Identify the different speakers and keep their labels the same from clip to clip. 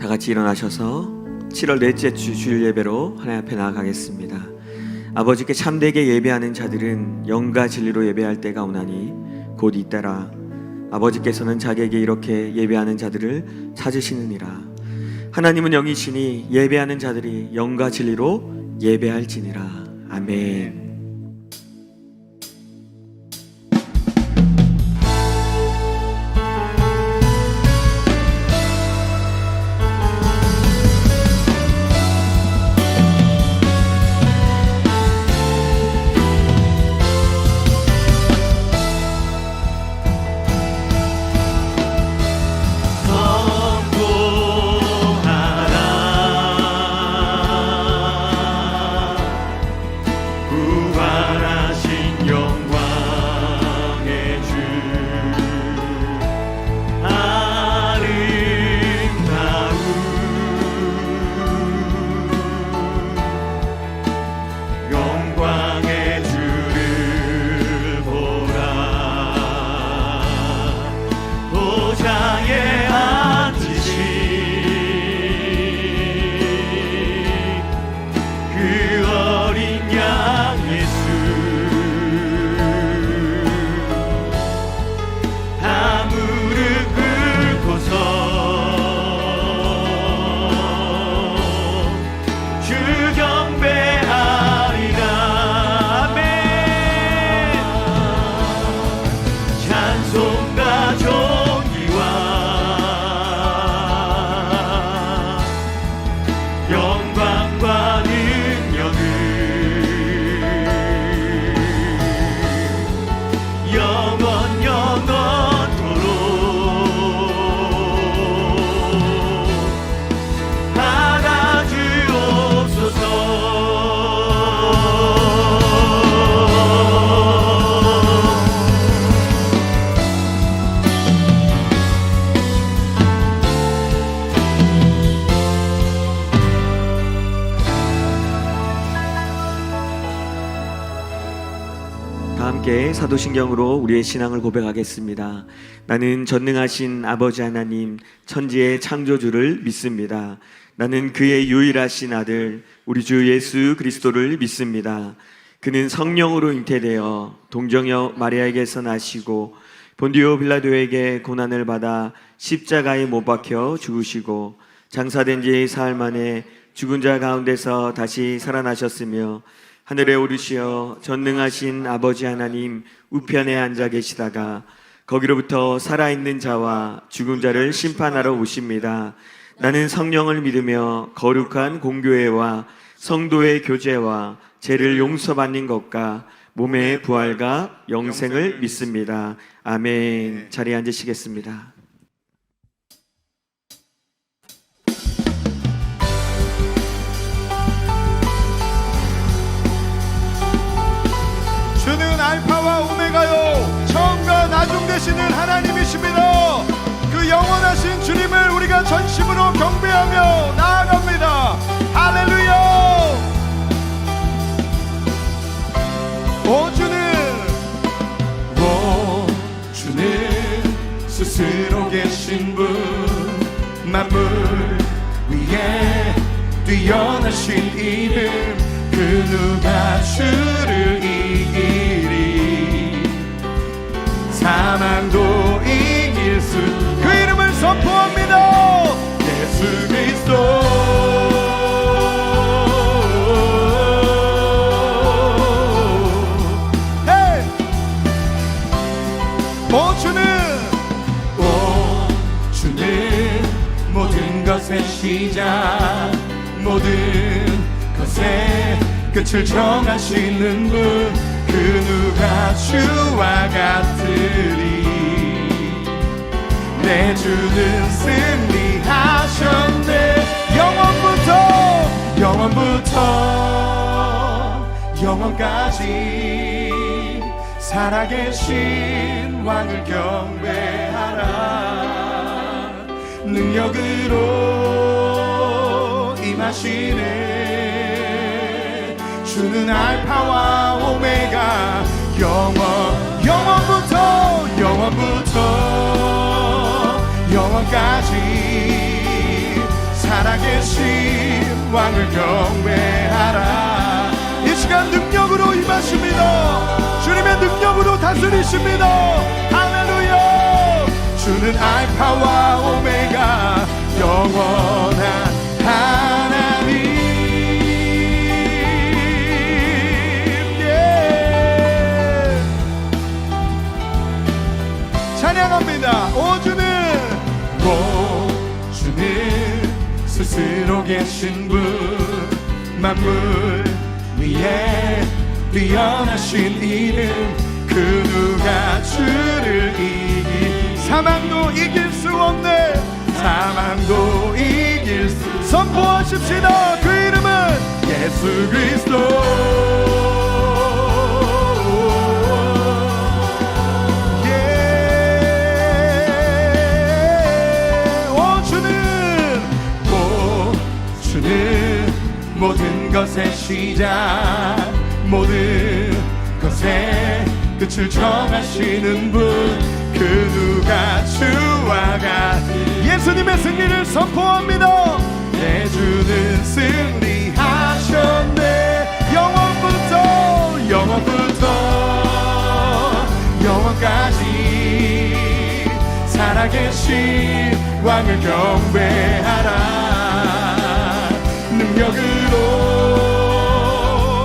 Speaker 1: 다 같이 일어나셔서 7월 넷째 주 주일 예배로 하나님 앞에 나아가겠습니다. 아버지께 참되게 예배하는 자들은 영과 진리로 예배할 때가 오나니 곧 이때라. 아버지께서는 자기에게 이렇게 예배하는 자들을 찾으시느니라. 하나님은 영이시니 예배하는 자들이 영과 진리로 예배할지니라. 아멘. 함께 사도신경으로 우리의 신앙을 고백하겠습니다. 나는 전능하신 아버지 하나님 천지의 창조주를 믿습니다. 나는 그의 유일하신 아들 우리 주 예수 그리스도를 믿습니다. 그는 성령으로 잉태되어 동정녀 마리아에게서 나시고 본디오 빌라도에게 고난을 받아 십자가에 못 박혀 죽으시고 장사된 지 사흘 만에 죽은 자 가운데서 다시 살아나셨으며 하늘에 오르시어 전능하신 아버지 하나님 우편에 앉아 계시다가 거기로부터 살아있는 자와 죽은 자를 심판하러 오십니다. 나는 성령을 믿으며 거룩한 공교회와 성도의 교제와 죄를 용서받는 것과 몸의 부활과 영생을 믿습니다. 아멘. 자리에 앉으시겠습니다.
Speaker 2: 주는 알파와 오메가요 처음과 나중 되시는 하나님이십니다. 그 영원하신 주님을 우리가 전심으로 경배하며 나아갑니다. 할렐루야. 주는 스스로 계신 분 만물 위에 뛰어나신 이름 그 누가 주를 이기리 사망도 이길 수 그 이름을 선포합니다. 예수 그리스도 주는 모든 것의 시작 모든 것의 끝을 정하시는 분 그 누가 주와 같으리 내 주는 승리하셨네. 영원부터 영원까지 살아계신 왕을 경배하라. 능력으로 임하시네. 주는 알파와 오메가 영원부터 영원까지 살아계신 왕을 경배하라. 이 시간 능력으로 임하십니다. 주님의 능력으로 다스리십니다. 할렐루야. 주는 알파와 오메가 영원한 하나님. 찬양합니다. 오 주는 스스로 계신 분, 만물 위에 뛰어나신 이름, 그 누가 주를 사망도 이길 수 없네. 사망도 이길 수. 선포하십시다. 그 이름은 예수 그리스도. 모든 것의 시작, 모든 것의 끝을 정하시는 분, 그 누가 주와 같으리. 예수님의 승리를 선포합니다. 내 주는 승리하셨네. 영원부터 영원까지 살아계신 왕을 경배하라. 능력으로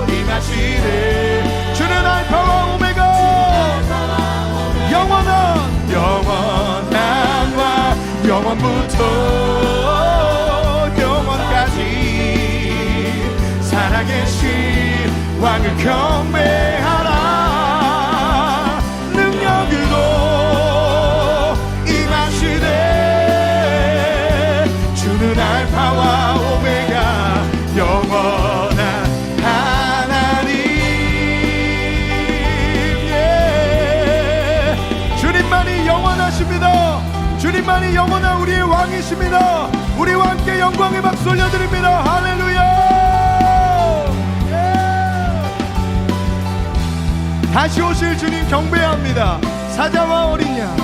Speaker 2: 임하시네. 주는 알파와 오메가 영원한 왕, 영원부터 영원까지 살아계신 왕을 경배하라. 능력으로 임하시네. 주는 알파와 오메가 영원한 하나님. 주님만이 영원하십니다. 주님만이 영원한 우리의 왕이십니다. 우리와 함께 영광의 박수 올려드립니다. 할렐루야. 다시 오실 주님 경배합니다. 사자와 어린 양,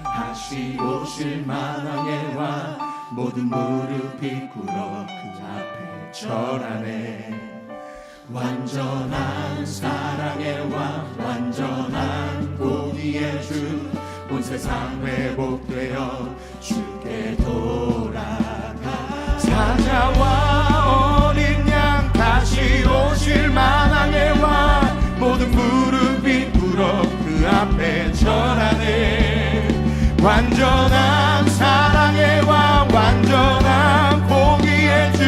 Speaker 2: 다시 오실 만왕의 왕, 모든 무릎이 꿇어 그 앞에 절하네. 완전한 사랑의 왕, 완전한 공의의 주, 온 세상 회복되어 주께 돌아가. 사자와 어린 양, 다시 오실 만왕의 왕, 모든 무릎이 꿇어 그 앞에 절하네. 완전한 사랑의 왕, 완전한 공의의 주,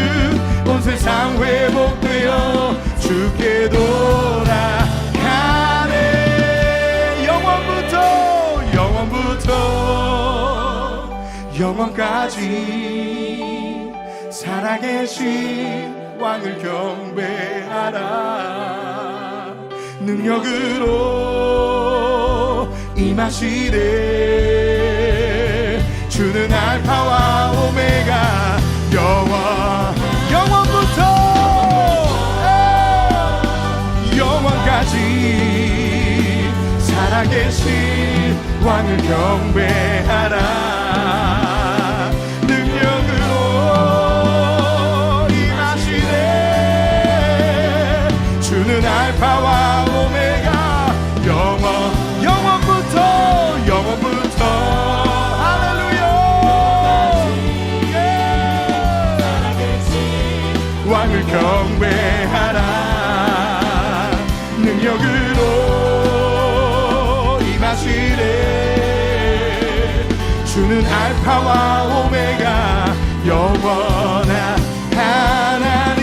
Speaker 2: 온 세상 회복되어 주께 돌아가네. 영원부터 영원까지 살아계신 왕을 경배하라. 능력으로 임하시네. 주는 알파와 오메가 영원부터 영원까지 살아계신 왕을 경배하라. 능력으로 임하시네. 주는 알파와 오메가 영원부터 왕을 경배하라. 능력으로 임하시네. 주는 알파와 오메가 영원한 하나님.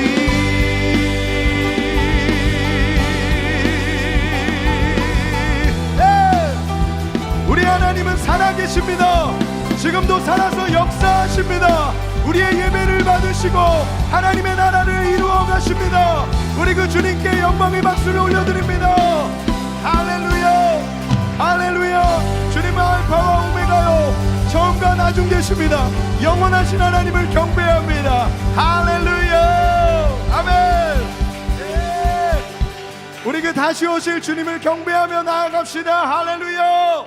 Speaker 2: 우리 하나님은 살아계십니다. 지금도 살아서 역사하십니다. 우리의 예배를 받으시고 하나님의 나라를 이루어 가십니다. 우리 그 주님께 영광의 박수를 올려드립니다. 할렐루야, 할렐루야. 주님은 알파와 오메가요, 처음과 나중 되십니다. 영원하신 하나님을 경배합니다. 할렐루야, 아멘. 예. 우리 그 다시 오실 주님을 경배하며 나아갑시다. 할렐루야.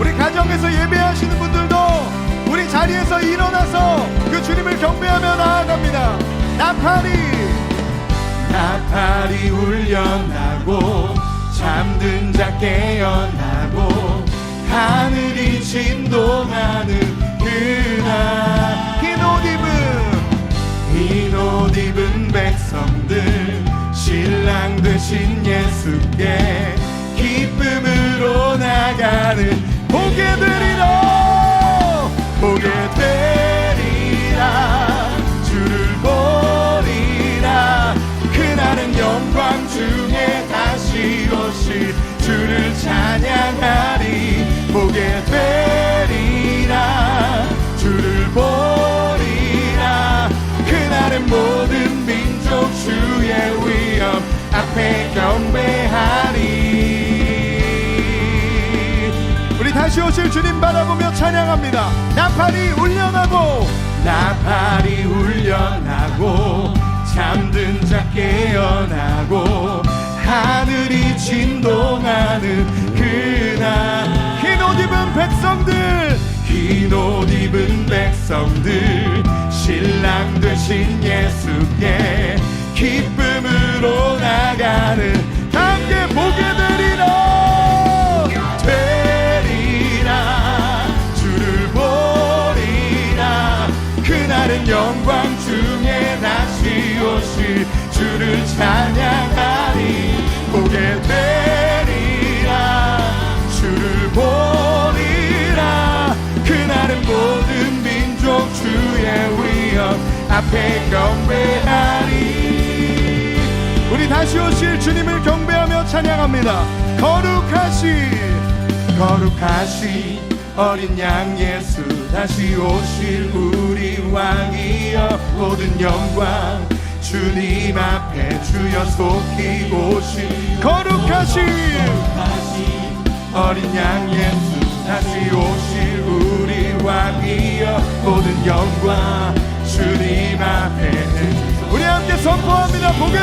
Speaker 2: 우리 가정에서 예배하시는 분들도 우리 자리에서 일어나서 그 주님을 경배하며 나아갑니다. 나팔이 울려나고 잠든 자 깨어나고 하늘이 진동하는 그날 흰 옷 입은 백성들 신랑 되신 예수께 기쁨으로 나가는 보게 되리라 주를 보리라 그날은 영광 중에 다시 오실 주를 찬양하리 보게 되리라 주를 보리라 그날은 모든 민족 주의 위엄 앞에 경배하리. 우리 다시 오실 주님 바라보며 찬양합니다. 나팔이 울려나고 잠든 자 깨어나고 하늘이 진동하는 그날 흰 옷 입은 백성들 신랑 되신 예수께 기쁨으로 나가는 함께 보게 되리라 주를 보리라 그날은 영광 중에 다시 오실 주를 찬양하리 보게 되리라 주를 보리라 그날은 모든 민족 주의 위엄 앞에 경배하리. 우리 다시 오실 주님을 경배하며 찬양합니다. 거룩하신 어린 양 예수 다시 오실 우리 왕이여 모든 영광 주님 앞에 주여 속히 오실 거룩하신 어린 양 예수 다시 오실 우리 왕이여 모든 영광 주님 앞에 우리 함께 선포합니다. 보게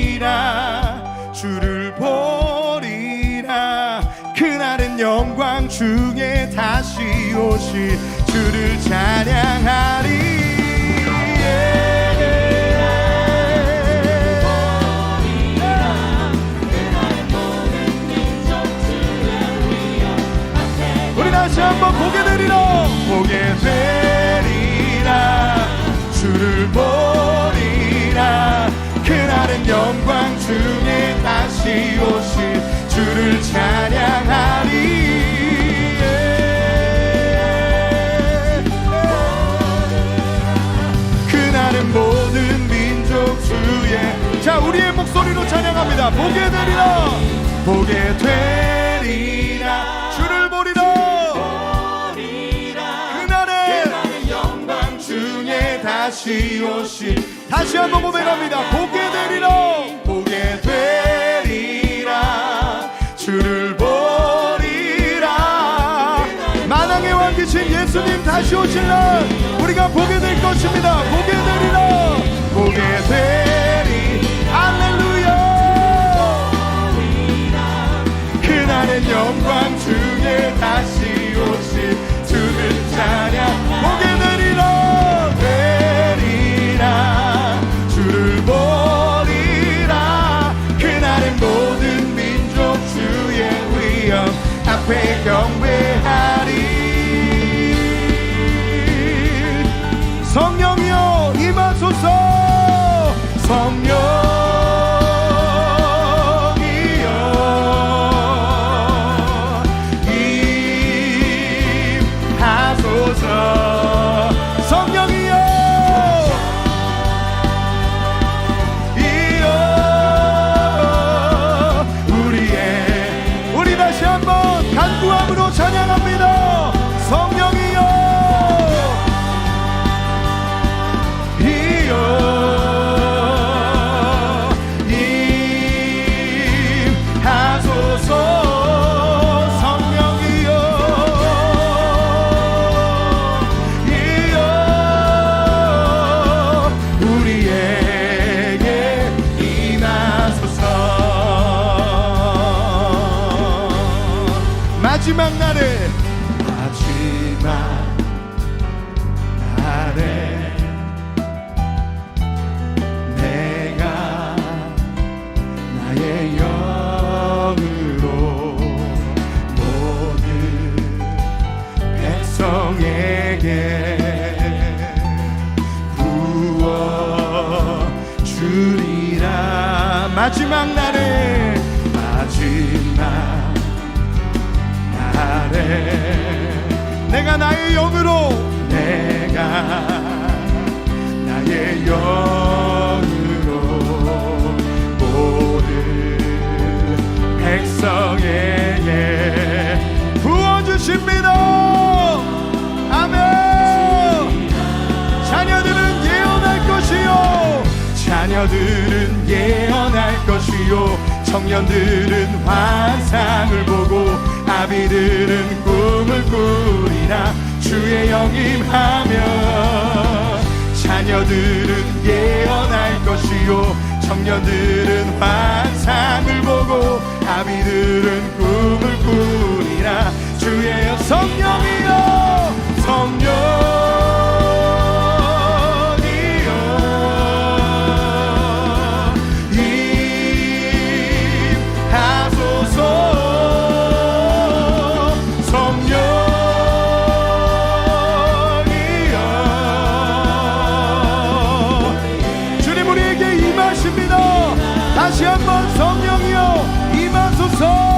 Speaker 2: 되리라 주를 보리라 그날은 영광 중에 다시 오실 주를 찬양하리. 우리 다시 한번 보게 되리라 주를 보리라 그날은 영광 중에 다시 오실 주를 찬양하리. 그날은 모든 민족 주의 자 우리의 목소리로 찬양합니다. 보게 되리라 주를 보리라 그날은 영광 중에 다시 오실 다시 한번 고백합니다. 보게 되리라 주를 보리라 만왕의 왕 되신 예수님 다시 오실 날 우리가 보게 될 것입니다. 보게 되리 할렐루야 그날은 영광 중에 다시 오실 주를 찬양 보게 되리라 주를 보리라 그날은 모든 민족 주의 위엄 앞에 경배하리. 성령이여 임하소서 성령이여 임하소서 성령이여 우리 다시 한번 간구함으로 찬양합니다. 성령이여 마지막 날에 내가 나의 영으로 모든 백성에게 부어주리라. 마지막 날에 내가 나의 영으로 모든 백성에게 부어주십니다. 아멘. 자녀들은 예언할 것이요 청년들은 환상을 보고 아비들은 꿈을 꾸리라. 주의 영임하면 자녀들은 예언할 것이요 청년들은 환상을 보고 아비들은 꿈을 꾸리라. 주의 성령이여 다시 한번 성령이여 임하소서.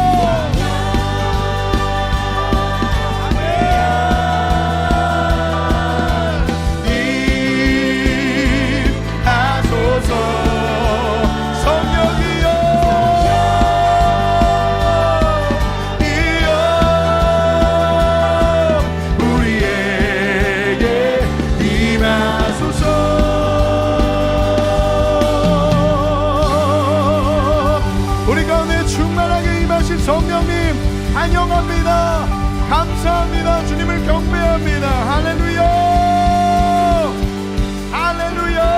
Speaker 2: 성령님 환영합니다. 감사합니다. 주님을 경배합니다. 할렐루야, 할렐루야.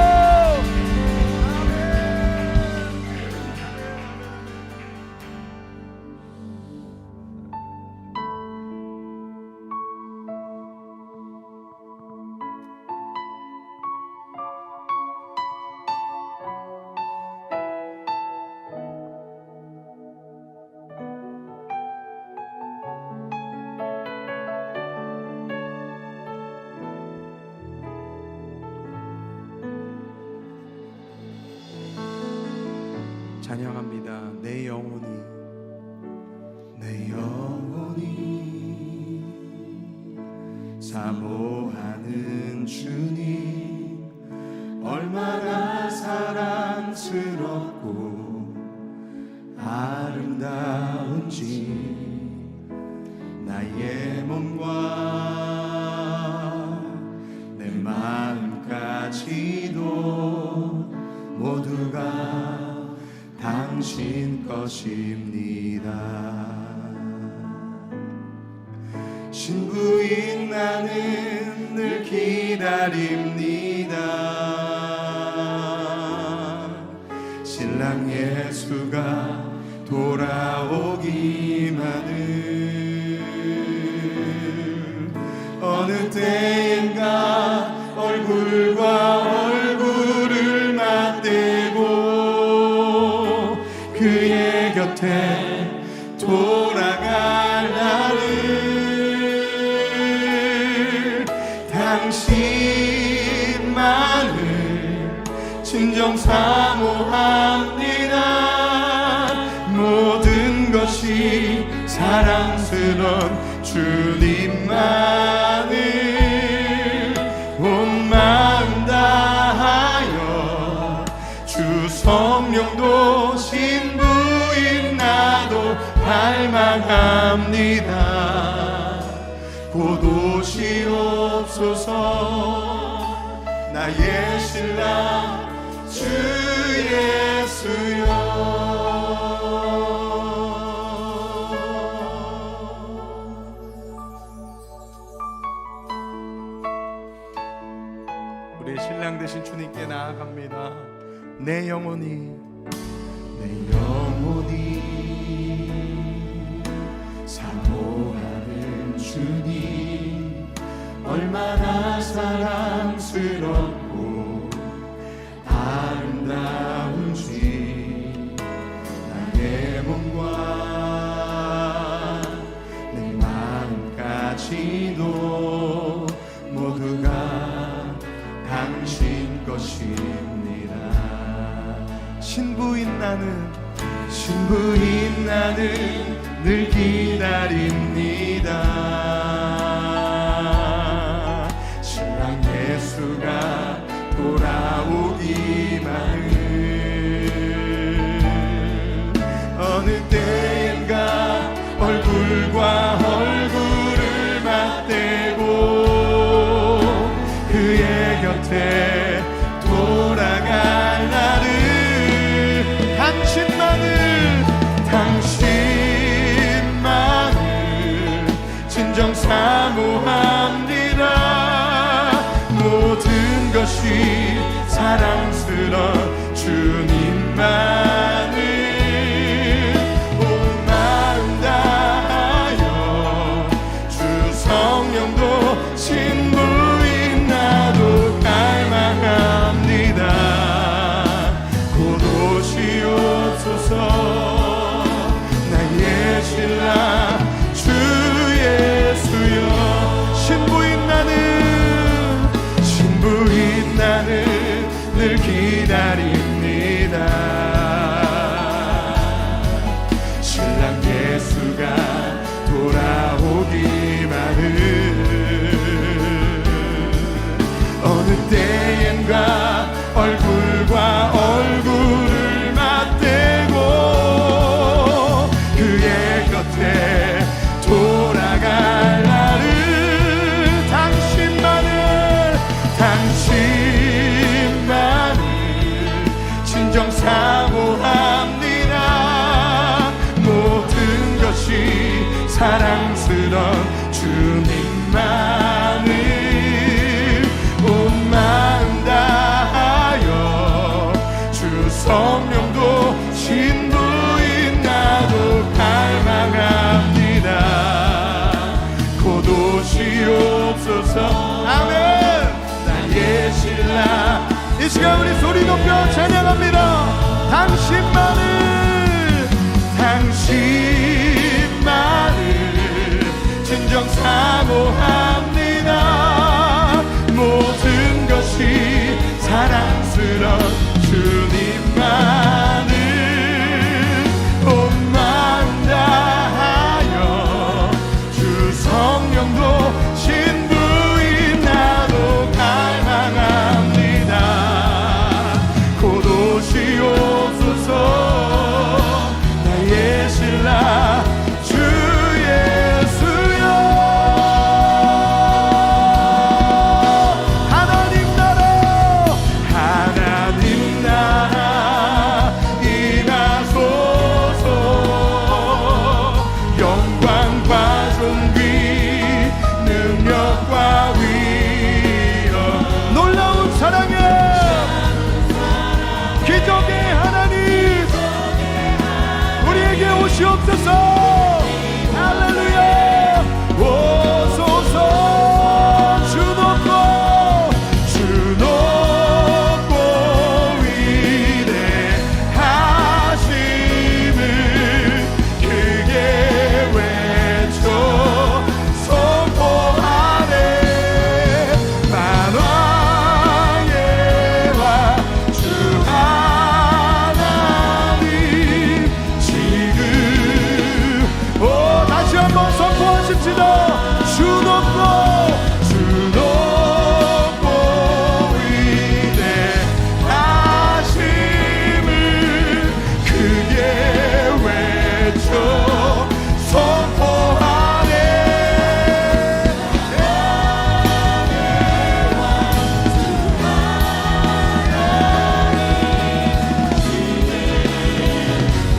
Speaker 2: 찬양합니다. 내 영혼이 사모하는 주님 얼마나 사랑스럽고 아름다운지 나의 몸과 내 마음까지도 모두가 당신 것입니다. 신부인 나는 늘 기다립니다. 신랑 예수가 돌아오기만을 어느 때인가 얼굴과 얼굴을 맞대고 그의 곁에 돌아갈 날을 당신만을 진정 사모합니다. 모든 것이 사랑스러운 주님만을 온 마음 다하여 주 성령도 신부인 나도 갈망합니다. 곧 오시옵소서 나의 신랑 주 예수여. 우리의 신랑 되신 주님께 나아갑니다. 내 영혼이 사모하는 얼마나 사랑스럽고 아름다운지 나의 몸과 내 마음까지도 모두가 당신 것입니다. 신부인 나는 늘 기다립니다. 신랑 예수가 돌아오기만을 어느 때인가 얼굴과 얼굴을 맞대고 그의 곁에 돌아갈 날을 당신만을 진정 사모합니다. 모든 것이 사랑스러운 주님만을 온 마음 다하여 주 성령도 신부인 나도 갈망합니다. 곧 오시옵소서 나의 신랑 주 예수여. 신부인 나는 늘 기다립니다. 신랑 예수가 돌아오기만을 어느 때엔가 얼굴과 얼굴을 맞대고 그의 곁에 돌아갈 날을 당신만을 진정 사모합니다. 모든 것이 사랑스러운 주님만을 온 마음 다하여 주 성령도 신부인 나도 갈망합니다. 곧 오시옵소서. 아멘. 나의 신랑. 이 시간 우리 소리 높여 찬양합니다. 당신만을 진정 사모합니다. 모든 것이 사랑스러운 주님만을 온 마음 다하여 주 성령도 신부인 나도 갈망합니다. 곧 오시옵소서 나의 신랑 주 예수여. 하나님 나라 임하소서. 영광과 존귀 능력과 위엄 놀라운 사랑에 기적의 하나님 우리에게 오시옵소서. 할렐루야. 오소서. 주 높고 위대하심을 크게 외쳐 선포하네. 만왕의 왕 주 하나님 지금 다시 한번 선포하십시다. 주 높고 위대하심을 크게 외쳐 선포하네.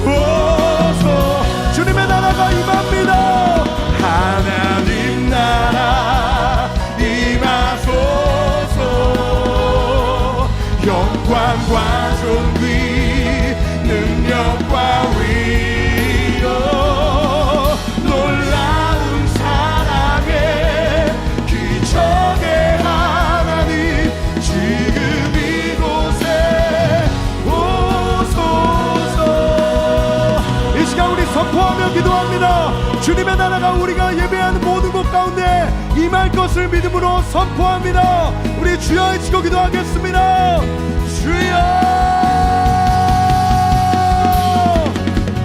Speaker 2: 오소 주님의 나라가 임합니다. 하나님 나라 임하소서. 영광과 존귀 능력과 위엄 놀라운 사랑에 기적의 나라가 우리가 예배하는 모든 곳 가운데 임할 것을 믿음으로 선포합니다. 우리 주여 외치고 기도하겠습니다. 주여.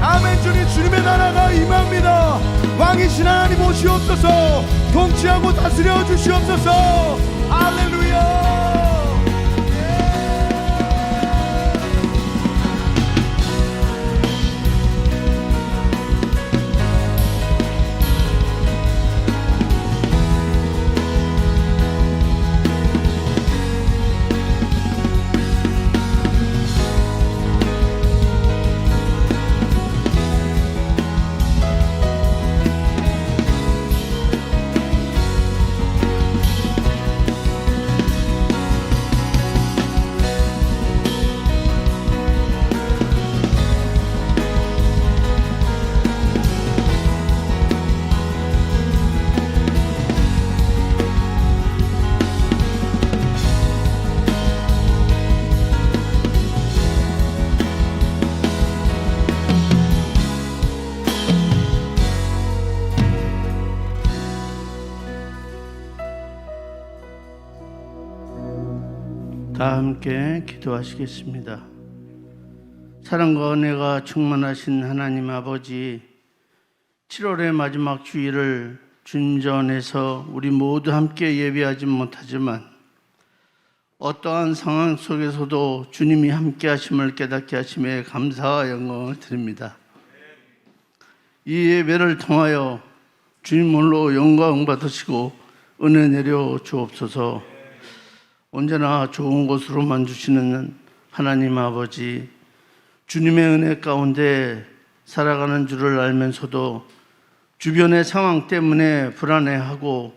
Speaker 2: 아멘. 주님, 주님의 나라가 임합니다. 왕이신 하나님 오시옵소서. 통치하고 다스려 주시옵소서. 할렐루야.
Speaker 3: 다 함께 기도하시겠습니다. 사랑과 은혜가 충만하신 하나님 아버지, 7월의 마지막 주일을 주님 전에서 우리 모두 함께 예배하지 못하지만 어떠한 상황 속에서도 주님이 함께 하심을 깨닫게 하심에 감사와 영광을 드립니다. 이 예배를 통하여 주님 홀로 영광 받으시고 은혜 내려 주옵소서. 언제나 좋은 곳으로만 주시는 하나님 아버지, 주님의 은혜 가운데 살아가는 줄을 알면서도 주변의 상황 때문에 불안해하고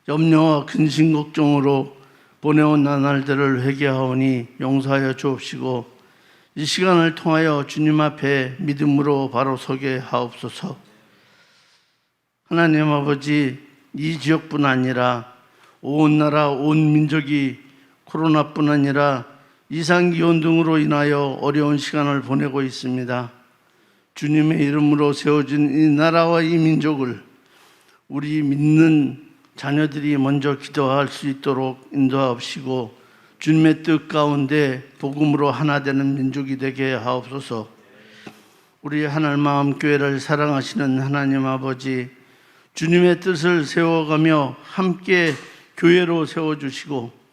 Speaker 3: 염려와 근심 걱정으로 보내온 나날들을 회개하오니 용서하여 주옵시고 이 시간을 통하여 주님 앞에 믿음으로 바로 서게 하옵소서. 하나님 아버지, 이 지역뿐 아니라 온 나라 온 민족이 코로나뿐 아니라 이상기온 등으로 인하여 어려운 시간을 보내고 있습니다. 주님의 이름으로 세워진 이 나라와 이 민족을 우리 믿는 자녀들이 먼저 기도할 수 있도록 인도하옵시고 주님의 뜻 가운데 복음으로 하나 되는 민족이 되게 하옵소서. 우리 하늘마음교회를 사랑하시는 하나님 아버지, 주님의 뜻을 세워가며 함께 교회로 세워주시고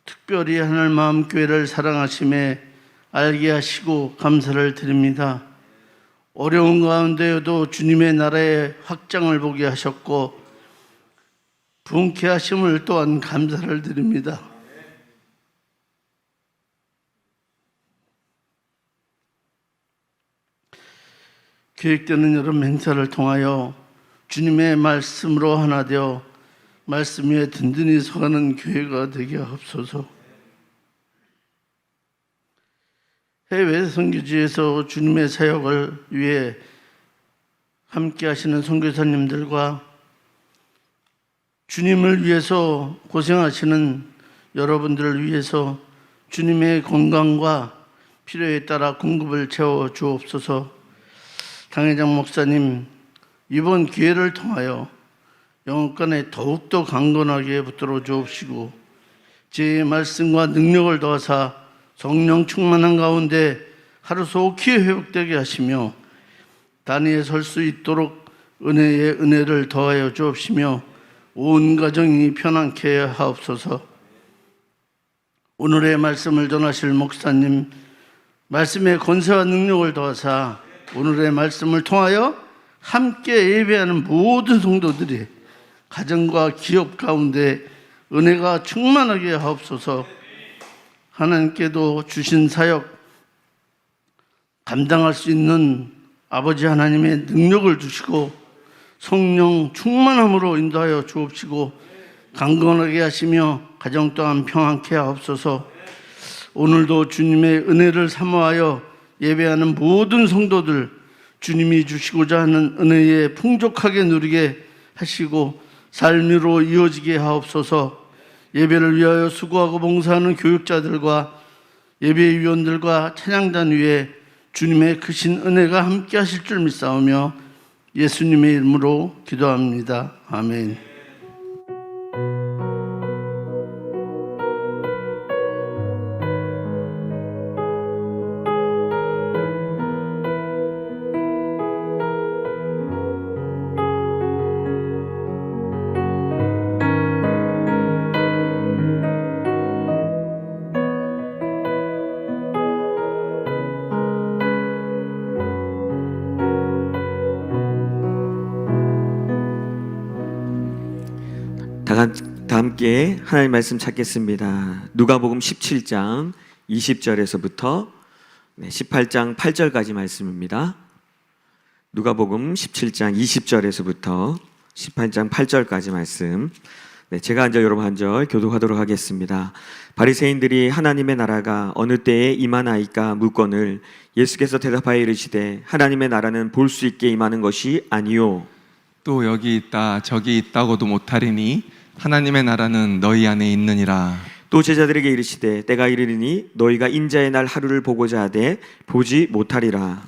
Speaker 3: 특별히 하늘마음교회를 사랑하심에 알게 하시고 감사를 드립니다. 어려운 가운데에도 주님의 나라의 확장을 보게 하셨고 부흥케 하심을 또한 감사를 드립니다. 계획되는 여름 행사를 통하여 주님의 말씀으로 하나 되어 말씀 위에 든든히 서가는 교회가 되게 하옵소서. 해외 선교지에서 주님의 사역을 위해 함께 하시는 선교사님들과 주님을 위해서 고생하시는 여러분들을 위해서 주님의 건강과 필요에 따라 공급을 채워 주옵소서. 당회장 목사님, 이번 기회를 통하여 영혼간에 더욱더 강건하게 붙들어 주옵시고 제 말씀과 능력을 더하사 성령 충만한 가운데 하루속히 회복되게 하시며 단위에 설 수 있도록 은혜에 은혜를 더하여 주옵시며 온 가정이 편안케 하옵소서. 오늘의 말씀을 전하실 목사님, 말씀의 권세와 능력을 더하사 오늘의 말씀을 통하여 함께 예배하는 모든 성도들이 가정과 기업 가운데 은혜가 충만하게 하옵소서. 하나님께도 주신 사역 감당할 수 있는 아버지 하나님의 능력을 주시고 성령 충만함으로 인도하여 주옵시고 강건하게 하시며 가정 또한 평안케 하옵소서. 오늘도 주님의 은혜를 사모하여 예배하는 모든 성도들 주님이 주시고자 하는 은혜에 풍족하게 누리게 하시고 삶으로 이어지게 하옵소서. 예배를 위하여 수고하고 봉사하는 교육자들과 예배위원들과 찬양단 위에 주님의 크신 은혜가 함께 하실 줄 믿사오며 예수님의 이름으로 기도합니다. 아멘.
Speaker 1: 다 함께 하나님 말씀 찾겠습니다. 누가복음 17장 20절에서부터 18장 8절까지 말씀입니다. 누가복음 17장 20절에서부터 18장 8절까지 말씀. 제가 한 절 여러분 한 절 교독하도록 하겠습니다. 바리새인들이 하나님의 나라가 어느 때에 임하나이까 묻거늘 예수께서 대답하여 이르시되 하나님의 나라는 볼 수 있게 임하는 것이 아니요
Speaker 4: 또 여기 있다 저기 있다고도 못하리니 하나님의 나라는 너희 안에 있느니라.
Speaker 1: 또 제자들에게 이르시되 때가 이르리니 너희가 인자의 날 하루를 보고자 하되 보지 못하리라.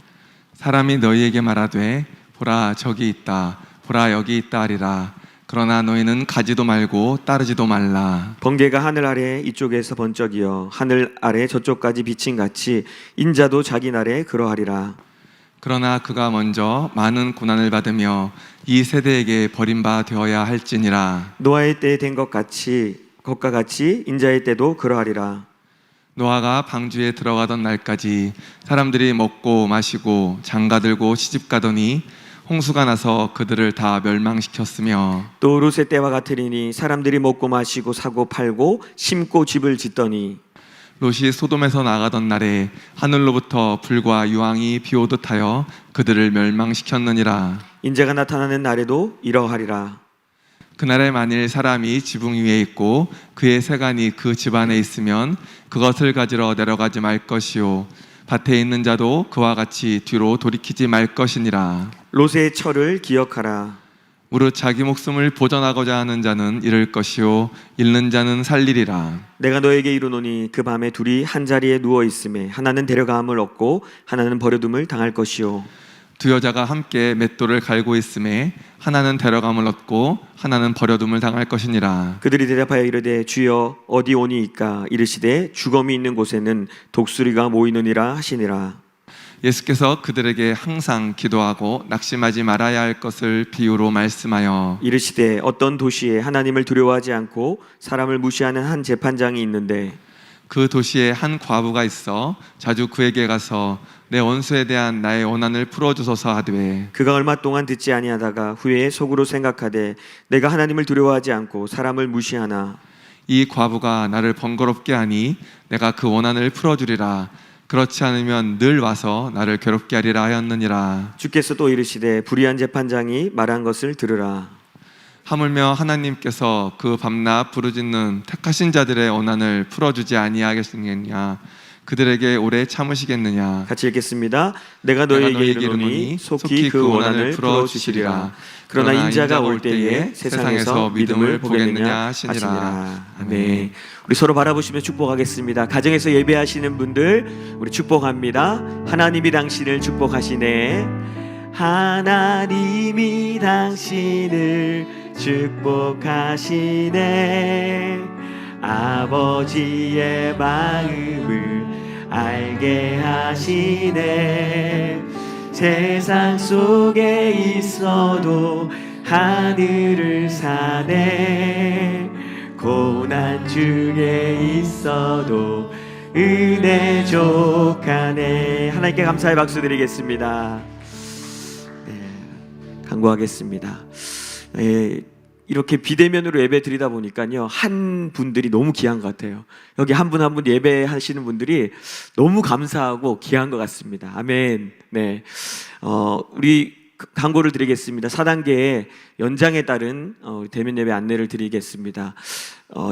Speaker 4: 사람이 너희에게 말하되 보라 저기 있다 보라 여기 있다 하리라. 그러나 너희는 가지도 말고 따르지도 말라.
Speaker 1: 번개가 하늘 아래 이쪽에서 번쩍이어 하늘 아래 저쪽까지 비친 같이 인자도 자기 날에 그러하리라.
Speaker 4: 그러나 그가 먼저 많은 고난을 받으며 이 세대에게 버림바 되어야 할지니라.
Speaker 1: 노아의 때에 된 것과 같이 인자의 때도 그러하리라.
Speaker 4: 노아가 방주에 들어가던 날까지 사람들이 먹고 마시고 장가들고 시집가더니 홍수가 나서 그들을 다 멸망시켰으며
Speaker 1: 또 롯의 때와 같으리니 사람들이 먹고 마시고 사고 팔고 심고 집을 짓더니
Speaker 4: 롯이 소돔에서 나가던 날에 하늘로부터 불과 유황이 비오듯 하여 그들을 멸망시켰느니라.
Speaker 1: 인자가 나타나는 날에도 이러하리라.
Speaker 4: 그날에 만일 사람이 지붕 위에 있고 그의 세간이 그 집 안에 있으면 그것을 가지러 내려가지 말 것이요 밭에 있는 자도 그와 같이 뒤로 돌이키지 말 것이니라.
Speaker 1: 롯의 철을 기억하라.
Speaker 4: 무릇 자기 목숨을 보전하고자 하는 자는 잃을 것이요 잃는 자는 살리리라.
Speaker 1: 내가 너에게 이르노니 그 밤에 둘이 한 자리에 누워 있음에 하나는 데려감을 얻고 하나는 버려둠을 당할 것이요
Speaker 4: 두 여자가 함께 맷돌을 갈고 있음에 하나는 데려감을 얻고 하나는 버려둠을 당할 것이니라.
Speaker 1: 그들이 대답하여 이르되 주여 어디 오니이까 이르시되 주검이 있는 곳에는 독수리가 모이느니라 하시니라.
Speaker 4: 예수께서 그들에게 항상 기도하고 낙심하지 말아야 할 것을 비유로 말씀하여
Speaker 1: 이르시되 어떤 도시에 하나님을 두려워하지 않고 사람을 무시하는 한 재판장이 있는데
Speaker 4: 그 도시에 한 과부가 있어 자주 그에게 가서 내 원수에 대한 나의 원한을 풀어주소서 하되
Speaker 1: 그가 얼마 동안 듣지 아니하다가 후에 속으로 생각하되 내가 하나님을 두려워하지 않고 사람을 무시하나
Speaker 4: 이 과부가 나를 번거롭게 하니 내가 그 원한을 풀어주리라. 그렇지 않으면 늘 와서 나를 괴롭게 하리라 하였느니라.
Speaker 1: 주께서 또 이르시되 불의한 재판장이 말한 것을 들으라.
Speaker 4: 하물며 하나님께서 그 밤낮 부르짖는 택하신 자들의 원한을 풀어주지 아니하겠느냐. 그들에게 오래 참으시겠느냐.
Speaker 1: 같이 읽겠습니다. 내가 너희에게 이르노니 속히 그 원한을 풀어주시리라. 그러나 인자가 올 때에 세상에서 믿음을 보겠느냐 하시니라. 아멘. 우리 서로 바라보시며 축복하겠습니다. 가정에서 예배하시는 분들 우리 축복합니다. 하나님이 당신을 축복하시네. 하나님이 당신을 축복하시네. 아버지의 마음을 알게 하시네. 세상 속에 있어도 하늘을 사네. 고난 중에 있어도 은혜 족하네. 하나님께 감사의 박수 드리겠습니다. 간구하겠습니다. 이렇게 비대면으로 예배 드리다 보니까요 한 분들이 너무 귀한 것 같아요. 여기 한 분 한 분 예배하시는 분들이 너무 감사하고 귀한 것 같습니다. 아멘. 네, 우리 광고를 드리겠습니다. 4단계의 연장에 따른 대면 예배 안내를 드리겠습니다.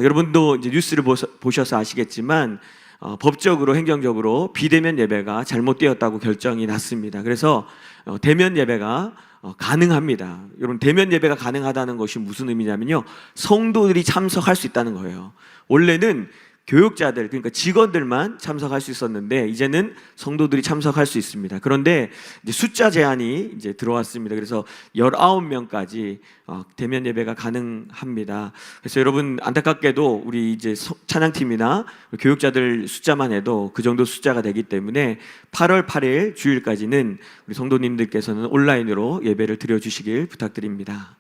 Speaker 1: 여러분도 이제 뉴스를 보셔서 아시겠지만 법적으로 행정적으로 비대면 예배가 잘못되었다고 결정이 났습니다. 그래서 대면 예배가 가능합니다. 여러분, 대면 예배가 가능하다는 것이 무슨 의미냐면요 성도들이 참석할 수 있다는 거예요. 원래는 교육자들, 그러니까 직원들만 참석할 수 있었는데 이제는 성도들이 참석할 수 있습니다. 그런데 이제 숫자 제한이 이제 들어왔습니다. 그래서 19명까지 대면 예배가 가능합니다. 그래서 여러분 안타깝게도 우리 이제 찬양팀이나 교육자들 숫자만 해도 그 정도 숫자가 되기 때문에 8월 8일 주일까지는 우리 성도님들께서는 온라인으로 예배를 드려주시길 부탁드립니다.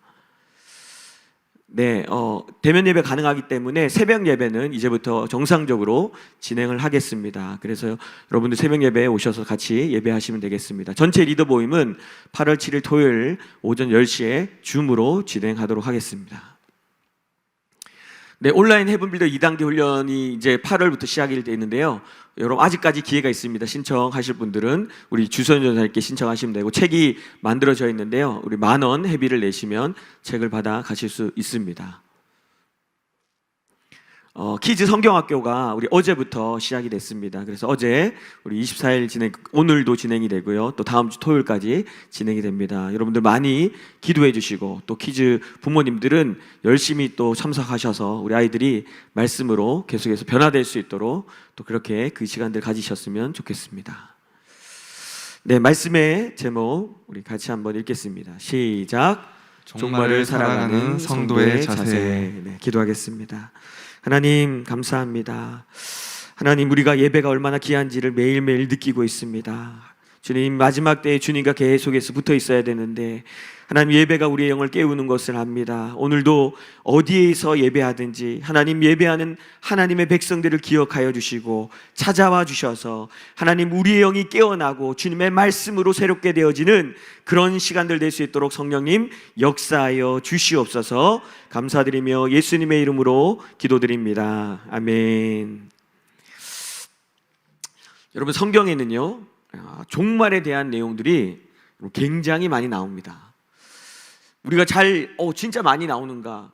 Speaker 1: 네, 대면 예배 가능하기 때문에 새벽 예배는 이제부터 정상적으로 진행을 하겠습니다. 그래서 여러분들 새벽 예배에 오셔서 같이 예배하시면 되겠습니다. 전체 리더 모임은 8월 7일 토요일 오전 10시에 줌으로 진행하도록 하겠습니다. 네, 온라인 헤븐빌더 2단계 훈련이 이제 8월부터 시작이 되어 있는데요. 여러분 아직까지 기회가 있습니다. 신청하실 분들은 우리 주선 전사님께 신청하시면 되고, 책이 만들어져 있는데요. 우리 10,000원 회비를 내시면 책을 받아 가실 수 있습니다. 키즈 성경학교가 우리 어제부터 시작이 됐습니다. 그래서 어제 우리 24일 오늘도 진행이 되고요. 또 다음 주 토요일까지 진행이 됩니다. 여러분들 많이 기도해 주시고, 또 키즈 부모님들은 열심히 또 참석하셔서 우리 아이들이 말씀으로 계속해서 변화될 수 있도록 또 그렇게 그 시간들 가지셨으면 좋겠습니다. 네, 말씀의 제목 우리 같이 한번 읽겠습니다. 시작. 종말을 살아가는 성도의 자세. 네, 기도하겠습니다. 하나님 감사합니다. 하나님, 우리가 예배가 얼마나 귀한지를 매일매일 느끼고 있습니다. 주님, 마지막 때에 주님과 계속해서 붙어 있어야 되는데 하나님, 예배가 우리의 영을 깨우는 것을 압니다. 오늘도 어디에서 예배하든지 하나님, 예배하는 하나님의 백성들을 기억하여 주시고 찾아와 주셔서 하나님, 우리의 영이 깨어나고 주님의 말씀으로 새롭게 되어지는 그런 시간들 될 수 있도록 성령님 역사하여 주시옵소서. 감사드리며 예수님의 이름으로 기도드립니다. 아멘. 여러분, 성경에는요 종말에 대한 내용들이 굉장히 많이 나옵니다. 우리가 진짜 많이 나오는가,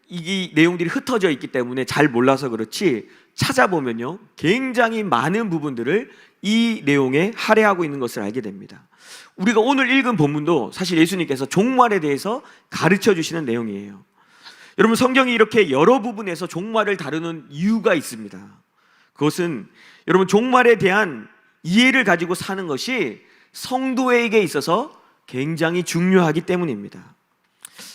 Speaker 1: 이 내용들이 흩어져 있기 때문에 잘 몰라서 그렇지 찾아보면요 굉장히 많은 부분들을 이 내용에 할애하고 있는 것을 알게 됩니다. 우리가 오늘 읽은 본문도 사실 예수님께서 종말에 대해서 가르쳐 주시는 내용이에요. 여러분, 성경이 이렇게 여러 부분에서 종말을 다루는 이유가 있습니다. 그것은 여러분, 종말에 대한 이해를 가지고 사는 것이 성도에게 있어서 굉장히 중요하기 때문입니다.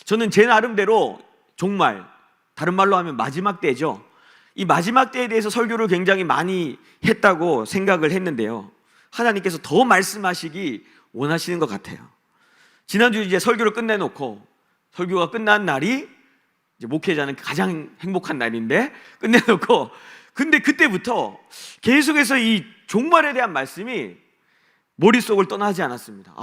Speaker 1: 저는 제 나름대로 종말, 다른 말로 하면 마지막 때죠. 이 마지막 때에 대해서 설교를 굉장히 많이 했다고 생각을 했는데요, 하나님께서 더 말씀하시기 원하시는 것 같아요. 지난주 이제 설교를 끝내놓고, 설교가 끝난 날이 이제 목회자는 가장 행복한 날인데 끝내놓고, 근데 그때부터 계속해서 이 종말에 대한 말씀이 머릿속을 떠나지 않았습니다.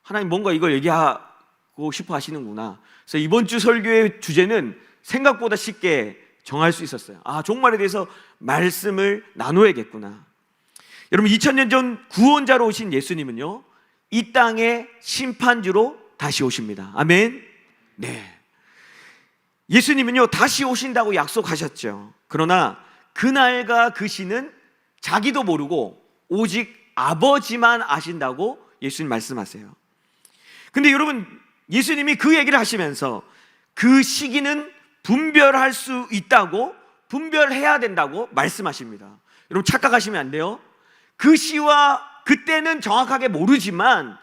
Speaker 1: 하나님 뭔가 이걸 얘기하고 싶어 하시는구나. 그래서 이번 주 설교의 주제는 생각보다 쉽게 정할 수 있었어요. 종말에 대해서 말씀을 나눠야겠구나. 여러분, 2000년 전 구원자로 오신 예수님은요 이 땅의 심판주로 다시 오십니다. 아멘. 네, 예수님은요 다시 오신다고 약속하셨죠. 그러나 그날과 그 시는 자기도 모르고 오직 아버지만 아신다고 예수님 말씀하세요. 근데 여러분, 예수님이 그 얘기를 하시면서 그 시기는 분별할 수 있다고, 분별해야 된다고 말씀하십니다. 여러분, 착각하시면 안 돼요. 그 시와 그때는 정확하게 모르지만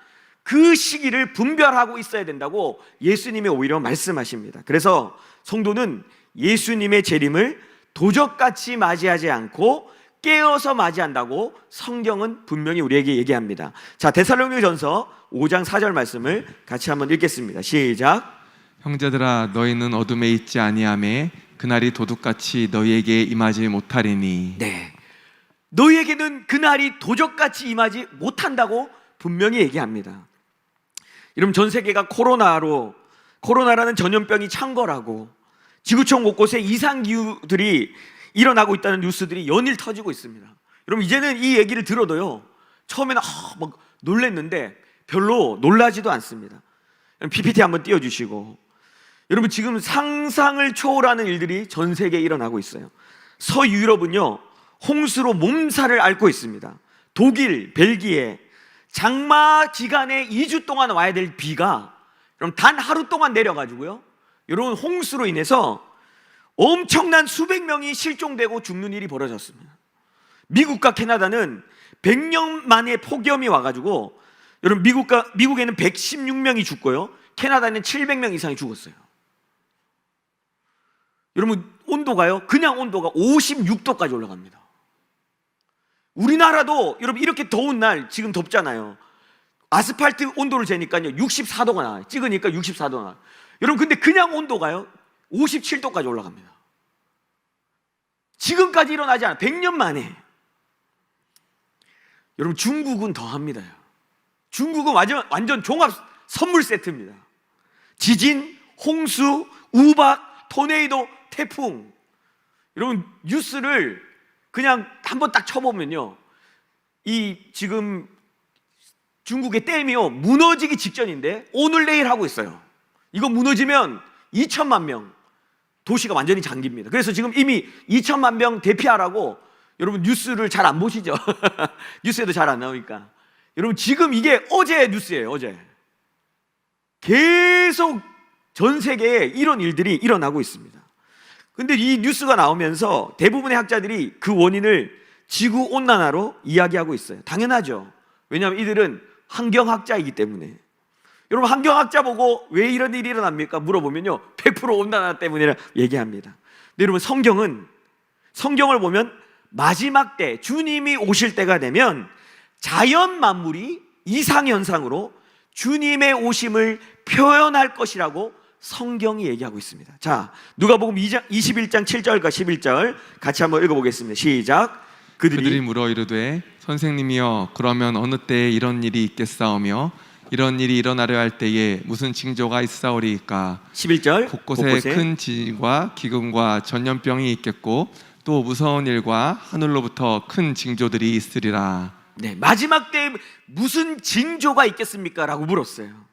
Speaker 1: 그 시기를 분별하고 있어야 된다고 예수님이 오히려 말씀하십니다. 그래서 성도는 예수님의 재림을 도적같이 맞이하지 않고 깨어서 맞이한다고 성경은 분명히 우리에게 얘기합니다. 자, 데살로니가전서 5장 4절 말씀을 같이 한번 읽겠습니다. 시작.
Speaker 4: 형제들아, 너희는 어둠에 있지 아니하매 그날이 도둑같이 너희에게 임하지 못하리니.
Speaker 1: 네, 너희에게는 그날이 도적같이 임하지 못한다고 분명히 얘기합니다. 여러분, 전 세계가 코로나라는 전염병이 창궐하고 지구촌 곳곳에 이상기후들이 일어나고 있다는 뉴스들이 연일 터지고 있습니다. 여러분, 이제는 이 얘기를 들어도요 처음에는 막 놀랐는데 별로 놀라지도 않습니다. PPT 한번 띄워주시고, 여러분, 지금 상상을 초월하는 일들이 전 세계에 일어나고 있어요. 서유럽은요 홍수로 몸살을 앓고 있습니다. 독일, 벨기에 장마 기간에 2주 동안 와야 될 비가 여러분 단 하루 동안 내려가지고요, 여러분 홍수로 인해서 엄청난 수백 명이 실종되고 죽는 일이 벌어졌습니다. 미국과 캐나다는 100년 만에 폭염이 와가지고, 여러분, 미국에는 116명이 죽고요, 캐나다는 700명 이상이 죽었어요. 여러분, 온도가요, 그냥 온도가 56도까지 올라갑니다. 우리나라도 여러분 이렇게 더운 날, 지금 덥잖아요. 아스팔트 온도를 재니까요 64도가 나와요. 찍으니까 64도 나와요. 여러분, 근데 그냥 온도가요 57도까지 올라갑니다. 지금까지 일어나지 않아. 100년 만에. 여러분, 중국은 더합니다. 중국은 완전 종합 선물 세트입니다. 지진, 홍수, 우박, 토네이도, 태풍. 여러분, 뉴스를 그냥 한번 딱 쳐보면요, 이 지금 중국의 댐이요 무너지기 직전인데 오늘 내일 하고 있어요. 이거 무너지면 2천만 명 도시가 완전히 잠깁니다. 그래서 지금 이미 2천만 명 대피하라고, 여러분 뉴스를 잘 안 보시죠? 뉴스에도 잘 안 나오니까. 여러분, 지금 이게 어제 뉴스예요. 어제 계속 전 세계에 이런 일들이 일어나고 있습니다. 근데 이 뉴스가 나오면서 대부분의 학자들이 그 원인을 지구온난화로 이야기하고 있어요. 당연하죠. 왜냐하면 이들은 환경학자이기 때문에. 여러분, 환경학자 보고 왜 이런 일이 일어납니까? 물어보면요 100% 온난화 때문이라 얘기합니다. 근데 여러분, 성경을 보면 마지막 때, 주님이 오실 때가 되면 자연 만물이 이상현상으로 주님의 오심을 표현할 것이라고 성경이 얘기하고 있습니다. 자, 누가복음 21장 7절과 11절 같이 한번 읽어보겠습니다. 시작.
Speaker 4: 그들이 물어 이르되 선생님이여 그러면 어느 때에 이런 일이 있겠사오며 이런 일이 일어나려 할 때에 무슨 징조가 있사오리이까.
Speaker 1: 11절.
Speaker 4: 곳곳에 큰 지진과 기근과 전염병이 있겠고 또 무서운 일과 하늘로부터 큰 징조들이 있으리라.
Speaker 1: 네, 마지막 때에 무슨 징조가 있겠습니까? 라고 물었어요.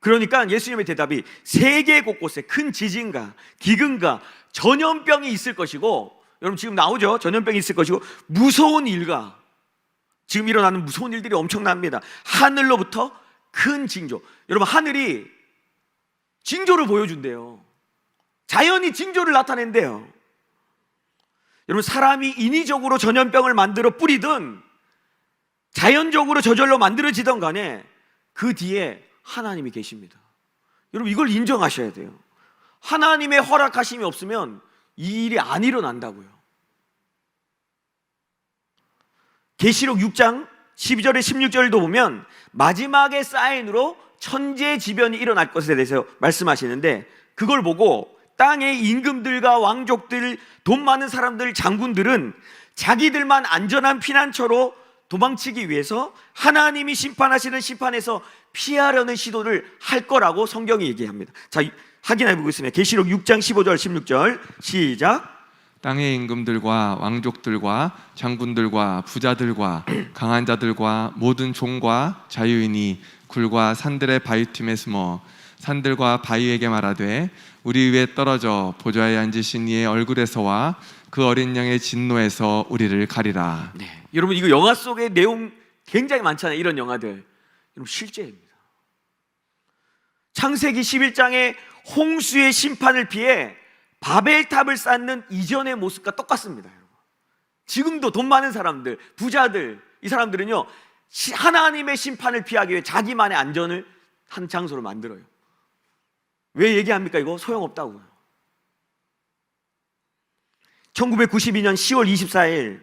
Speaker 1: 그러니까 예수님의 대답이 세계 곳곳에 큰 지진과 기근과 전염병이 있을 것이고, 여러분 지금 나오죠? 전염병이 있을 것이고, 무서운 일과, 지금 일어나는 무서운 일들이 엄청납니다. 하늘로부터 큰 징조. 여러분, 하늘이 징조를 보여준대요. 자연이 징조를 나타낸대요. 여러분, 사람이 인위적으로 전염병을 만들어 뿌리든 자연적으로 저절로 만들어지던 간에 그 뒤에 하나님이 계십니다. 여러분, 이걸 인정하셔야 돼요. 하나님의 허락하심이 없으면 이 일이 안 일어난다고요. 계시록 6장 12절에 16절도 보면 마지막의 사인으로 천재지변이 일어날 것에 대해서 말씀하시는데, 그걸 보고 땅의 임금들과 왕족들, 돈 많은 사람들, 장군들은 자기들만 안전한 피난처로 도망치기 위해서 하나님이 심판하시는 심판에서 피하려는 시도를 할 거라고 성경이 얘기합니다. 자, 확인해 보겠습니다. 계시록 6장 15절 16절 시작.
Speaker 4: 땅의 임금들과 왕족들과 장군들과 부자들과 강한 자들과 모든 종과 자유인이 굴과 산들의 바위틈에 숨어 산들과 바위에게 말하되 우리 위에 떨어져 보좌에 앉으신 이의 얼굴에서와 그 어린 양의 진노에서 우리를 가리라.
Speaker 1: 네, 여러분, 이거 영화 속의 내용 굉장히 많잖아요. 이런 영화들. 여러분, 실제입니다. 창세기 11장의 홍수의 심판을 피해 바벨탑을 쌓는 이전의 모습과 똑같습니다. 여러분, 지금도 돈 많은 사람들, 부자들, 이 사람들은요 하나님의 심판을 피하기 위해 자기만의 안전을 한 장소로 만들어요. 왜 얘기합니까? 이거 소용없다고요. 1992년 10월 24일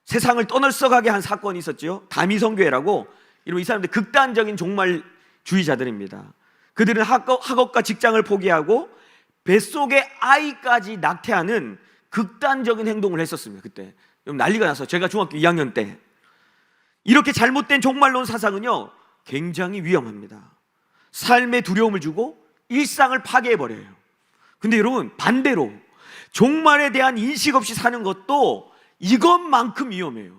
Speaker 1: 세상을 떠날썩하게 한 사건이 있었죠. 다미성교회라고. 이 사람들 극단적인 종말주의자들입니다. 그들은 학업과 직장을 포기하고 뱃속의 아이까지 낙태하는 극단적인 행동을 했었습니다. 그때 난리가 나서, 제가 중학교 2학년 때. 이렇게 잘못된 종말론 사상은요 굉장히 위험합니다. 삶에 두려움을 주고 일상을 파괴해버려요. 근데 여러분, 반대로 종말에 대한 인식 없이 사는 것도 이것만큼 위험해요.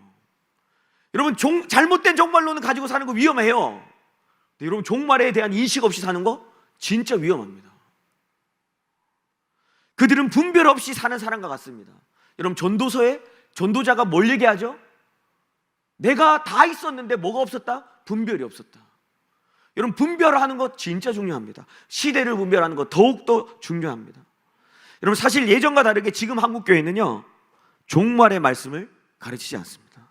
Speaker 1: 여러분, 잘못된 종말론을 가지고 사는 거 위험해요. 근데 여러분, 종말에 대한 인식 없이 사는 거 진짜 위험합니다. 그들은 분별 없이 사는 사람과 같습니다. 여러분, 전도서에 전도자가 뭘 얘기하죠? 내가 다 있었는데 뭐가 없었다? 분별이 없었다. 여러분, 분별하는 것 진짜 중요합니다. 시대를 분별하는 것 더욱더 중요합니다. 여러분, 사실 예전과 다르게 지금 한국 교회는요, 종말의 말씀을 가르치지 않습니다.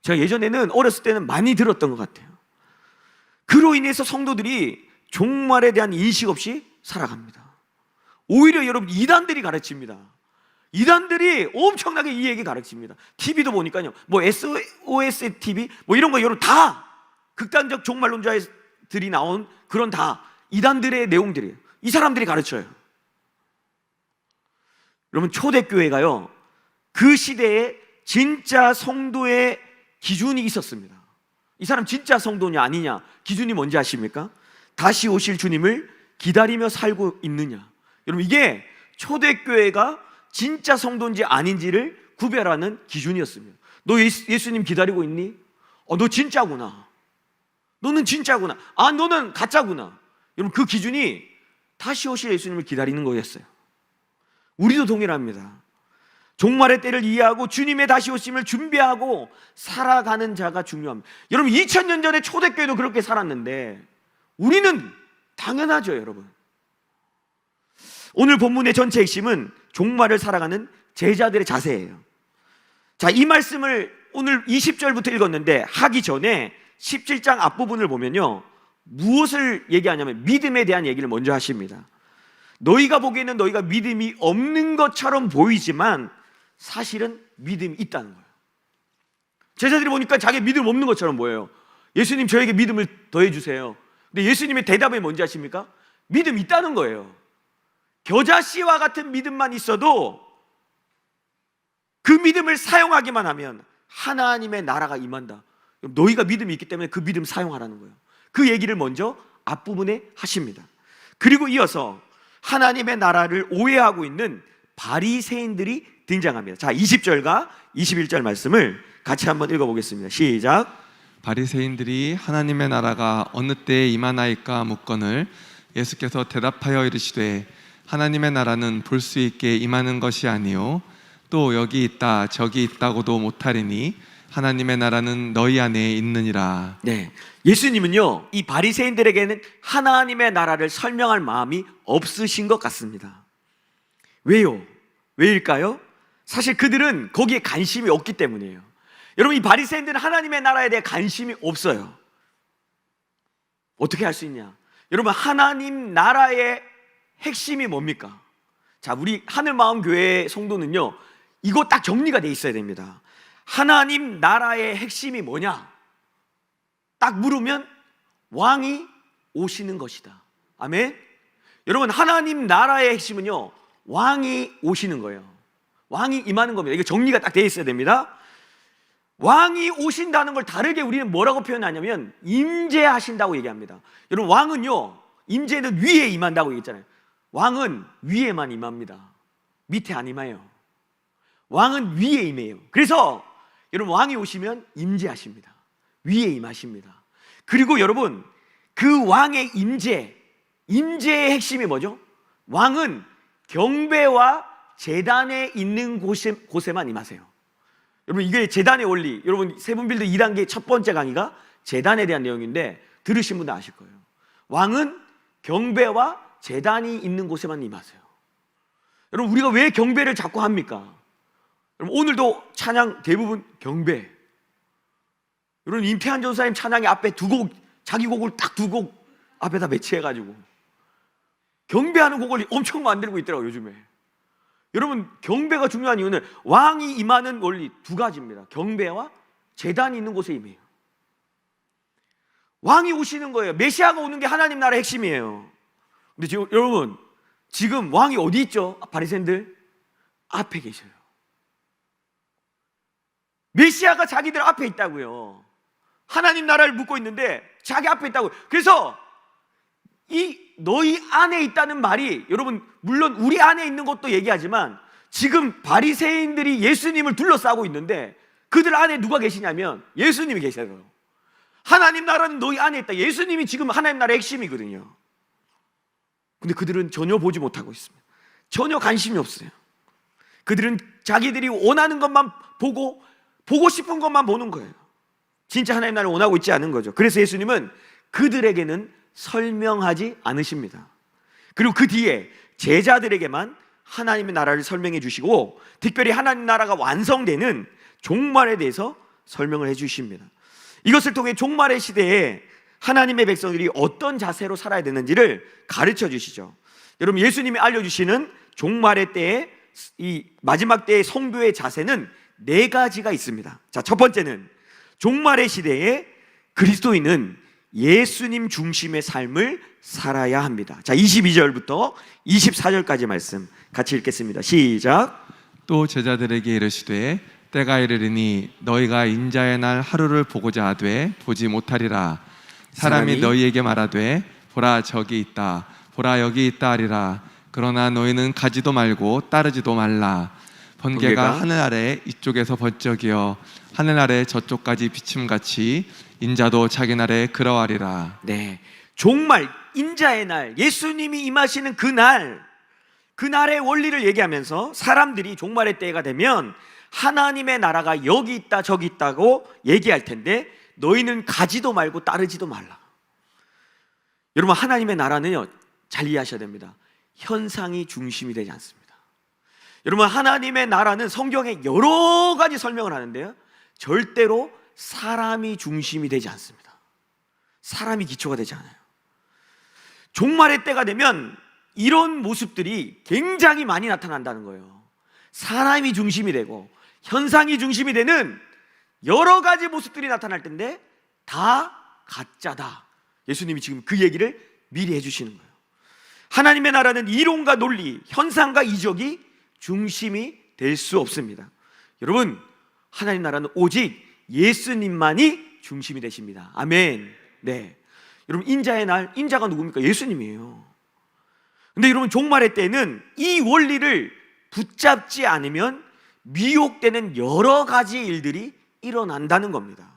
Speaker 1: 제가 예전에는 어렸을 때는 많이 들었던 것 같아요. 그로 인해서 성도들이 종말에 대한 인식 없이 살아갑니다. 오히려 여러분, 이단들이 가르칩니다. 이단들이 엄청나게 이 얘기 가르칩니다. TV도 보니까요, 뭐 SOS TV 뭐 이런 거 여러분 다 극단적 종말론자들이 나온 그런 다 이단들의 내용들이에요. 이 사람들이 가르쳐요. 여러분, 초대교회가요, 그 시대에 진짜 성도의 기준이 있었습니다. 이 사람 진짜 성도냐 아니냐, 기준이 뭔지 아십니까? 다시 오실 주님을 기다리며 살고 있느냐. 여러분, 이게 초대교회가 진짜 성도인지 아닌지를 구별하는 기준이었습니다. 너 예수님 기다리고 있니? 너 진짜구나. 너는 진짜구나. 아, 너는 가짜구나. 여러분, 그 기준이 다시 오실 예수님을 기다리는 거였어요. 우리도 동일합니다. 종말의 때를 이해하고 주님의 다시 오심을 준비하고 살아가는 자가 중요합니다. 여러분, 2000년 전에 초대교회도 그렇게 살았는데 우리는 당연하죠, 여러분. 오늘 본문의 전체 핵심은 종말을 살아가는 제자들의 자세예요. 자, 이 말씀을 오늘 20절부터 읽었는데 하기 전에 17장 앞부분을 보면요, 무엇을 얘기하냐면 믿음에 대한 얘기를 먼저 하십니다. 너희가 보기에는 너희가 믿음이 없는 것처럼 보이지만 사실은 믿음이 있다는 거예요. 제자들이 보니까 자기 믿음 없는 것처럼 보여요. 예수님, 저에게 믿음을 더해주세요. 근데 예수님의 대답이 뭔지 아십니까? 믿음이 있다는 거예요. 겨자씨와 같은 믿음만 있어도 그 믿음을 사용하기만 하면 하나님의 나라가 임한다. 너희가 믿음이 있기 때문에 그 믿음 사용하라는 거예요. 그 얘기를 먼저 앞부분에 하십니다. 그리고 이어서 하나님의 나라를 오해하고 있는 바리새인들이 등장합니다. 자, 20절과 21절 말씀을 같이 한번 읽어보겠습니다. 시작.
Speaker 4: 바리새인들이 하나님의 나라가 어느 때에 임하나이까 묻거늘 예수께서 대답하여 이르시되 하나님의 나라는 볼 수 있게 임하는 것이 아니요 또 여기 있다 저기 있다고도 못하리니 하나님의 나라는 너희 안에 있느니라.
Speaker 1: 네, 예수님은요, 이 바리새인들에게는 하나님의 나라를 설명할 마음이 없으신 것 같습니다. 왜요? 왜일까요? 사실 그들은 거기에 관심이 없기 때문이에요. 여러분, 이 바리새인들은 하나님의 나라에 대해 관심이 없어요. 어떻게 할 수 있냐? 여러분, 하나님 나라의 핵심이 뭡니까? 자, 우리 하늘마음교회 성도는요, 이거 딱 정리가 돼 있어야 됩니다. 하나님 나라의 핵심이 뭐냐? 딱 물으면 왕이 오시는 것이다. 아멘? 여러분, 하나님 나라의 핵심은요, 왕이 오시는 거예요. 왕이 임하는 겁니다. 이거 정리가 딱 돼 있어야 됩니다. 왕이 오신다는 걸 다르게 우리는 뭐라고 표현하냐면 임재하신다고 얘기합니다. 여러분, 왕은요, 임재는 위에 임한다고 얘기했잖아요. 왕은 위에만 임합니다. 밑에 안 임해요. 왕은 위에 임해요. 그래서 여러분, 왕이 오시면 임재하십니다. 위에 임하십니다. 그리고 여러분, 그 왕의 임재의 핵심이 뭐죠? 왕은 경배와 제단에 있는 곳에만 임하세요. 여러분, 이게 제단의 원리, 여러분 세분빌드 2단계 첫 번째 강의가 제단에 대한 내용인데 들으신 분들 아실 거예요. 왕은 경배와 제단이 있는 곳에만 임하세요. 여러분, 우리가 왜 경배를 자꾸 합니까? 여러분, 오늘도 찬양 대부분 경배. 여러분, 임태한 전사님 찬양이 앞에 두 곡, 자기 곡을 딱 두 곡 앞에다 배치해가지고 경배하는 곡을 엄청 만들고 있더라고요, 요즘에. 여러분, 경배가 중요한 이유는 왕이 임하는 원리 두 가지입니다. 경배와 제단이 있는 곳에 임해요. 왕이 오시는 거예요. 메시아가 오는 게 하나님 나라의 핵심이에요. 근데 지금 여러분, 지금 왕이 어디 있죠? 바리새인들 앞에 계셔요. 메시아가 자기들 앞에 있다고요. 하나님 나라를 묻고 있는데 자기 앞에 있다고요. 그래서 이 너희 안에 있다는 말이, 여러분, 물론 우리 안에 있는 것도 얘기하지만 지금 바리새인들이 예수님을 둘러싸고 있는데 그들 안에 누가 계시냐면 예수님이 계셔요. 하나님 나라는 너희 안에 있다. 예수님이 지금 하나님 나라의 핵심이거든요. 근데 그들은 전혀 보지 못하고 있습니다. 전혀 관심이 없어요. 그들은 자기들이 원하는 것만 보고 싶은 것만 보는 거예요. 진짜 하나님 나라를 원하고 있지 않은 거죠. 그래서 예수님은 그들에게는 설명하지 않으십니다. 그리고 그 뒤에 제자들에게만 하나님의 나라를 설명해 주시고, 특별히 하나님 나라가 완성되는 종말에 대해서 설명을 해 주십니다. 이것을 통해 종말의 시대에 하나님의 백성들이 어떤 자세로 살아야 되는지를 가르쳐 주시죠. 여러분, 예수님이 알려주시는 종말의 때에, 이 마지막 때의 성도의 자세는 4가지가 있습니다. 자, 첫 번째는 종말의 시대에 그리스도인은 예수님 중심의 삶을 살아야 합니다. 자, 22절부터 24절까지 말씀 같이 읽겠습니다. 시작.
Speaker 4: 또 제자들에게 이르시되 때가 이르리니 너희가 인자의 날 하루를 보고자 하되 보지 못하리라. 사람이 너희에게 말하되 보라 저기 있다, 보라 여기 있다 하리라. 그러나 너희는 가지도 말고 따르지도 말라. 번개가 하늘 아래 이쪽에서 번쩍이어 하늘 아래 저쪽까지 비침같이 인자도 자기 날에 그러하리라.
Speaker 1: 네, 종말, 인자의 날, 예수님이 임하시는 그날의 원리를 얘기하면서 사람들이 종말의 때가 되면 하나님의 나라가 여기 있다 저기 있다고 얘기할 텐데 너희는 가지도 말고 따르지도 말라. 여러분, 하나님의 나라는요, 잘 이해하셔야 됩니다. 현상이 중심이 되지 않습니다. 여러분, 하나님의 나라는 성경에 여러 가지 설명을 하는데요, 절대로 사람이 중심이 되지 않습니다. 사람이 기초가 되지 않아요. 종말의 때가 되면 이런 모습들이 굉장히 많이 나타난다는 거예요. 사람이 중심이 되고 현상이 중심이 되는 여러 가지 모습들이 나타날 텐데 다 가짜다. 예수님이 지금 그 얘기를 미리 해주시는 거예요. 하나님의 나라는 이론과 논리, 현상과 이적이 중심이 될 수 없습니다. 여러분, 하나님 나라는 오직 예수님만이 중심이 되십니다. 아멘. 네. 여러분, 인자의 날, 인자가 누굽니까? 예수님이에요. 근데 여러분, 종말의 때는 이 원리를 붙잡지 않으면 미혹되는 여러 가지 일들이 일어난다는 겁니다.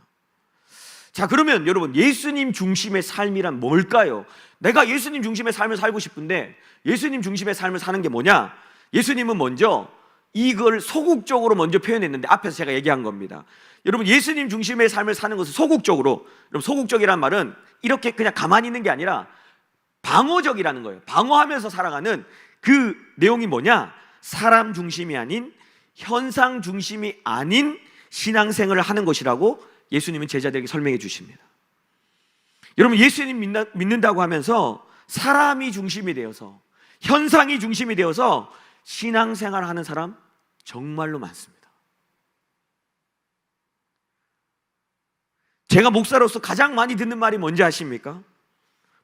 Speaker 1: 자, 그러면 여러분, 예수님 중심의 삶이란 뭘까요? 내가 예수님 중심의 삶을 살고 싶은데 예수님 중심의 삶을 사는 게 뭐냐? 예수님은 먼저 이걸 소극적으로 먼저 표현했는데 앞에서 제가 얘기한 겁니다. 여러분, 예수님 중심의 삶을 사는 것은 소극적으로, 여러분, 소극적이란 말은 이렇게 그냥 가만히 있는 게 아니라 방어적이라는 거예요. 방어하면서 살아가는 그 내용이 뭐냐? 사람 중심이 아닌, 현상 중심이 아닌 신앙생활을 하는 것이라고 예수님은 제자들에게 설명해 주십니다. 여러분, 예수님 믿는다고 하면서 사람이 중심이 되어서, 현상이 중심이 되어서 신앙생활을 하는 사람 정말로 많습니다. 제가 목사로서 가장 많이 듣는 말이 뭔지 아십니까?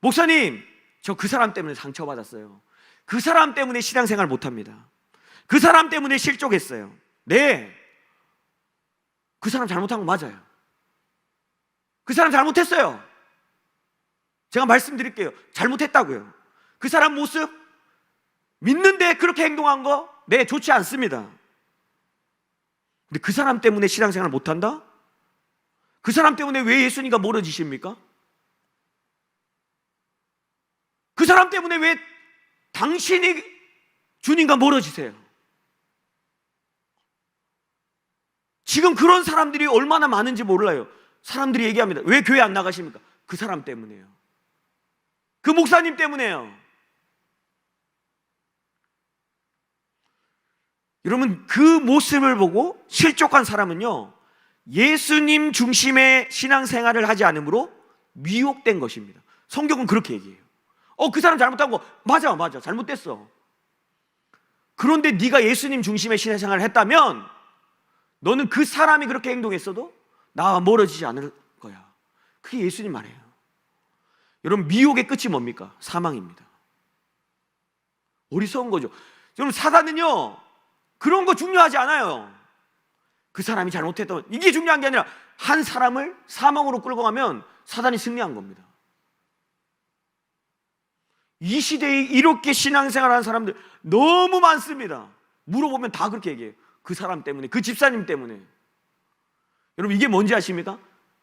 Speaker 1: 목사님, 저 그 사람 때문에 상처받았어요. 그 사람 때문에 신앙생활 못합니다. 그 사람 때문에 실족했어요. 네, 그 사람 잘못한 거 맞아요. 그 사람 잘못했어요. 제가 말씀드릴게요. 잘못했다고요. 그 사람 모습, 믿는데 그렇게 행동한 거, 네, 좋지 않습니다. 근데 그 사람 때문에 신앙생활 못한다? 그 사람 때문에 왜 예수님과 멀어지십니까? 그 사람 때문에 왜 당신이 주님과 멀어지세요? 지금 그런 사람들이 얼마나 많은지 몰라요. 사람들이 얘기합니다. 왜 교회 안 나가십니까? 그 사람 때문에요. 그 목사님 때문에요. 여러분, 그 모습을 보고 실족한 사람은요, 예수님 중심의 신앙생활을 하지 않으므로 미혹된 것입니다. 성경은 그렇게 얘기해요. 그 사람 잘못한 거 맞아, 잘못됐어. 그런데 네가 예수님 중심의 신앙생활을 했다면 너는 그 사람이 그렇게 행동했어도 나와 멀어지지 않을 거야. 그게 예수님 말이에요. 여러분, 미혹의 끝이 뭡니까? 사망입니다. 어리석은 거죠. 여러분, 사단은요, 그런 거 중요하지 않아요. 그 사람이 잘못했던, 이게 중요한 게 아니라 한 사람을 사망으로 끌고 가면 사단이 승리한 겁니다. 이 시대에 이렇게 신앙생활하는 사람들 너무 많습니다. 물어보면 다 그렇게 얘기해요. 그 사람 때문에, 그 집사님 때문에. 여러분, 이게 뭔지 아십니까?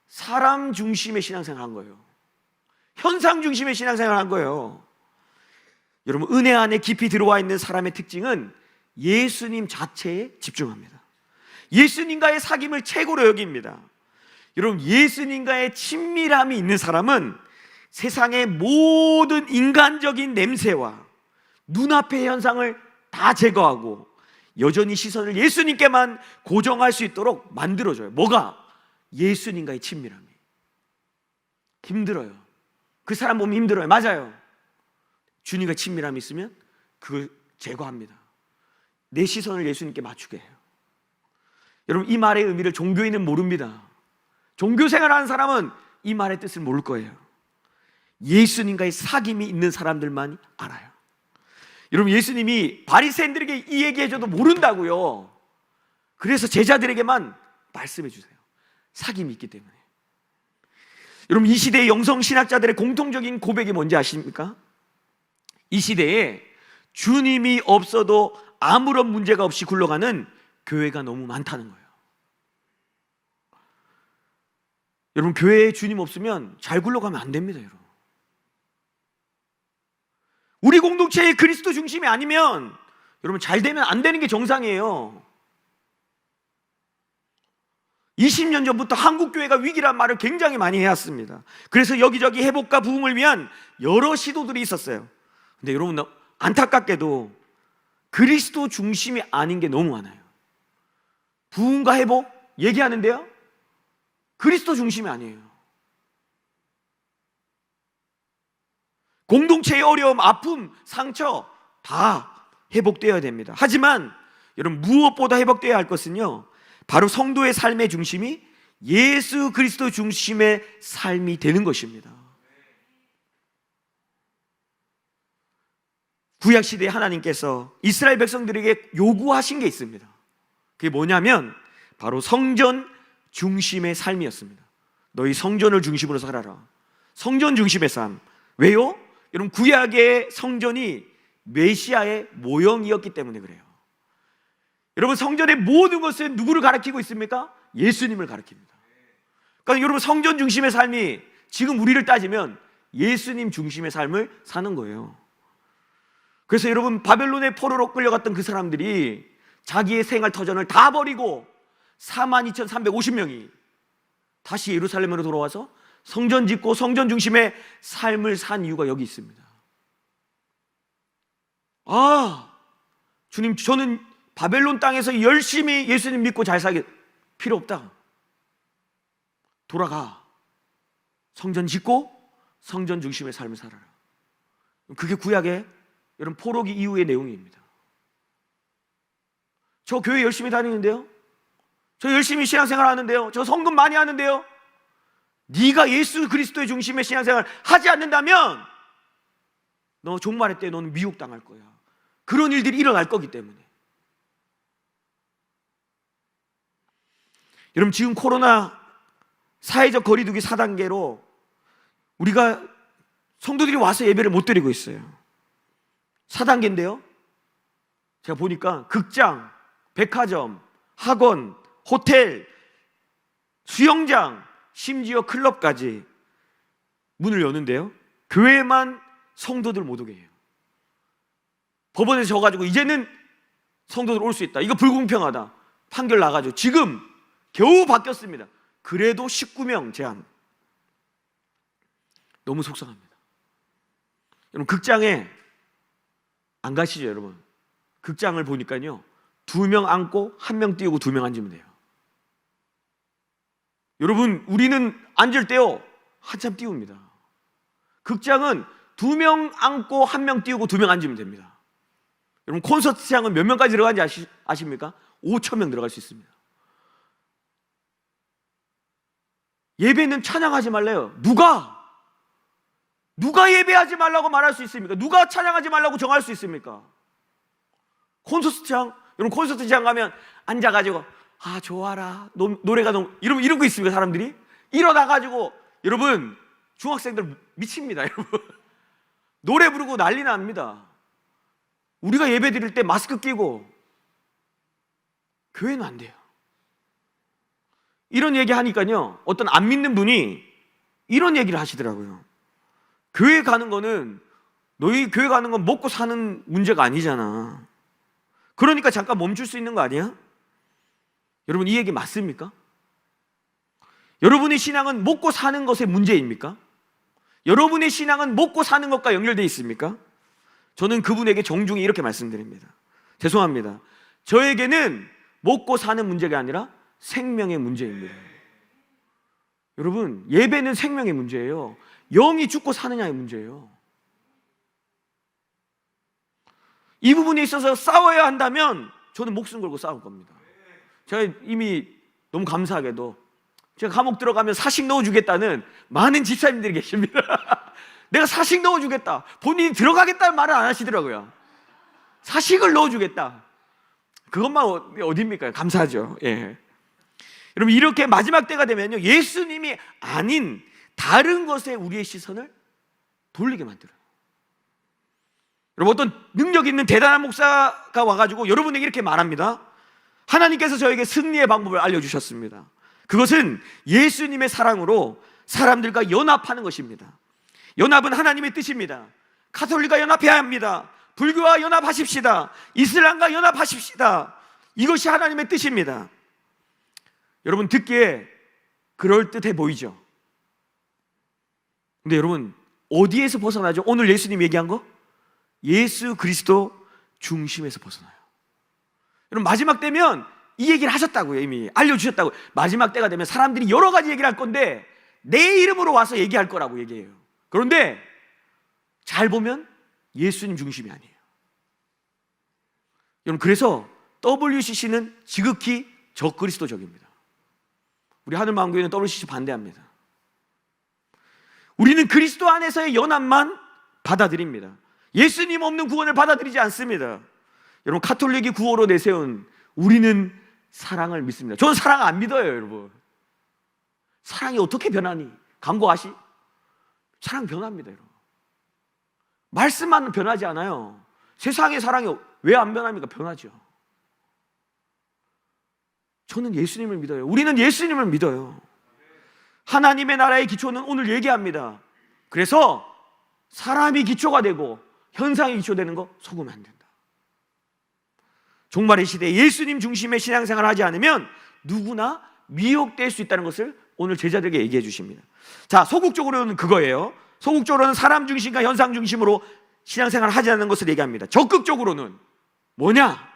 Speaker 1: 사람 중심의 신앙생활 한 거예요. 현상 중심의 신앙생활 한 거예요. 여러분, 은혜 안에 깊이 들어와 있는 사람의 특징은 예수님 자체에 집중합니다. 예수님과의 사귐을 최고로 여깁니다. 여러분, 예수님과의 친밀함이 있는 사람은 세상의 모든 인간적인 냄새와 눈앞의 현상을 다 제거하고 여전히 시선을 예수님께만 고정할 수 있도록 만들어줘요. 뭐가? 예수님과의 친밀함이. 힘들어요. 그 사람 보면 힘들어요. 맞아요. 주님과 친밀함이 있으면 그걸 제거합니다. 내 시선을 예수님께 맞추게 해요. 여러분, 이 말의 의미를 종교인은 모릅니다. 종교 생활하는 사람은 이 말의 뜻을 모를 거예요. 예수님과의 사귐이 있는 사람들만 알아요. 여러분, 예수님이 바리새인들에게 이 얘기해줘도 모른다고요. 그래서 제자들에게만 말씀해 주세요. 사귐이 있기 때문에. 여러분, 이 시대의 영성 신학자들의 공통적인 고백이 뭔지 아십니까? 이 시대에 주님이 없어도 아무런 문제가 없이 굴러가는 교회가 너무 많다는 거예요. 여러분, 교회에 주님 없으면 잘 굴러가면 안 됩니다, 여러분. 우리 공동체의 그리스도 중심이 아니면 여러분 잘 되면 안 되는 게 정상이에요. 20년 전부터 한국교회가 위기란 말을 굉장히 많이 해왔습니다. 그래서 여기저기 회복과 부흥을 위한 여러 시도들이 있었어요. 근데 여러분, 안타깝게도 그리스도 중심이 아닌 게 너무 많아요. 부흥과 회복 얘기하는데요, 그리스도 중심이 아니에요. 공동체의 어려움, 아픔, 상처 다 회복되어야 됩니다. 하지만 여러분, 무엇보다 회복되어야 할 것은요, 바로 성도의 삶의 중심이 예수 그리스도 중심의 삶이 되는 것입니다. 구약시대에 하나님께서 이스라엘 백성들에게 요구하신 게 있습니다. 그게 뭐냐면 바로 성전 중심의 삶이었습니다. 너희 성전을 중심으로 살아라. 성전 중심의 삶. 왜요? 여러분, 구약의 성전이 메시아의 모형이었기 때문에 그래요. 여러분, 성전의 모든 것은 누구를 가리키고 있습니까? 예수님을 가리킵니다. 그러니까 여러분, 성전 중심의 삶이 지금 우리를 따지면 예수님 중심의 삶을 사는 거예요. 그래서 여러분, 바벨론의 포로로 끌려갔던 그 사람들이 자기의 생활 터전을 다 버리고 42,350명이 다시 예루살렘으로 돌아와서 성전 짓고 성전 중심의 삶을 산 이유가 여기 있습니다. 주님, 저는 바벨론 땅에서 열심히 예수님 믿고 잘 살게 필요 없다. 돌아가. 성전 짓고 성전 중심의 삶을 살아라. 그게 구약의 여러분 포로기 이후의 내용입니다. 저 교회 열심히 다니는데요, 저 열심히 신앙생활 하는데요, 저 성금 많이 하는데요, 네가 예수 그리스도의 중심의 신앙생활 하지 않는다면 너 종말의 때 너는 미혹당할 거야. 그런 일들이 일어날 거기 때문에. 여러분, 지금 코로나 사회적 거리두기 4단계로 우리가 성도들이 와서 예배를 못 드리고 있어요. 4단계인데요, 제가 보니까 극장, 백화점, 학원, 호텔, 수영장, 심지어 클럽까지 문을 여는데요, 교회만 성도들 못 오게 해요. 법원에서 져가지고 이제는 성도들 올 수 있다, 이거 불공평하다 판결 나가지고 지금 겨우 바뀌었습니다. 그래도 19명 제한. 너무 속상합니다. 여러분, 극장에 안 가시죠? 여러분, 극장을 보니까요, 2명 앉고 1명 띄우고 2명 앉으면 돼요. 여러분, 우리는 앉을 때요 한참 띄웁니다. 극장은 2명 앉고 1명 띄우고 2명 앉으면 됩니다. 여러분, 콘서트장은 몇 명까지 들어가는지 아십니까? 5,000명 들어갈 수 있습니다. 예배는 찬양하지 말래요. 누가 예배하지 말라고 말할 수 있습니까? 누가 찬양하지 말라고 정할 수 있습니까? 콘서트장, 여러분, 콘서트장 가면 앉아가지고 좋아라, 노래가 너무 이러고 있습니까? 사람들이 일어나가지고, 여러분, 중학생들 미칩니다. 여러분, 노래 부르고 난리 납니다. 우리가 예배 드릴 때 마스크 끼고. 교회는 안 돼요. 이런 얘기 하니까요, 어떤 안 믿는 분이 이런 얘기를 하시더라고요. 교회 가는 거는, 너희 교회 가는 건 먹고 사는 문제가 아니잖아. 그러니까 잠깐 멈출 수 있는 거 아니야? 여러분, 이 얘기 맞습니까? 여러분의 신앙은 먹고 사는 것의 문제입니까? 여러분의 신앙은 먹고 사는 것과 연결되어 있습니까? 저는 그분에게 정중히 이렇게 말씀드립니다. 죄송합니다. 저에게는 먹고 사는 문제가 아니라 생명의 문제입니다. 여러분, 예배는 생명의 문제예요. 영이 죽고 사느냐의 문제예요. 이 부분에 있어서 싸워야 한다면 저는 목숨 걸고 싸울 겁니다. 제가 이미 너무 감사하게도 제가 감옥 들어가면 사식 넣어주겠다는 많은 집사님들이 계십니다. 내가 사식 넣어주겠다. 본인이 들어가겠다는 말을 안 하시더라고요. 사식을 넣어주겠다. 그것만 어디입니까? 감사하죠. 예. 여러분, 이렇게 마지막 때가 되면요, 예수님이 아닌 다른 것에 우리의 시선을 돌리게 만들어요. 여러분, 어떤 능력 있는 대단한 목사가 와가지고 여러분에게 이렇게 말합니다. 하나님께서 저에게 승리의 방법을 알려주셨습니다. 그것은 예수님의 사랑으로 사람들과 연합하는 것입니다. 연합은 하나님의 뜻입니다. 가톨릭과 연합해야 합니다. 불교와 연합하십시다. 이슬람과 연합하십시다. 이것이 하나님의 뜻입니다. 여러분, 듣기에 그럴듯해 보이죠? 근데 여러분, 어디에서 벗어나죠? 오늘 예수님 얘기한 거? 예수 그리스도 중심에서 벗어나요. 여러분, 마지막 때면 이 얘기를 하셨다고요. 이미 알려주셨다고요. 마지막 때가 되면 사람들이 여러 가지 얘기를 할 건데 내 이름으로 와서 얘기할 거라고 얘기해요. 그런데 잘 보면 예수님 중심이 아니에요. 여러분, 그래서 WCC는 지극히 적그리스도적입니다. 우리 하늘마음교회는 WCC 반대합니다. 우리는 그리스도 안에서의 연합만 받아들입니다. 예수님 없는 구원을 받아들이지 않습니다. 여러분, 가톨릭이 구호로 내세운 우리는 사랑을 믿습니다. 저는 사랑 안 믿어요, 여러분. 사랑이 어떻게 변하니? 간과하시? 사랑 변합니다, 여러분. 말씀만 변하지 않아요. 세상의 사랑이 왜 안 변합니까? 변하죠. 저는 예수님을 믿어요. 우리는 예수님을 믿어요. 하나님의 나라의 기초는 오늘 얘기합니다. 그래서 사람이 기초가 되고 현상이 기초되는 거 속으면 안 된다. 종말의 시대에 예수님 중심의 신앙생활을 하지 않으면 누구나 미혹될 수 있다는 것을 오늘 제자들에게 얘기해 주십니다. 자, 소극적으로는 그거예요. 소극적으로는 사람 중심과 현상 중심으로 신앙생활을 하지 않는 것을 얘기합니다. 적극적으로는 뭐냐?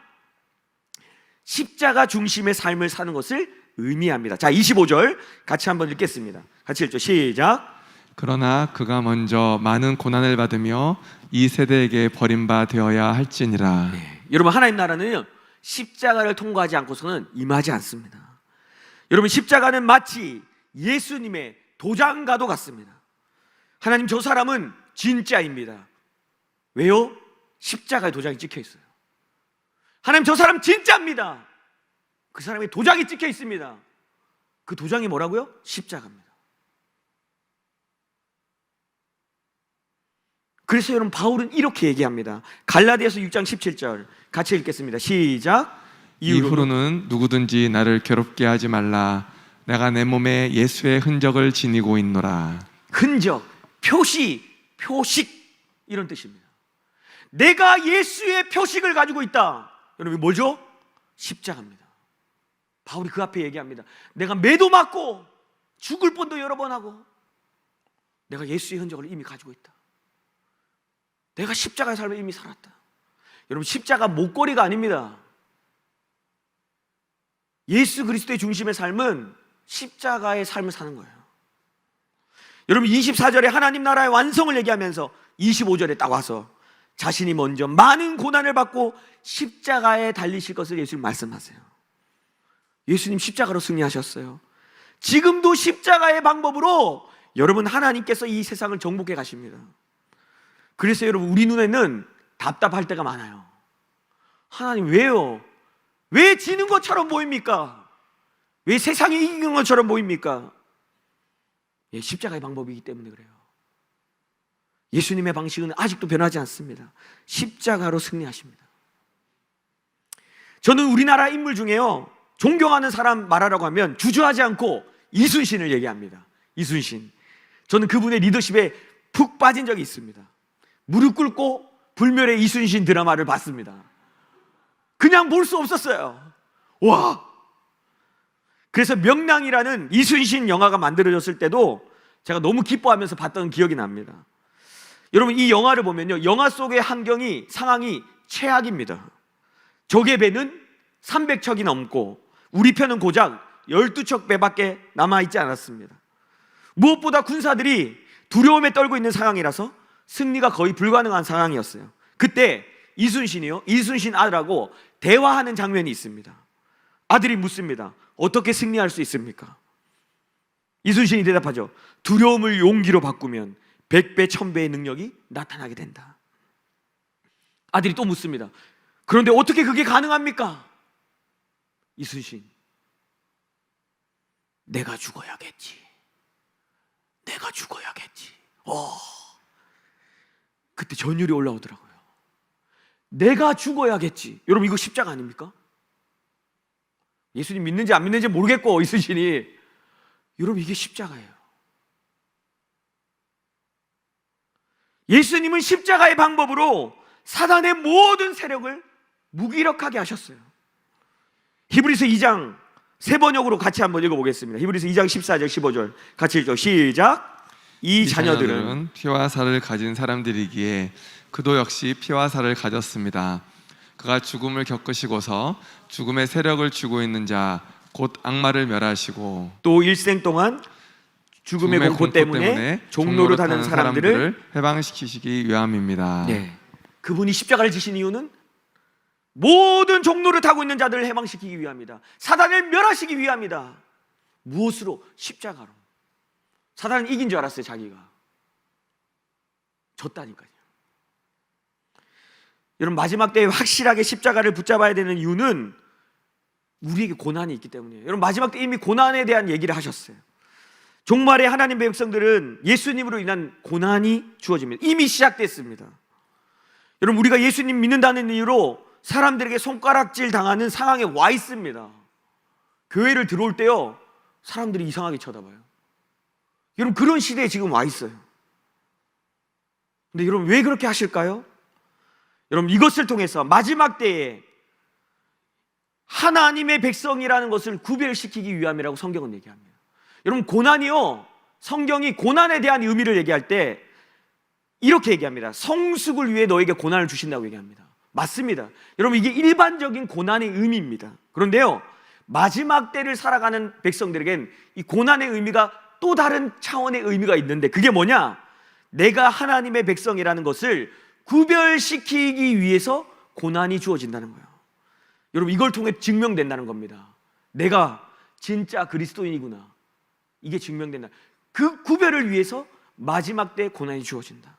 Speaker 1: 십자가 중심의 삶을 사는 것을 의미합니다. 자, 25절 같이 한번 읽겠습니다. 같이 읽죠. 시작.
Speaker 4: 그러나 그가 먼저 많은 고난을 받으며 이 세대에게 버림바 되어야 할지니라.
Speaker 1: 네. 여러분, 하나님 나라는 십자가를 통과하지 않고서는 임하지 않습니다. 여러분, 십자가는 마치 예수님의 도장과도 같습니다. 하나님, 저 사람은 진짜입니다. 왜요? 십자가에 도장이 찍혀 있어요. 하나님, 저 사람 진짜입니다. 그 사람의 도장이 찍혀 있습니다. 그 도장이 뭐라고요? 십자가입니다. 그래서 여러분, 바울은 이렇게 얘기합니다. 갈라디아서 6장 17절 같이 읽겠습니다. 시작.
Speaker 4: 이후로는 누구든지 나를 괴롭게 하지 말라. 내가 내 몸에 예수의 흔적을 지니고 있노라.
Speaker 1: 흔적, 표시, 표식, 이런 뜻입니다. 내가 예수의 표식을 가지고 있다. 여러분, 뭐죠? 십자가입니다. 바울이 그 앞에 얘기합니다. 내가 매도 맞고 죽을 뻔도 여러 번 하고 내가 예수의 흔적을 이미 가지고 있다. 내가 십자가의 삶을 이미 살았다. 여러분, 십자가 목걸이가 아닙니다. 예수 그리스도의 중심의 삶은 십자가의 삶을 사는 거예요. 여러분, 24절에 하나님 나라의 완성을 얘기하면서 25절에 딱 와서 자신이 먼저 많은 고난을 받고 십자가에 달리실 것을 예수님 말씀하세요. 예수님 십자가로 승리하셨어요. 지금도 십자가의 방법으로 여러분, 하나님께서 이 세상을 정복해 가십니다. 그래서 여러분, 우리 눈에는 답답할 때가 많아요. 하나님, 왜요? 왜 지는 것처럼 보입니까? 왜 세상이 이기는 것처럼 보입니까? 예, 십자가의 방법이기 때문에 그래요. 예수님의 방식은 아직도 변하지 않습니다. 십자가로 승리하십니다. 저는 우리나라 인물 중에요, 존경하는 사람 말하라고 하면 주저하지 않고 이순신을 얘기합니다. 이순신. 저는 그분의 리더십에 푹 빠진 적이 있습니다. 무릎 꿇고 불멸의 이순신 드라마를 봤습니다. 그냥 볼 수 없었어요. 와! 그래서 명랑이라는 이순신 영화가 만들어졌을 때도 제가 너무 기뻐하면서 봤던 기억이 납니다. 여러분, 이 영화를 보면요, 영화 속의 상황이 최악입니다. 적의 배는 300척이 넘고 우리 편은 고작 12척 배밖에 남아있지 않았습니다. 무엇보다 군사들이 두려움에 떨고 있는 상황이라서 승리가 거의 불가능한 상황이었어요. 그때 이순신 아들하고 대화하는 장면이 있습니다. 아들이 묻습니다. 어떻게 승리할 수 있습니까? 이순신이 대답하죠. 두려움을 용기로 바꾸면 100배, 1000배의 능력이 나타나게 된다. 아들이 또 묻습니다. 그런데 어떻게 그게 가능합니까? 이순신, 내가 죽어야겠지. 내가 죽어야겠지. 그때 전율이 올라오더라고요. 내가 죽어야겠지. 여러분, 이거 십자가 아닙니까? 예수님 믿는지 안 믿는지 모르겠고 이순신이, 여러분, 이게 십자가예요. 예수님은 십자가의 방법으로 사단의 모든 세력을 무기력하게 하셨어요. 히브리서 2장 세 번역으로 같이 한번 읽어보겠습니다. 히브리서 2장 14절 15절 같이 읽죠. 시작. 이 자녀들은
Speaker 4: 피와 살을 가진 사람들이기에 그도 역시 피와 살을 가졌습니다. 그가 죽음을 겪으시고서 죽음의 세력을 쥐고 있는 자 곧 악마를 멸하시고
Speaker 1: 또 일생 동안 죽음의 공포 때문에 종로를 타는 사람들을
Speaker 4: 해방시키시기 위함입니다.
Speaker 1: 네. 그분이 십자가를 지신 이유는 모든 종로를 타고 있는 자들을 해방시키기 위함이다. 사단을 멸하시기 위함이다. 무엇으로? 십자가로. 사단은 이긴 줄 알았어요. 자기가 졌다니까요. 여러분, 마지막 때에 확실하게 십자가를 붙잡아야 되는 이유는 우리에게 고난이 있기 때문이에요. 여러분, 마지막 때 이미 고난에 대한 얘기를 하셨어요. 종말에 하나님의 백성들은 예수님으로 인한 고난이 주어집니다. 이미 시작됐습니다. 여러분, 우리가 예수님 믿는다는 이유로 사람들에게 손가락질 당하는 상황에 와 있습니다. 교회를 들어올 때요, 사람들이 이상하게 쳐다봐요. 여러분, 그런 시대에 지금 와 있어요. 근데 여러분, 왜 그렇게 하실까요? 여러분, 이것을 통해서 마지막 때에 하나님의 백성이라는 것을 구별시키기 위함이라고 성경은 얘기합니다. 여러분, 고난이요, 성경이 고난에 대한 의미를 얘기할 때 이렇게 얘기합니다. 성숙을 위해 너에게 고난을 주신다고 얘기합니다. 맞습니다. 여러분, 이게 일반적인 고난의 의미입니다. 그런데요, 마지막 때를 살아가는 백성들에겐 이 고난의 의미가 또 다른 차원의 의미가 있는데, 그게 뭐냐? 내가 하나님의 백성이라는 것을 구별시키기 위해서 고난이 주어진다는 거예요. 여러분, 이걸 통해 증명된다는 겁니다. 내가 진짜 그리스도인이구나, 이게 증명된다. 그 구별을 위해서 마지막 때 고난이 주어진다.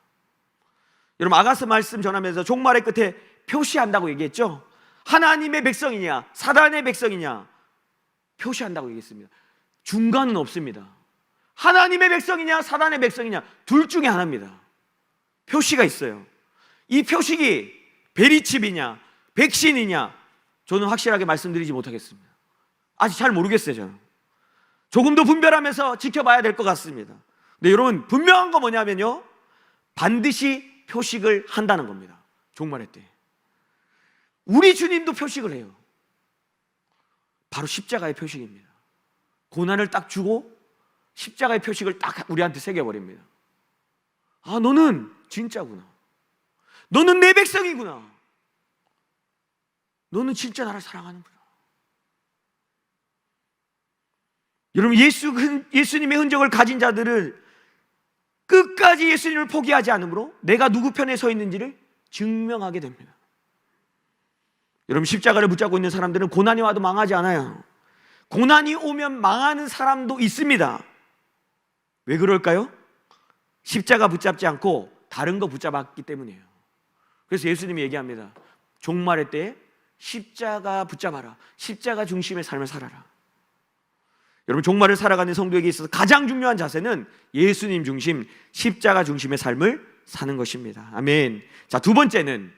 Speaker 1: 여러분, 아가서 말씀 전하면서 종말의 끝에 표시한다고 얘기했죠. 하나님의 백성이냐 사단의 백성이냐 표시한다고 얘기했습니다. 중간은 없습니다. 하나님의 백성이냐 사단의 백성이냐 둘 중에 하나입니다. 표시가 있어요. 이 표식이 베리칩이냐 백신이냐 저는 확실하게 말씀드리지 못하겠습니다. 아직 잘 모르겠어요. 저는 조금 더 분별하면서 지켜봐야 될 것 같습니다. 근데 여러분, 분명한 거 뭐냐면요, 반드시 표식을 한다는 겁니다. 종말의 때 우리 주님도 표식을 해요. 바로 십자가의 표식입니다. 고난을 딱 주고 십자가의 표식을 딱 우리한테 새겨버립니다. 아, 너는 진짜구나. 너는 내 백성이구나. 너는 진짜 나를 사랑하는구나. 여러분, 예수님의 흔적을 가진 자들을 끝까지 예수님을 포기하지 않으므로 내가 누구 편에 서 있는지를 증명하게 됩니다. 여러분, 십자가를 붙잡고 있는 사람들은 고난이 와도 망하지 않아요. 고난이 오면 망하는 사람도 있습니다. 왜 그럴까요? 십자가 붙잡지 않고 다른 거 붙잡았기 때문이에요. 그래서 예수님이 얘기합니다. 종말의 때에 십자가 붙잡아라. 십자가 중심의 삶을 살아라. 여러분, 종말을 살아가는 성도에게 있어서 가장 중요한 자세는 예수님 중심, 십자가 중심의 삶을 사는 것입니다. 아멘. 자, 두 번째는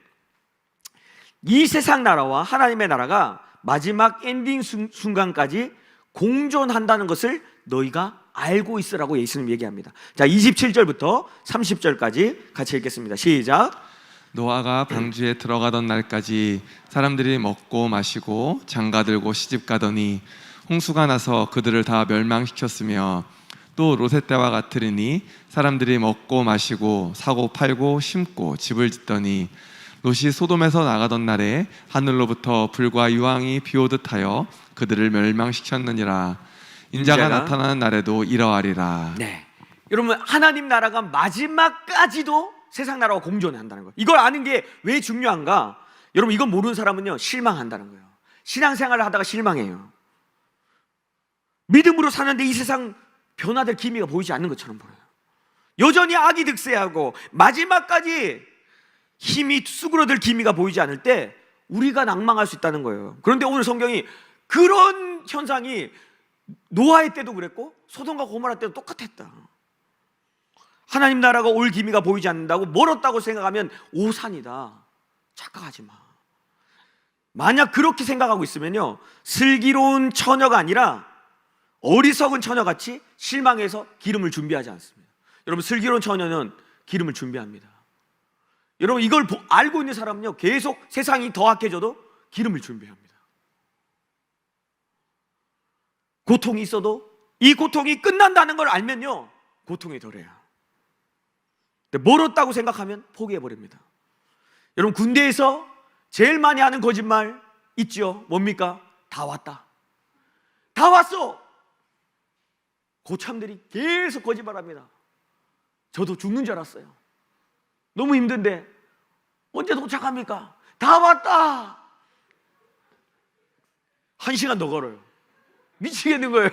Speaker 1: 이 세상 나라와 하나님의 나라가 마지막 엔딩 순간까지 공존한다는 것을 너희가 알고 있으라고 예수님 얘기합니다. 자, 27절부터 30절까지 같이 읽겠습니다. 시작.
Speaker 4: 노아가 방주에 들어가던 날까지 사람들이 먹고 마시고 장가들고 시집가더니 홍수가 나서 그들을 다 멸망시켰으며, 또 롯의 때와 같으리니 사람들이 먹고 마시고 사고 팔고 심고 집을 짓더니 롯이 소돔에서 나가던 날에 하늘로부터 불과 유황이 비오듯하여 그들을 멸망시켰느니라. 인자가 나타나는 날에도 이러하리라.
Speaker 1: 네. 여러분, 하나님 나라가 마지막까지도 세상 나라와 공존한다는 거예요. 이걸 아는 게 왜 중요한가? 여러분, 이건 모르는 사람은요, 실망한다는 거예요. 신앙생활을 하다가 실망해요. 믿음으로 사는데 이 세상 변화될 기미가 보이지 않는 것처럼 보여요. 여전히 악이 득세하고 마지막까지 힘이 수그러들 기미가 보이지 않을 때 우리가 낭망할 수 있다는 거예요. 그런데 오늘 성경이 그런 현상이 노아의 때도 그랬고 소돔과 고모라 때도 똑같았다. 하나님 나라가 올 기미가 보이지 않는다고 멀었다고 생각하면 오산이다. 착각하지 마. 만약 그렇게 생각하고 있으면요, 슬기로운 처녀가 아니라 어리석은 처녀같이 실망해서 기름을 준비하지 않습니다. 여러분, 슬기로운 처녀는 기름을 준비합니다. 여러분, 이걸 알고 있는 사람은요, 계속 세상이 더 악해져도 기름을 준비합니다. 고통이 있어도 이 고통이 끝난다는 걸 알면요, 고통이 덜해요. 근데 멀었다고 생각하면 포기해버립니다. 여러분, 군대에서 제일 많이 하는 거짓말 있죠? 뭡니까? 다 왔다. 다 왔어. 고참들이 계속 거짓말합니다. 저도 죽는 줄 알았어요. 너무 힘든데 언제 도착합니까? 다 왔다. 1시간 더 걸어요. 미치겠는 거예요.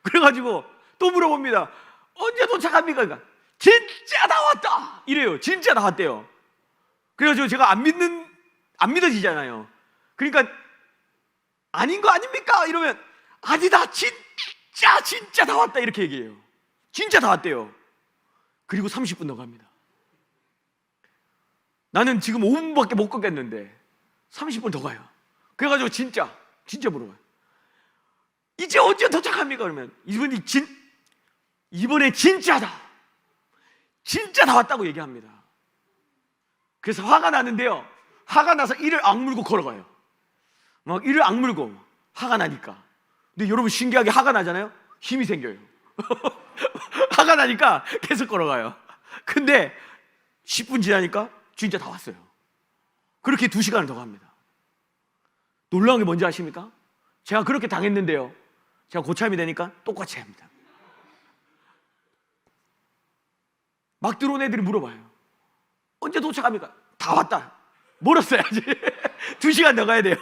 Speaker 1: 그래가지고 또 물어봅니다. 언제 도착합니까? 그러니까 진짜 다 왔다 이래요. 진짜 다 왔대요. 그래가지고 제가 안 믿어지잖아요. 그러니까 아닌 거 아닙니까? 이러면 아니다, 진짜 다 왔다 이렇게 얘기해요. 진짜 다 왔대요. 그리고 30분 더 갑니다. 나는 지금 5분밖에 못 걷겠는데 30분 더 가요. 그래가지고 진짜 물어봐요. 이제 언제 도착합니까? 그러면 이번에 진짜다, 진짜 다 왔다고 얘기합니다. 그래서 화가 나는데요, 화가 나서 이를 악물고 걸어가요. 막 이를 악물고 화가 나니까. 근데 여러분, 신기하게 화가 나잖아요. 힘이 생겨요. 화가 나니까 계속 걸어가요. 근데 10분 지나니까 진짜 다 왔어요. 그렇게 2시간을 더 갑니다. 놀라운 게 뭔지 아십니까? 제가 그렇게 당했는데요, 제가 고참이 되니까 똑같이 합니다. 막 들어온 애들이 물어봐요. 언제 도착합니까? 다 왔다. 멀었어요. 아직 2시간 더 가야 돼요.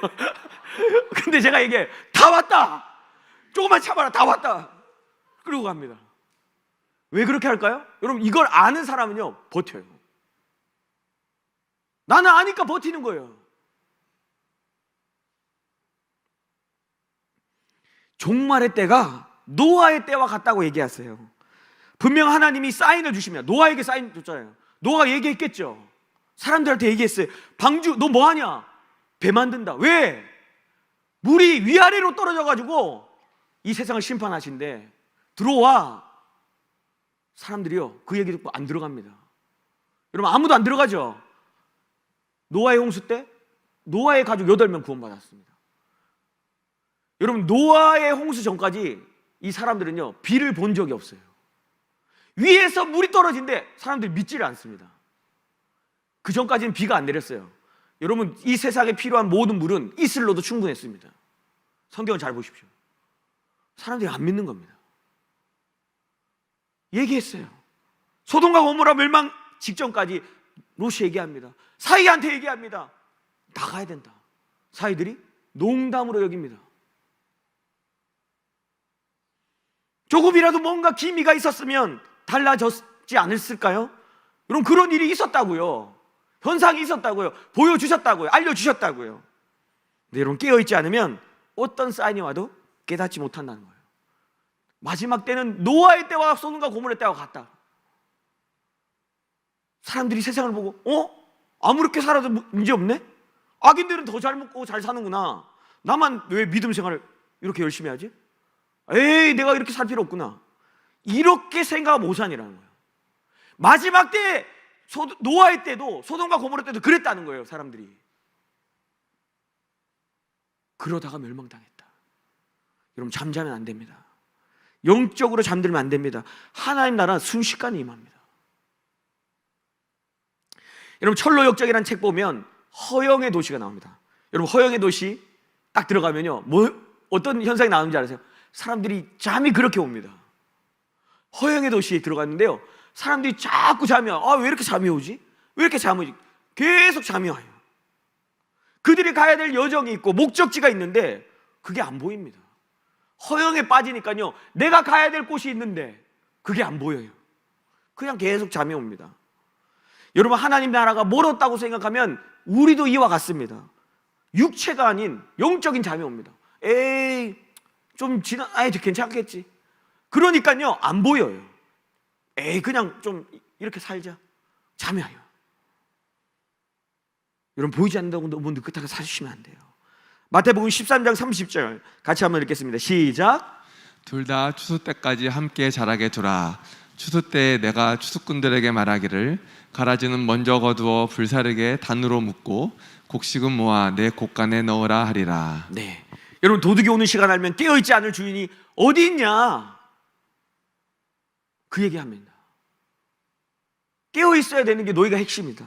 Speaker 1: 근데 제가 이게 다 왔다, 조금만 참아라, 다 왔다, 그러고 갑니다. 왜 그렇게 할까요? 여러분, 이걸 아는 사람은요, 버텨요. 나는 아니까 버티는 거예요. 종말의 때가 노아의 때와 같다고 얘기하세요. 분명 하나님이 사인을 주시면, 노아에게 사인 줬잖아요. 노아가 얘기했겠죠. 사람들한테 얘기했어요. 방주, 너 뭐하냐? 배 만든다. 왜? 물이 위아래로 떨어져가지고 이 세상을 심판하신대. 들어와. 사람들이요, 그 얘기 듣고 안 들어갑니다. 여러분, 아무도 안 들어가죠. 노아의 홍수 때 노아의 가족 8명 구원받았습니다. 여러분, 노아의 홍수 전까지 이 사람들은요, 비를 본 적이 없어요. 위에서 물이 떨어진대 사람들이 믿지를 않습니다. 그 전까지는 비가 안 내렸어요. 여러분, 이 세상에 필요한 모든 물은 이슬로도 충분했습니다. 성경을 잘 보십시오. 사람들이 안 믿는 겁니다. 얘기했어요. 소돔과 고모라 멸망 직전까지 롯이 얘기합니다. 사이한테 얘기합니다. 나가야 된다. 사이들이 농담으로 여깁니다. 조금이라도 뭔가 기미가 있었으면 달라졌지 않았을까요? 여러분, 그런 일이 있었다고요. 현상이 있었다고요. 보여주셨다고요. 알려주셨다고요. 근데 여러분, 깨어있지 않으면 어떤 사인이 와도 깨닫지 못한다는 거예요. 마지막 때는 노아의 때와 소돔과 고모라의 때와 같다. 사람들이 세상을 보고 아무렇게 살아도 문제 없네? 악인들은 더 잘 먹고 잘 사는구나. 나만 왜 믿음 생활을 이렇게 열심히 하지? 에이, 내가 이렇게 살 필요 없구나. 이렇게 생각하면 오산이라는 거예요. 마지막 때 노아의 때도 소돔과 고모라 때도 그랬다는 거예요. 사람들이. 그러다가 멸망당했다. 여러분, 잠자면 안 됩니다. 영적으로 잠들면 안 됩니다. 하나님 나라는 순식간에 임합니다. 여러분, 철로역적이라는 책 보면 허영의 도시가 나옵니다. 여러분, 허영의 도시 딱 들어가면요, 어떤 현상이 나오는지 아세요? 사람들이 잠이 그렇게 옵니다. 허영의 도시에 들어갔는데요, 사람들이 자꾸 잠이 와. 왜 이렇게 잠이 오지? 왜 이렇게 잠이 오지? 계속 잠이 와요. 그들이 가야 될 여정이 있고 목적지가 있는데 그게 안 보입니다. 허영에 빠지니까요, 내가 가야 될 곳이 있는데 그게 안 보여요. 그냥 계속 잠이 옵니다. 여러분, 하나님 나라가 멀었다고 생각하면 우리도 이와 같습니다. 육체가 아닌 영적인 잠이 옵니다. 에이, 좀 괜찮겠지. 그러니까요, 안 보여요. 에이, 그냥 좀 이렇게 살자. 잠이 와요. 여러분, 보이지 않는다고 너무 느긋하게 사주시면 안 돼요. 마태복음 13장 30절 같이 한번 읽겠습니다. 시작.
Speaker 4: 둘 다 추수 때까지 함께 자라게 두라. 추수 때에 내가 추수꾼들에게 말하기를 가라지는 먼저 거두어 불사르게 단으로 묶고 곡식은 모아 내 곡간에 넣으라 하리라.
Speaker 1: 네, 여러분, 도둑이 오는 시간 알면 깨어있지 않을 주인이 어디 있냐, 그 얘기합니다. 깨어있어야 되는 게 너희가 핵심이다.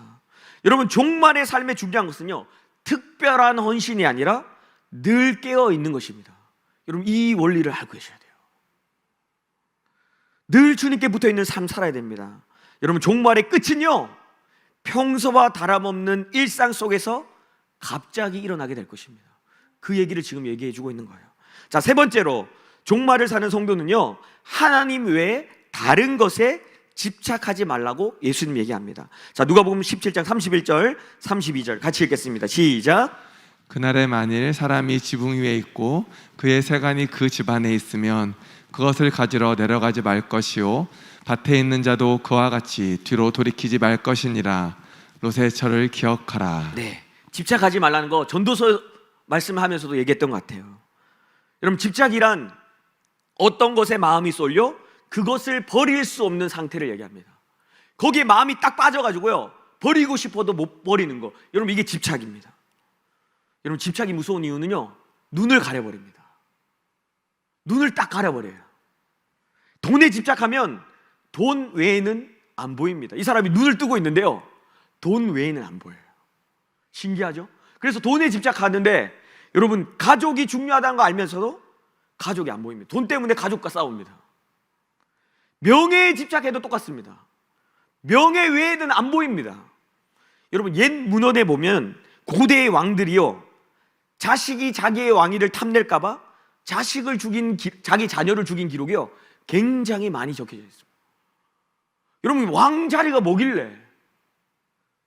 Speaker 1: 여러분, 종말의 삶의 중요한 것은요, 특별한 헌신이 아니라 늘 깨어있는 것입니다. 여러분, 이 원리를 알고 계셔야 돼요. 늘 주님께 붙어있는 삶 살아야 됩니다. 여러분, 종말의 끝은요, 평소와 다름없는 일상 속에서 갑자기 일어나게 될 것입니다. 그 얘기를 지금 얘기해 주고 있는 거예요. 자, 세 번째로 종말을 사는 성도는요, 하나님 외에 다른 것에 집착하지 말라고 예수님 얘기합니다. 자, 누가복음 17장 31절 32절 같이 읽겠습니다. 시작.
Speaker 4: 그날에 만일 사람이 지붕 위에 있고 그의 세간이 그 집 안에 있으면 그것을 가지러 내려가지 말 것이요 밭에 있는 자도 그와 같이 뒤로 돌이키지 말 것이니라. 롯의 철을 기억하라.
Speaker 1: 네, 집착하지 말라는 거 전도서 말씀하면서도 얘기했던 것 같아요. 여러분, 집착이란 어떤 것에 마음이 쏠려 그것을 버릴 수 없는 상태를 얘기합니다. 거기에 마음이 딱 빠져가지고요, 버리고 싶어도 못 버리는 거. 여러분, 이게 집착입니다. 여러분, 집착이 무서운 이유는요, 눈을 가려버립니다. 눈을 딱 가려버려요. 돈에 집착하면 돈 외에는 안 보입니다. 이 사람이 눈을 뜨고 있는데요, 돈 외에는 안 보여요. 신기하죠? 그래서 돈에 집착하는데, 여러분, 가족이 중요하다는 거 알면서도 가족이 안 보입니다. 돈 때문에 가족과 싸웁니다. 명예에 집착해도 똑같습니다. 명예 외에는 안 보입니다. 여러분, 옛 문헌에 보면 고대의 왕들이요, 자식이 자기의 왕위를 탐낼까봐 자기 자녀를 죽인 기록이요, 굉장히 많이 적혀져 있습니다. 여러분, 왕 자리가 뭐길래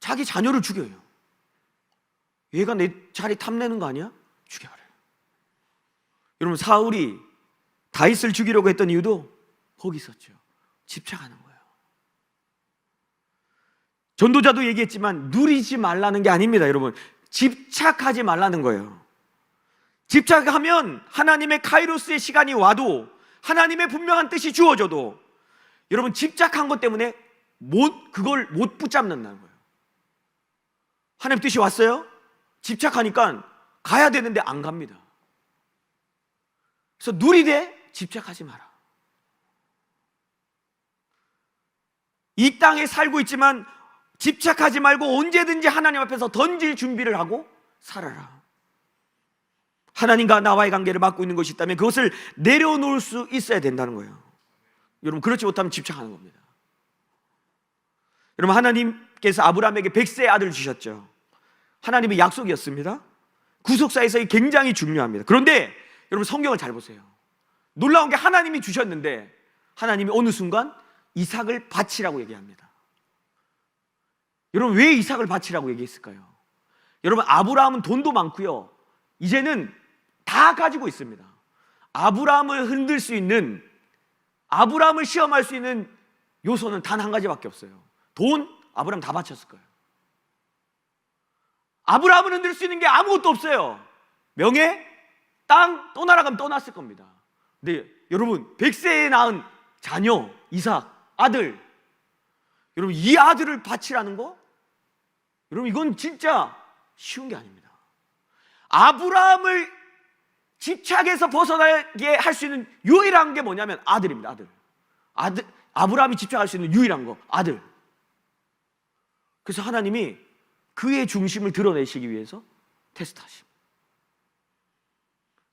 Speaker 1: 자기 자녀를 죽여요? 얘가 내 자리 탐내는 거 아니야? 죽여버려요. 여러분, 사울이 다윗을 죽이려고 했던 이유도 거기 있었죠. 집착하는 거예요. 전도자도 얘기했지만 누리지 말라는 게 아닙니다. 여러분, 집착하지 말라는 거예요. 집착하면 하나님의 카이로스의 시간이 와도, 하나님의 분명한 뜻이 주어져도, 여러분, 집착한 것 때문에 그걸 못 붙잡는다는 거예요. 하나님 뜻이 왔어요? 집착하니까 가야 되는데 안 갑니다. 그래서 누리되 집착하지 마라. 이 땅에 살고 있지만 집착하지 말고 언제든지 하나님 앞에서 던질 준비를 하고 살아라. 하나님과 나와의 관계를 맡고 있는 것이 있다면 그것을 내려놓을 수 있어야 된다는 거예요. 여러분, 그렇지 못하면 집착하는 겁니다. 여러분, 하나님께서 아브라함에게 100세의 아들을 주셨죠. 하나님의 약속이었습니다. 구속사에서 굉장히 중요합니다. 그런데 여러분, 성경을 잘 보세요. 놀라운 게 하나님이 주셨는데 하나님이 어느 순간 이삭을 바치라고 얘기합니다. 여러분, 왜 이삭을 바치라고 얘기했을까요? 여러분, 아브라함은 돈도 많고요, 이제는 다 가지고 있습니다. 아브라함을 흔들 수 있는, 아브라함을 시험할 수 있는 요소는 단 한 가지밖에 없어요. 돈, 아브라함 다 바쳤을 거예요. 아브라함을 흔들 수 있는 게 아무것도 없어요. 명예, 땅, 떠나라가면 떠났을 겁니다. 근데 여러분, 100세에 낳은 자녀, 이삭, 아들, 여러분, 이 아들을 바치라는 거, 여러분, 이건 진짜 쉬운 게 아닙니다. 아브라함을 집착에서 벗어나게 할 수 있는 유일한 게 뭐냐면 아들입니다. 아들. 아브라함이 집착할 수 있는 유일한 거, 아들. 그래서 하나님이 그의 중심을 드러내시기 위해서 테스트하십니다.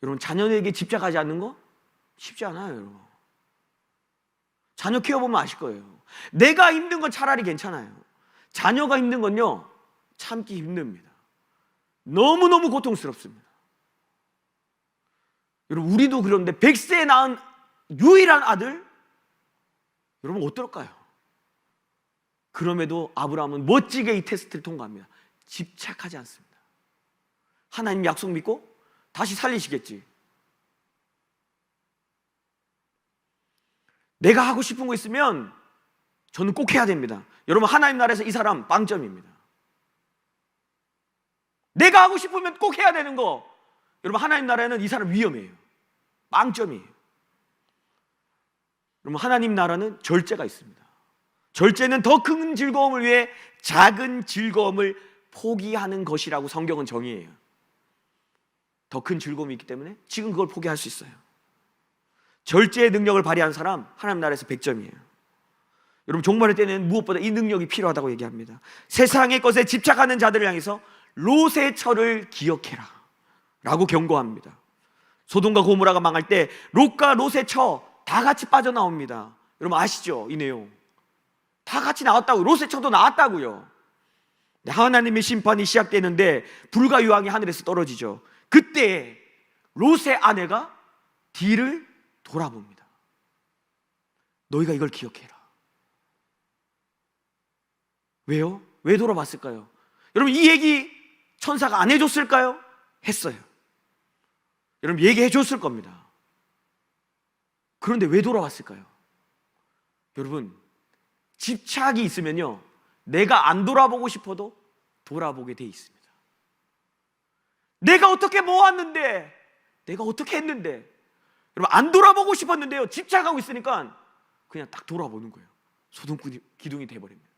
Speaker 1: 여러분, 자녀에게 집착하지 않는 거 쉽지 않아요. 여러분, 자녀 키워보면 아실 거예요. 내가 힘든 건 차라리 괜찮아요. 자녀가 힘든 건요, 참기 힘듭니다. 너무너무 고통스럽습니다. 여러분, 우리도 그런데 100세에 낳은 유일한 아들, 여러분 어떨까요? 그럼에도 아브라함은 멋지게 이 테스트를 통과합니다. 집착하지 않습니다. 하나님 약속 믿고 다시 살리시겠지. 내가 하고 싶은 거 있으면 저는 꼭 해야 됩니다. 여러분, 하나님 나라에서 이 사람 빵점입니다. 내가 하고 싶으면 꼭 해야 되는 거, 여러분, 하나님 나라에는 이 사람 위험해요. 빵점이에요. 여러분, 하나님 나라는 절제가 있습니다. 절제는 더 큰 즐거움을 위해 작은 즐거움을 포기하는 것이라고 성경은 정의해요. 더 큰 즐거움이 있기 때문에 지금 그걸 포기할 수 있어요. 절제의 능력을 발휘한 사람, 하나님 나라에서 100점이에요. 여러분, 종말의 때는 무엇보다 이 능력이 필요하다고 얘기합니다. 세상의 것에 집착하는 자들을 향해서 롯의 처를 기억해라 라고 경고합니다. 소돔과 고모라가 망할 때 롯과 롯의 처 다 같이 빠져나옵니다. 여러분 아시죠? 이 내용 다 같이 나왔다고요. 롯의 처도 나왔다고요. 하나님의 심판이 시작되는데 불과 유황이 하늘에서 떨어지죠. 그때 롯의 아내가 뒤를 돌아봅니다. 너희가 이걸 기억해라. 왜요? 왜 돌아봤을까요? 여러분, 이 얘기 천사가 안 해줬을까요? 했어요. 여러분, 얘기해 줬을 겁니다. 그런데 왜 돌아왔을까요? 여러분, 집착이 있으면요, 내가 안 돌아보고 싶어도 돌아보게 돼 있습니다. 내가 어떻게 모았는데, 내가 어떻게 했는데, 여러분, 안 돌아보고 싶었는데요, 집착하고 있으니까 그냥 딱 돌아보는 거예요. 소돔 기둥이 돼버립니다.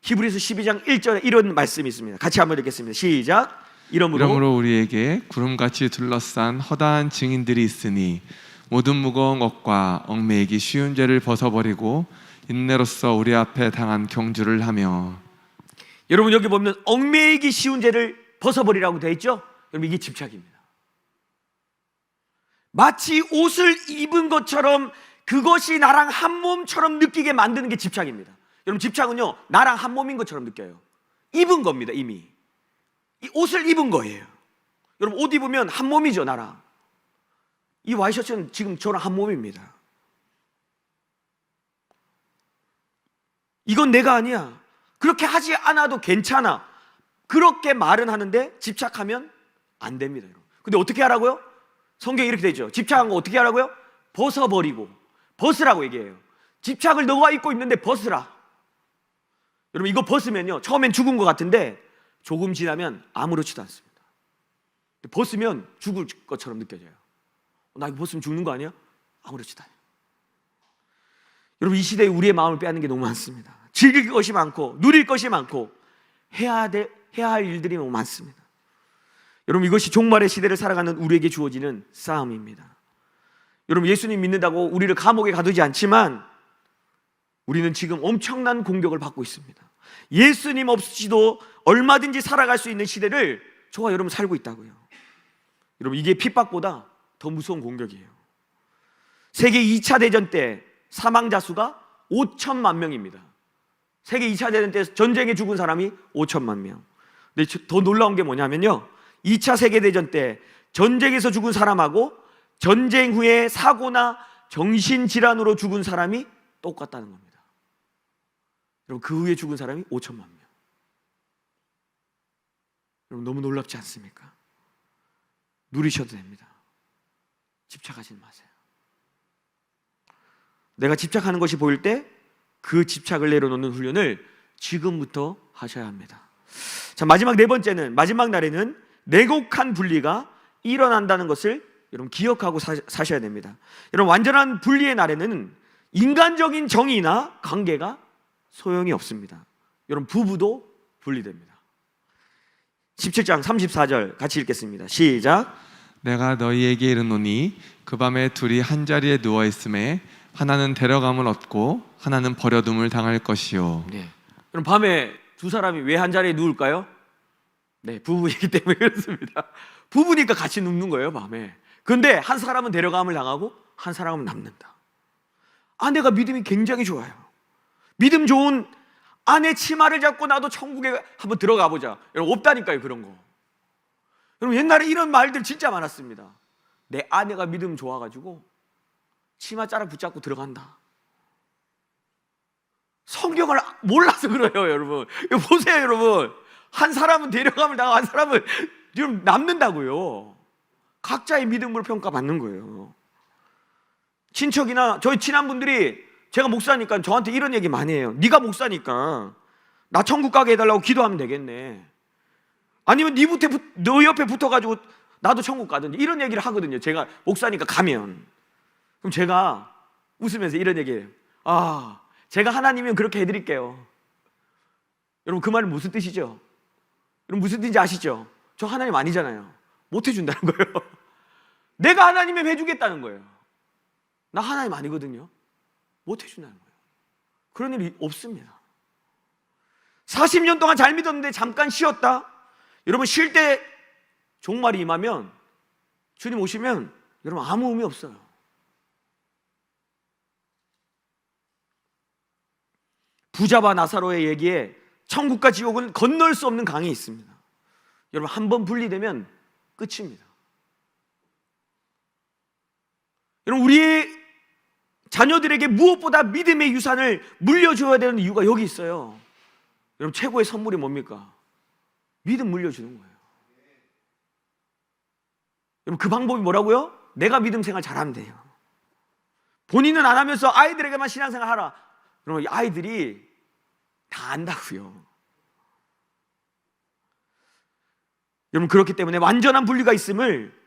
Speaker 1: 히브리서 12장 1절에 이런 말씀이 있습니다. 같이 한번 읽겠습니다. 시작.
Speaker 4: 이러므로 우리에게 구름같이 둘러싼 허다한 증인들이 있으니 모든 무거운 것과 얽매이기 쉬운 죄를 벗어버리고 인내로써 우리 앞에 당한 경주를 하며.
Speaker 1: 여러분, 여기 보면 얽매이기 쉬운 죄를 벗어버리라고 되어 있죠? 여러분, 이게 집착입니다. 마치 옷을 입은 것처럼 그것이 나랑 한 몸처럼 느끼게 만드는 게 집착입니다. 여러분, 집착은요, 나랑 한 몸인 것처럼 느껴요. 입은 겁니다. 이미 이 옷을 입은 거예요. 여러분, 옷 입으면 한 몸이죠. 나랑 이 와이셔츠는 지금 저랑 한 몸입니다. 이건 내가 아니야. 그렇게 하지 않아도 괜찮아. 그렇게 말은 하는데 집착하면 안 됩니다. 여러분. 근데 어떻게 하라고요? 성경이 이렇게 되죠. 집착한 거 어떻게 하라고요? 벗어버리고. 벗으라고 얘기해요. 집착을 너가 입고 있는데 벗으라. 여러분, 이거 벗으면요, 처음엔 죽은 것 같은데 조금 지나면 아무렇지도 않습니다. 벗으면 죽을 것처럼 느껴져요. 나 이거 벗으면 죽는 거 아니야? 아무렇지도 않아요. 여러분, 이 시대에 우리의 마음을 빼앗는 게 너무 많습니다. 즐길 것이 많고 누릴 것이 많고 해야 할 일들이 너무 많습니다. 여러분, 이것이 종말의 시대를 살아가는 우리에게 주어지는 싸움입니다. 여러분, 예수님 믿는다고 우리를 감옥에 가두지 않지만 우리는 지금 엄청난 공격을 받고 있습니다. 예수님 없이도 얼마든지 살아갈 수 있는 시대를 저와 여러분 살고 있다고요. 여러분, 이게 핍박보다 더 무서운 공격이에요. 세계 2차 대전 때 사망자 수가 5천만 명입니다. 세계 2차 대전 때 전쟁에 죽은 사람이 5천만 명. 근데 더 놀라운 게 뭐냐면요, 2차 세계대전 때 전쟁에서 죽은 사람하고 전쟁 후에 사고나 정신질환으로 죽은 사람이 똑같다는 겁니다. 여러분, 그 후에 죽은 사람이 5천만 명. 여러분, 너무 놀랍지 않습니까? 누리셔도 됩니다. 집착하지 마세요. 내가 집착하는 것이 보일 때 그 집착을 내려놓는 훈련을 지금부터 하셔야 합니다. 자, 마지막 네 번째는, 마지막 날에는 냉혹한 분리가 일어난다는 것을 여러분 기억하고 사셔야 됩니다. 여러분, 완전한 분리의 날에는 인간적인 정의나 관계가 소용이 없습니다. 여러분, 부부도 분리됩니다. 17장 34절 같이 읽겠습니다. 시작.
Speaker 4: 내가 너희에게 이르노니 그 밤에 둘이 한 자리에 누워 있음에 하나는 데려감을 얻고 하나는 버려둠을 당할 것이요.
Speaker 1: 네. 그럼 밤에 두 사람이 왜 한 자리에 누울까요? 네, 부부이기 때문에 그렇습니다. 부부니까 같이 눕는 거예요, 밤에. 근데 한 사람은 데려감을 당하고 한 사람은 남는다. 아내가 믿음이 굉장히 좋아요. 믿음 좋은 아내 치마를 잡고 나도 천국에 한번 들어가 보자. 여러분, 없다니까요, 그런 거. 여러분, 옛날에 이런 말들 진짜 많았습니다. 내 아내가 믿음 좋아가지고 치마 자락 붙잡고 들어간다. 성경을 몰라서 그래요, 여러분. 이거 보세요, 여러분. 한 사람은 데려감을 당하고 한 사람은 지금 남는다고요. 각자의 믿음으로 평가받는 거예요. 친척이나 저희 친한 분들이 제가 목사니까 저한테 이런 얘기 많이 해요. 네가 목사니까 나 천국 가게 해달라고 기도하면 되겠네. 아니면 너 옆에 붙어가지고 나도 천국 가든지, 이런 얘기를 하거든요. 제가 목사니까 가면. 그럼 제가 웃으면서 이런 얘기해요. 아, 제가 하나님이면 그렇게 해드릴게요. 여러분, 그 말은 무슨 뜻이죠? 여러분, 무슨 뜻인지 아시죠? 저 하나님 아니잖아요. 못 해준다는 거예요. 내가 하나님이면 해주겠다는 거예요. 나 하나님 아니거든요. 못 해준다는 거예요. 그런 일이 없습니다. 40년 동안 잘 믿었는데 잠깐 쉬었다. 여러분, 쉴 때 종말이 임하면, 주님 오시면 여러분 아무 의미 없어요. 부자와 나사로의 얘기에 천국과 지옥은 건널 수 없는 강이 있습니다. 여러분, 한번 분리되면 끝입니다. 여러분, 우리의 자녀들에게 무엇보다 믿음의 유산을 물려줘야 되는 이유가 여기 있어요. 여러분, 최고의 선물이 뭡니까? 믿음 물려주는 거예요. 여러분, 그 방법이 뭐라고요? 내가 믿음 생활 잘하면 돼요. 본인은 안 하면서 아이들에게만 신앙생활 하라. 여러분, 아이들이 다 안다고요. 여러분, 그렇기 때문에 완전한 분리가 있음을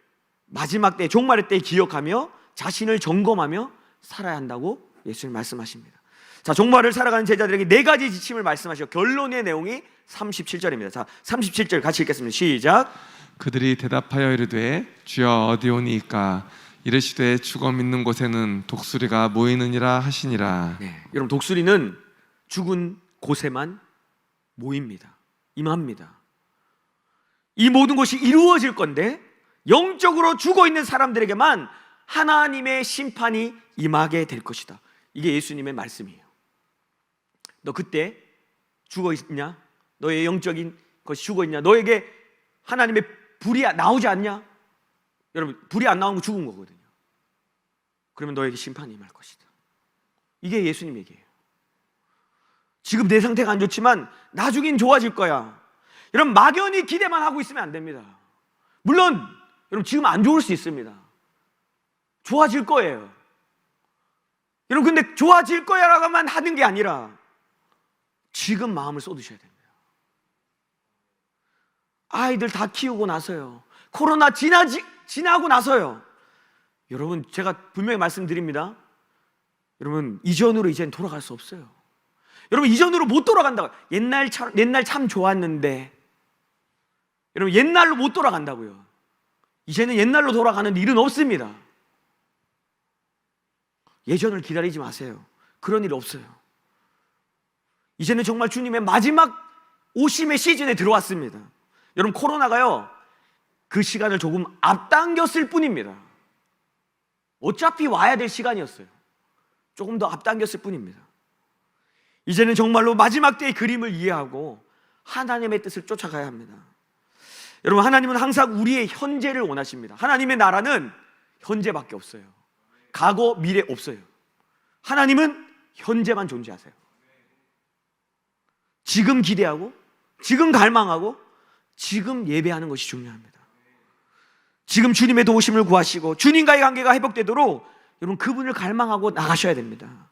Speaker 1: 마지막 때, 종말의 때 기억하며 자신을 점검하며 살아야 한다고 예수님 말씀하십니다. 자, 종말을 살아가는 제자들에게 네 가지 지침을 말씀하시고 결론의 내용이 37절입니다. 자, 37절 같이 읽겠습니다. 시작.
Speaker 4: 그들이 대답하여 이르되 주여 어디 오니이까? 이르시되 죽어 믿는 곳에는 독수리가 모이느니라 하시니라.
Speaker 1: 네, 여러분, 독수리는 죽은 곳에만 모입니다. 임합니다. 이 모든 것이 이루어질 건데 영적으로 죽어 있는 사람들에게만 하나님의 심판이 임하게 될 것이다. 이게 예수님의 말씀이에요. 너 그때 죽어 있냐? 너의 영적인 것이 죽어 있냐? 너에게 하나님의 불이 나오지 않냐? 여러분, 불이 안 나오면 죽은 거거든요. 그러면 너에게 심판이 임할 것이다. 이게 예수님 얘기예요. 지금 내 상태가 안 좋지만 나중엔 좋아질 거야. 여러분, 막연히 기대만 하고 있으면 안 됩니다. 물론 여러분, 지금 안 좋을 수 있습니다. 좋아질 거예요. 여러분, 근데 좋아질 거야라고만 하는 게 아니라 지금 마음을 쏟으셔야 됩니다. 아이들 다 키우고 나서요, 코로나 지나고 나서요, 여러분, 제가 분명히 말씀드립니다. 여러분, 이전으로 이제는 돌아갈 수 없어요. 여러분, 이전으로 못 돌아간다고. 옛날 참 좋았는데, 여러분, 옛날로 못 돌아간다고요. 이제는 옛날로 돌아가는 일은 없습니다. 예전을 기다리지 마세요. 그런 일 없어요. 이제는 정말 주님의 마지막 오심의 시즌에 들어왔습니다. 여러분, 코로나가요, 그 시간을 조금 앞당겼을 뿐입니다. 어차피 와야 될 시간이었어요. 조금 더 앞당겼을 뿐입니다. 이제는 정말로 마지막 때의 그림을 이해하고 하나님의 뜻을 쫓아가야 합니다. 여러분, 하나님은 항상 우리의 현재를 원하십니다. 하나님의 나라는 현재밖에 없어요. 과거, 미래 없어요. 하나님은 현재만 존재하세요. 지금 기대하고, 지금 갈망하고, 지금 예배하는 것이 중요합니다. 지금 주님의 도우심을 구하시고 주님과의 관계가 회복되도록 여러분, 그분을 갈망하고 나가셔야 됩니다.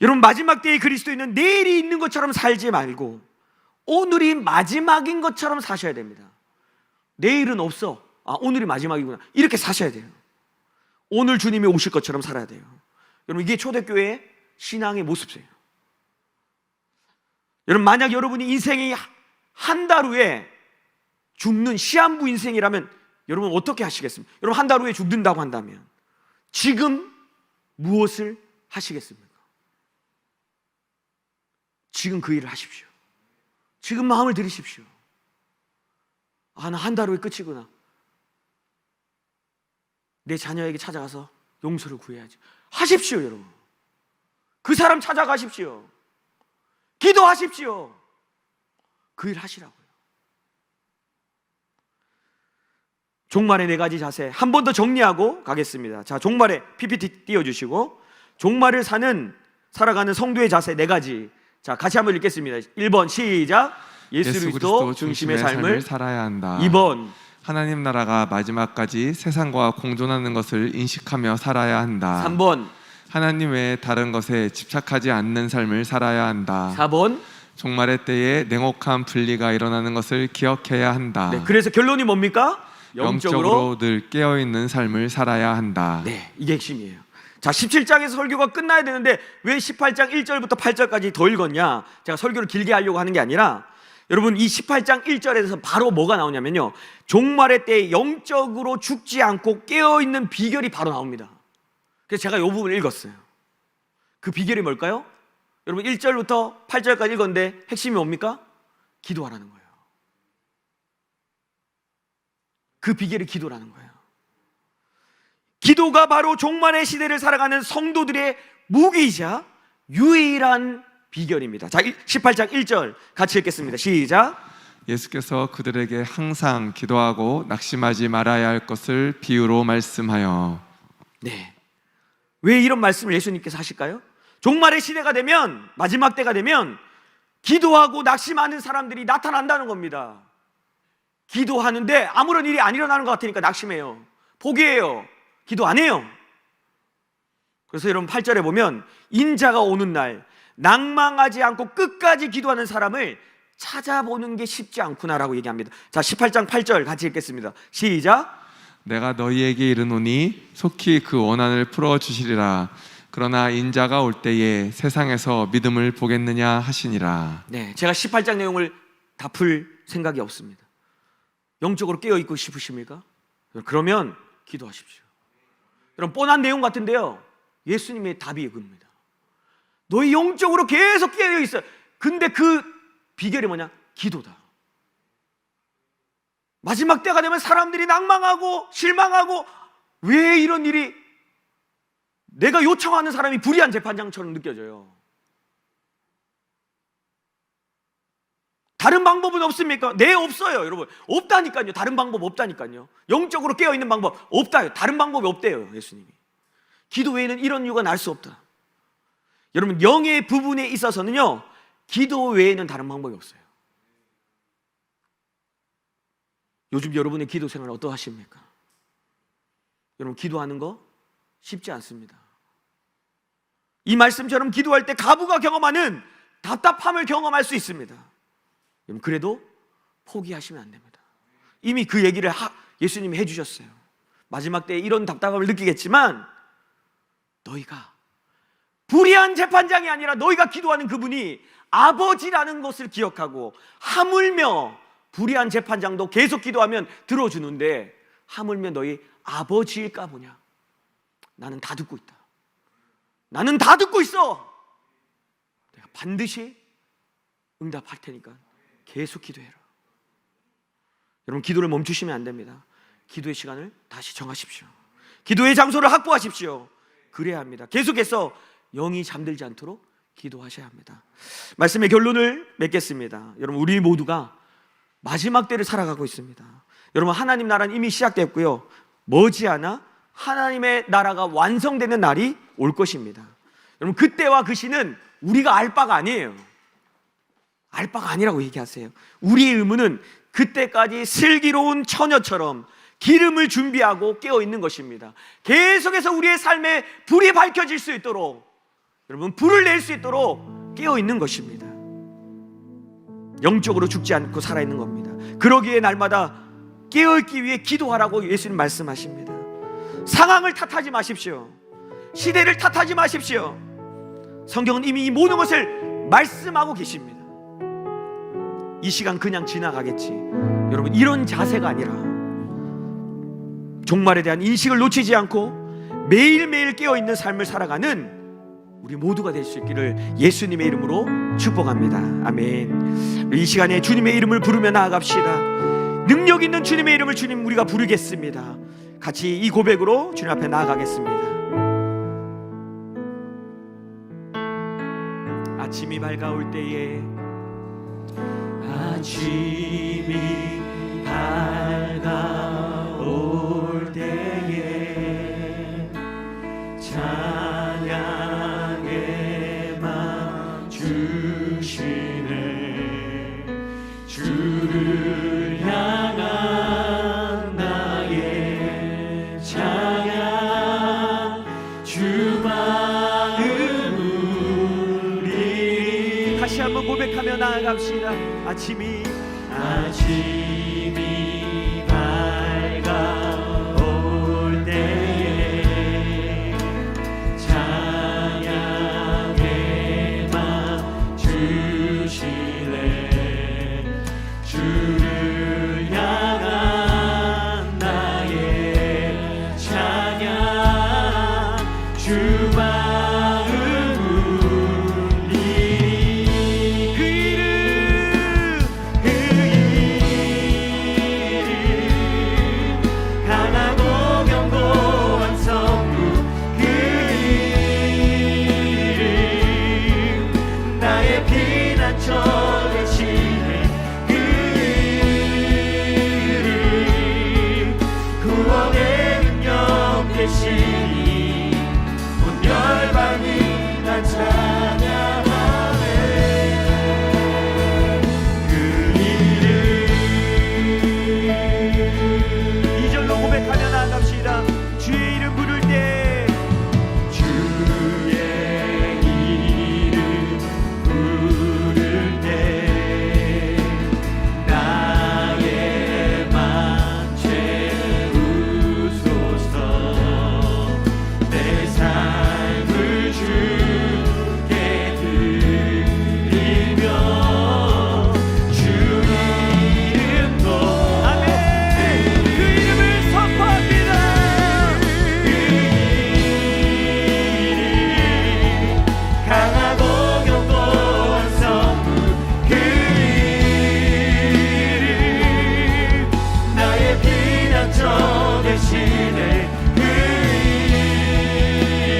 Speaker 1: 여러분, 마지막 때의 그리스도인은 내일이 있는 것처럼 살지 말고 오늘이 마지막인 것처럼 사셔야 됩니다. 내일은 없어. 아, 오늘이 마지막이구나. 이렇게 사셔야 돼요. 오늘 주님이 오실 것처럼 살아야 돼요. 여러분, 이게 초대교회의 신앙의 모습이에요. 여러분, 만약 여러분이 인생이 한 달 후에 죽는 시한부 인생이라면 여러분 어떻게 하시겠습니까? 여러분, 한 달 후에 죽는다고 한다면 지금 무엇을 하시겠습니까? 지금 그 일을 하십시오. 지금 마음을 들이십시오. 아, 나 한 달 후에 끝이구나. 내 자녀에게 찾아가서 용서를 구해야지. 하십시오, 여러분. 그 사람 찾아가십시오. 기도하십시오. 그 일 하시라고요. 종말의 4가지 자세 한 번 더 정리하고 가겠습니다. 자, 종말에 PPT 띄워주시고, 종말을 살아가는 성도의 자세 4가지. 자, 같이 한번 읽겠습니다. 1번 시작. 예수 그리스도 중심의 삶을
Speaker 4: 살아야 한다.
Speaker 1: 2번
Speaker 4: 하나님 나라가 마지막까지 세상과 공존하는 것을 인식하며 살아야 한다.
Speaker 1: 3번
Speaker 4: 하나님 외에 다른 것에 집착하지 않는 삶을 살아야 한다.
Speaker 1: 4번.
Speaker 4: 종말의 때에 냉혹한 분리가 일어나는 것을 기억해야 한다.
Speaker 1: 네, 그래서 결론이 뭡니까?
Speaker 4: 영적으로 늘 깨어있는 삶을 살아야 한다.
Speaker 1: 네, 이게 핵심이에요. 자, 17장에서 설교가 끝나야 되는데 왜 18장 1절부터 8절까지 더 읽었냐? 제가 설교를 길게 하려고 하는 게 아니라, 여러분 이 18장 1절에서 바로 뭐가 나오냐면요, 종말의 때에 영적으로 죽지 않고 깨어있는 비결이 바로 나옵니다. 그래서 제가 이 부분을 읽었어요. 그 비결이 뭘까요? 여러분 1절부터 8절까지 읽었는데 핵심이 뭡니까? 기도하라는 거예요. 그 비결이 기도라는 거예요. 기도가 바로 종말의 시대를 살아가는 성도들의 무기이자 유일한 비결입니다. 자, 18장 1절 같이 읽겠습니다. 시작.
Speaker 4: 예수께서 그들에게 항상 기도하고 낙심하지 말아야 할 것을 비유로 말씀하여.
Speaker 1: 네. 왜 이런 말씀을 예수님께서 하실까요? 종말의 시대가 되면, 마지막 때가 되면 기도하고 낙심하는 사람들이 나타난다는 겁니다. 기도하는데 아무런 일이 안 일어나는 것 같으니까 낙심해요. 포기해요. 기도 안 해요. 그래서 여러분 8절에 보면 인자가 오는 날 낭망하지 않고 끝까지 기도하는 사람을 찾아보는 게 쉽지 않구나라고 얘기합니다. 자, 18장 8절 같이 읽겠습니다. 시작.
Speaker 4: 내가 너희에게 이르노니 속히 그 원한을 풀어주시리라. 그러나 인자가 올 때에 세상에서 믿음을 보겠느냐 하시니라.
Speaker 1: 네, 제가 18장 내용을 다 풀 생각이 없습니다. 영적으로 깨어있고 싶으십니까? 그러면 기도하십시오. 여러분 뻔한 내용 같은데요, 예수님의 답이 그겁니다. 너희 영적으로 계속 깨어있어요. 근데 그 비결이 뭐냐? 기도다. 마지막 때가 되면 사람들이 낭망하고 실망하고, 왜 이런 일이, 내가 요청하는 사람이 불의한 재판장처럼 느껴져요. 다른 방법은 없습니까? 네, 없어요. 여러분 없다니까요. 다른 방법 없다니까요. 영적으로 깨어있는 방법 없다요. 다른 방법이 없대요, 예수님이. 기도 외에는 이런 이유가 날 수 없다. 여러분 영의 부분에 있어서는요, 기도 외에는 다른 방법이 없어요. 요즘 여러분의 기도 생활 어떠하십니까? 여러분 기도하는 거 쉽지 않습니다. 이 말씀처럼 기도할 때 가부가 경험하는 답답함을 경험할 수 있습니다. 그래도 포기하시면 안 됩니다. 이미 그 얘기를 예수님이 해주셨어요. 마지막 때에 이런 답답함을 느끼겠지만 너희가 불의한 재판장이 아니라 너희가 기도하는 그분이 아버지라는 것을 기억하고, 하물며 불의한 재판장도 계속 기도하면 들어주는데 하물며 너희 아버지일까 보냐. 나는 다 듣고 있다. 나는 다 듣고 있어. 내가 반드시 응답할 테니까 계속 기도해라. 여러분 기도를 멈추시면 안 됩니다. 기도의 시간을 다시 정하십시오. 기도의 장소를 확보하십시오. 그래야 합니다. 계속해서 영이 잠들지 않도록 기도하셔야 합니다. 말씀의 결론을 맺겠습니다. 여러분 우리 모두가 마지막 때를 살아가고 있습니다. 여러분 하나님 나라는 이미 시작됐고요, 머지않아 하나님의 나라가 완성되는 날이 올 것입니다. 여러분 그때와 그 시는 우리가 알 바가 아니에요. 알 바가 아니라고 얘기하세요. 우리의 의무는 그때까지 슬기로운 처녀처럼 기름을 준비하고 깨어있는 것입니다. 계속해서 우리의 삶에 불이 밝혀질 수 있도록, 여러분 불을 낼 수 있도록 깨어있는 것입니다. 영적으로 죽지 않고 살아있는 겁니다. 그러기에 날마다 깨어있기 위해 기도하라고 예수님 말씀하십니다. 상황을 탓하지 마십시오. 시대를 탓하지 마십시오. 성경은 이미 이 모든 것을 말씀하고 계십니다. 이 시간 그냥 지나가겠지, 여러분 이런 자세가 아니라 종말에 대한 인식을 놓치지 않고 매일매일 깨어있는 삶을 살아가는 우리 모두가 될 수 있기를 예수님의 이름으로 축복합니다. 아멘. 이 시간에 주님의 이름을 부르며 나아갑시다. 능력 있는 주님의 이름을 주님 우리가 부르겠습니다. 같이 이 고백으로 주님 앞에 나아가겠습니다. 아침이 밝아올 때에, 아침이 밝아올 때에 찬양의 맘 주시네. 주를 향한 나의 찬양, 주 마음 우리 다시 한번 고백하며 나아갑시다. 아침이 밝아올 때에 찬양의 맘 주시네. 주를 향한 나의 찬양, 주 마음 울리리. 그 이름 강하고 견고한 성부, 그 이름 나의 피난처 되시네. 그 이름 구원의 능력 되시니 온 열방이 난 찬양하네. 그 이름 이절로 고백하며 나아갑시다. 주의 이름 부를 때, 주의 이름 부를 때 나의 맘 채우소서. 내 삶을 주께 드리며 주 이름도 아멘. 그 이름을 선포합니다. 그 이름 강하고 견고한 성부, 그 이름 나의 피난처 되시네. 그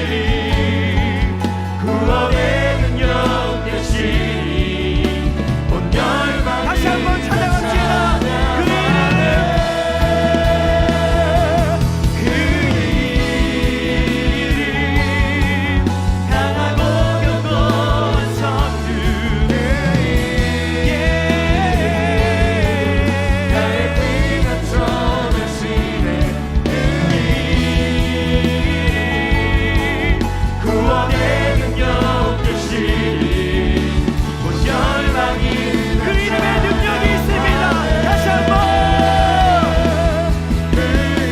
Speaker 1: 이름 구원의 능력 되시니 온 열방이 다시 한번 찬양합시다. 그 이름 강하고 견고한 성부, 그 이름 나의 피난처 되시네. 그 이름 구원의 능력 되시니 온 열방이 그 이름의 능력이 있습니다. 다시 한번 그 이름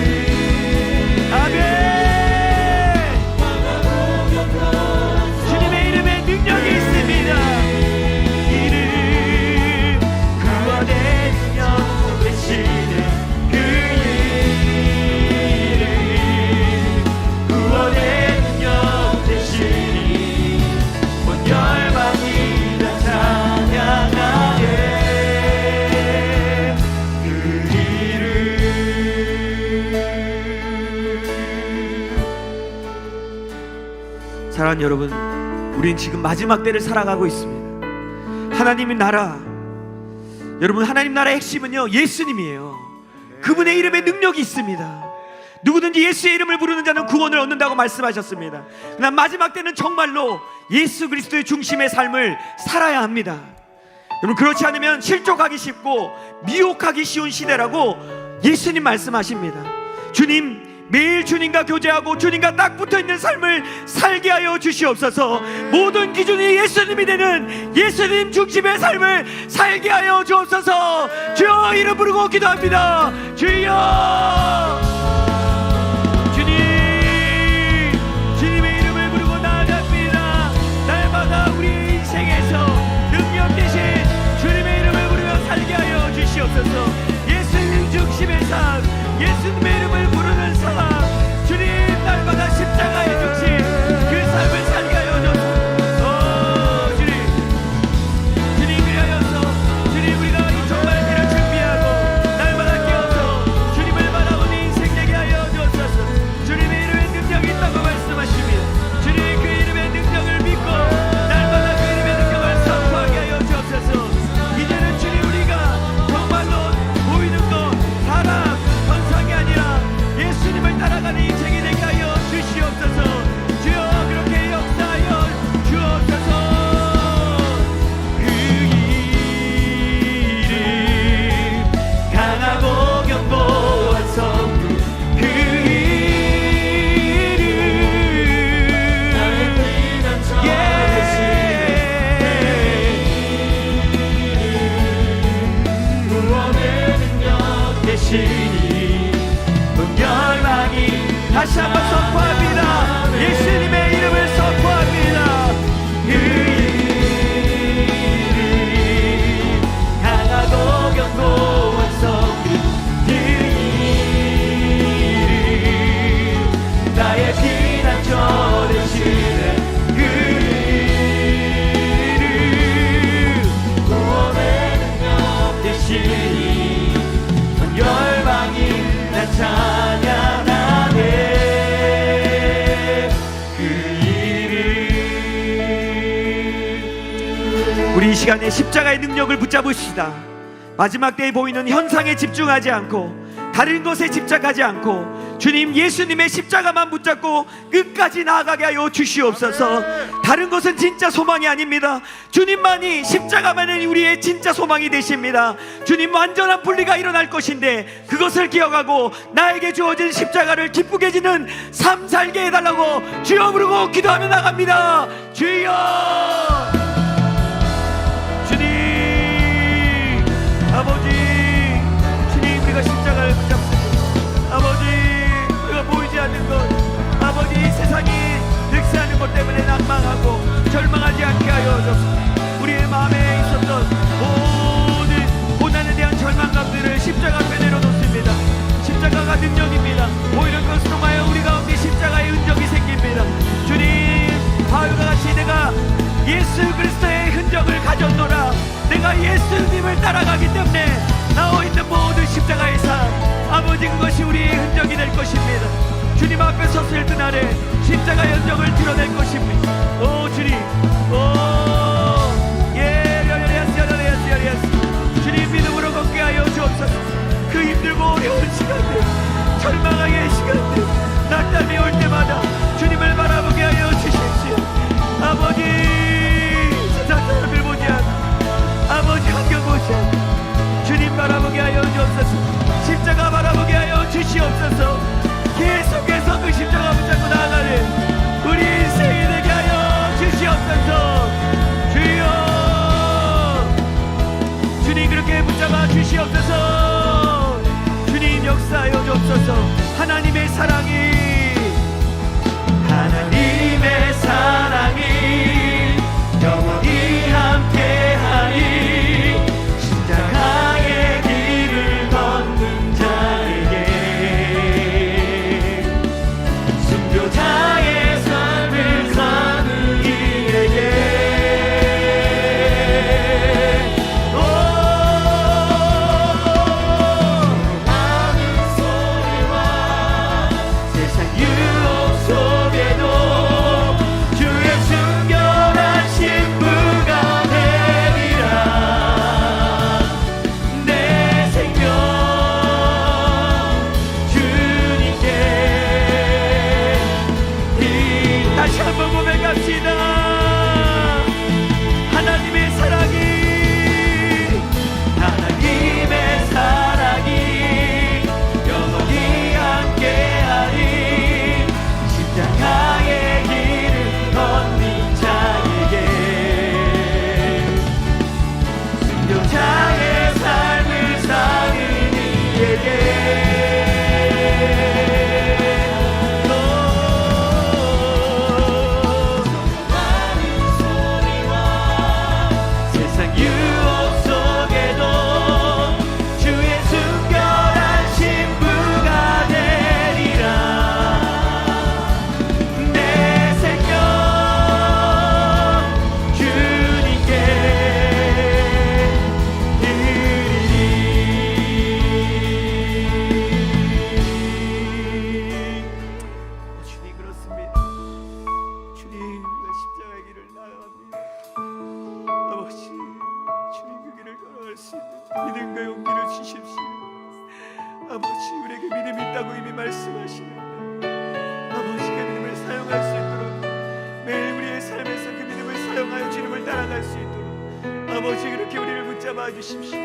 Speaker 1: 아멘. 주님의 이름에 능력이 있습니다. 이름 구원의 능력 되시네. 그 이름 구원의 능력 되시니 온 열방이 다 찬양하네. 그 이름. 사랑하는 여러분, 우린 지금 마지막 때를 살아가고 있습니다. 하나님의 나라, 여러분, 하나님 나라의 핵심은요 예수님이에요. 그분의 이름에 능력이 있습니다. 누구든지 예수의 이름을 부르는 자는 구원을 얻는다고 말씀하셨습니다. 그러나 마지막 때는 정말로 예수 그리스도의 중심의 삶을 살아야 합니다. 여러분, 그렇지 않으면 실족하기 쉽고 미혹하기 쉬운 시대라고 예수님 말씀하십니다. 주님, 매일 주님과 교제하고 주님과 딱 붙어있는 삶을 살게 하여 주시옵소서. 모든 기준이 예수님이 되는 예수님 중심의 삶을 살게 하여 주옵소서. 주여, 이름 부르고 기도합니다. 주여, 주님, 주님의 이름을 부르고 나아갑니다. 날마다 우리의 인생에서 능력 대신 주님의 이름을 부르며 살게 하여 주시옵소서. 예수님 중심의 삶, 예수님의 이름을 부르는 삶, 주님 날마다 십자가의 중심 그 삶을 살게 하여 주옵소서. 다시 한번 선포합니다. 예수님의 이름을 선포합니다. 그 이름 강하고 견고한 성령, 그 이름 나의 피난처 되시네. 그 이름 구원의 능력 되시니 전 열방이 나 찬양하네. 그 이름. 우리 이 시간에 십자가의 능력을 붙잡으시다. 마지막 때에 보이는 현상에 집중하지 않고 다른 것에 집착하지 않고 주님 예수님의 십자가만 붙잡고 끝까지 나아가게 하여 주시옵소서. 다른 것은 진짜 소망이 아닙니다. 주님만이, 십자가만이 우리의 진짜 소망이 되십니다. 주님 완전한 분리가 일어날 것인데 그것을 기억하고 나에게 주어진 십자가를 기쁘게 지는 삶 살게 해달라고 주여 부르고 기도하며 나갑니다. 주여, 주님, 아버지, 주님, 우리가 십자가를 붙잡습니다. 아버지, 우리가 보이지 않는 것, 아버지, 이 세상이 득세하는 것 때문에 낭망하고 절망하지 않게 하여 주옵소서. 우리의 마음에 있었던 모든 고난에 대한 절망감들을 십자가 앞에 내려놓습니다. 십자가가 능력입니다. 오히려 그것을 통하여 우리 가운데 십자가의 흔적이 생깁니다. 주님, 바울과 같이 내가 예수 그리스도의 흔적을 가졌노라. 내가 예수님을 따라가기 때문에 나와 있는 모든 십자가의 삶, 아버지, 그것이 우리의 흔적이 될 것입니다. 주님 앞에 섰을 그날에 십자가의 흔적을 드러낼 것입니다. 오 주님, 주님 믿음으로 걷게 하여 주옵소서. 그 힘들고 어려운 시간들, 절망의 시간들, 낙담이 올 때마다 주님을 바라보게 하여 주십시오. 아버지, 세상 사람을 보지 않아, 아버지 환경 보지 않아, 주님 바라보게 하여 주옵소서. 십자가 바라보게 하여 주시옵소서. 계속해서 그 십자가 붙잡고 나아가는 우리 인생이 되게 하여 주시옵소서. 주여, 주님 그렇게 붙잡아 주시옵소서. 주님 역사하여 주옵소서. 하나님의 사랑이, 하나님의 사랑이 영원히 함께하니 십자가의 길을 걷는 자에게, 순교자의 삶을 사는 이에게, 많은 소리와 세상 유혹 속에도 주의 순결한 신부가 되리라. 내 생명 주님께. 다시 한번 고백합시다. 하나님의 사랑이, 하나님의 사랑이 영원히 함께하니 십자가의 길을 걷는 자에게, 순교자의 삶을 사는 이에게, 세상 유혹 속에도 주의 순결한 신부가 되리라. 내 생명 주님께 드리리. 주님 그렇습니다. 주님, 우리가 십자가의 길을 나아갑니다. 아버지, 주님 그 길을 걸어갈 수 있는 믿음과 용기를 주십시오. 아버지, 우리에게 믿음이 있다고 이미 말씀하시는데 아버지, 그 믿음을 사용할 수 있도록 매일 우리의 삶에서 그 믿음을 사용하여 주님을 따라갈 수 있도록 아버지 그렇게 우리를 붙잡아 주십시오.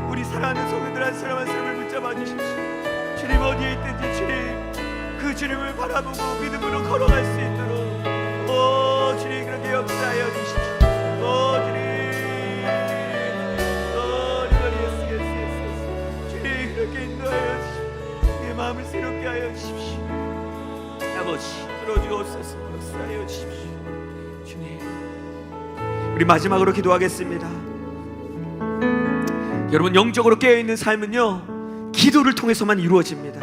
Speaker 1: 우리 사랑하는 성도들 한 사람 한 사람을 붙잡아 주십시오. 주님 어디에 있든지 주님 그 주님을 바라보고 믿음으로 걸어갈 수 있도록 오 주님 그렇게 역사하여 주십시오. 오 주님, 오 예수 주님 그렇게 인도하여 주십시오. 내 마음을 새롭게 하여 주십시오. 아버지 들어주옵소서. 역사하여 주십시오. 주님, 우리 마지막으로 기도하겠습니다. 여러분, 영적으로 깨어있는 삶은요 기도를 통해서만 이루어집니다.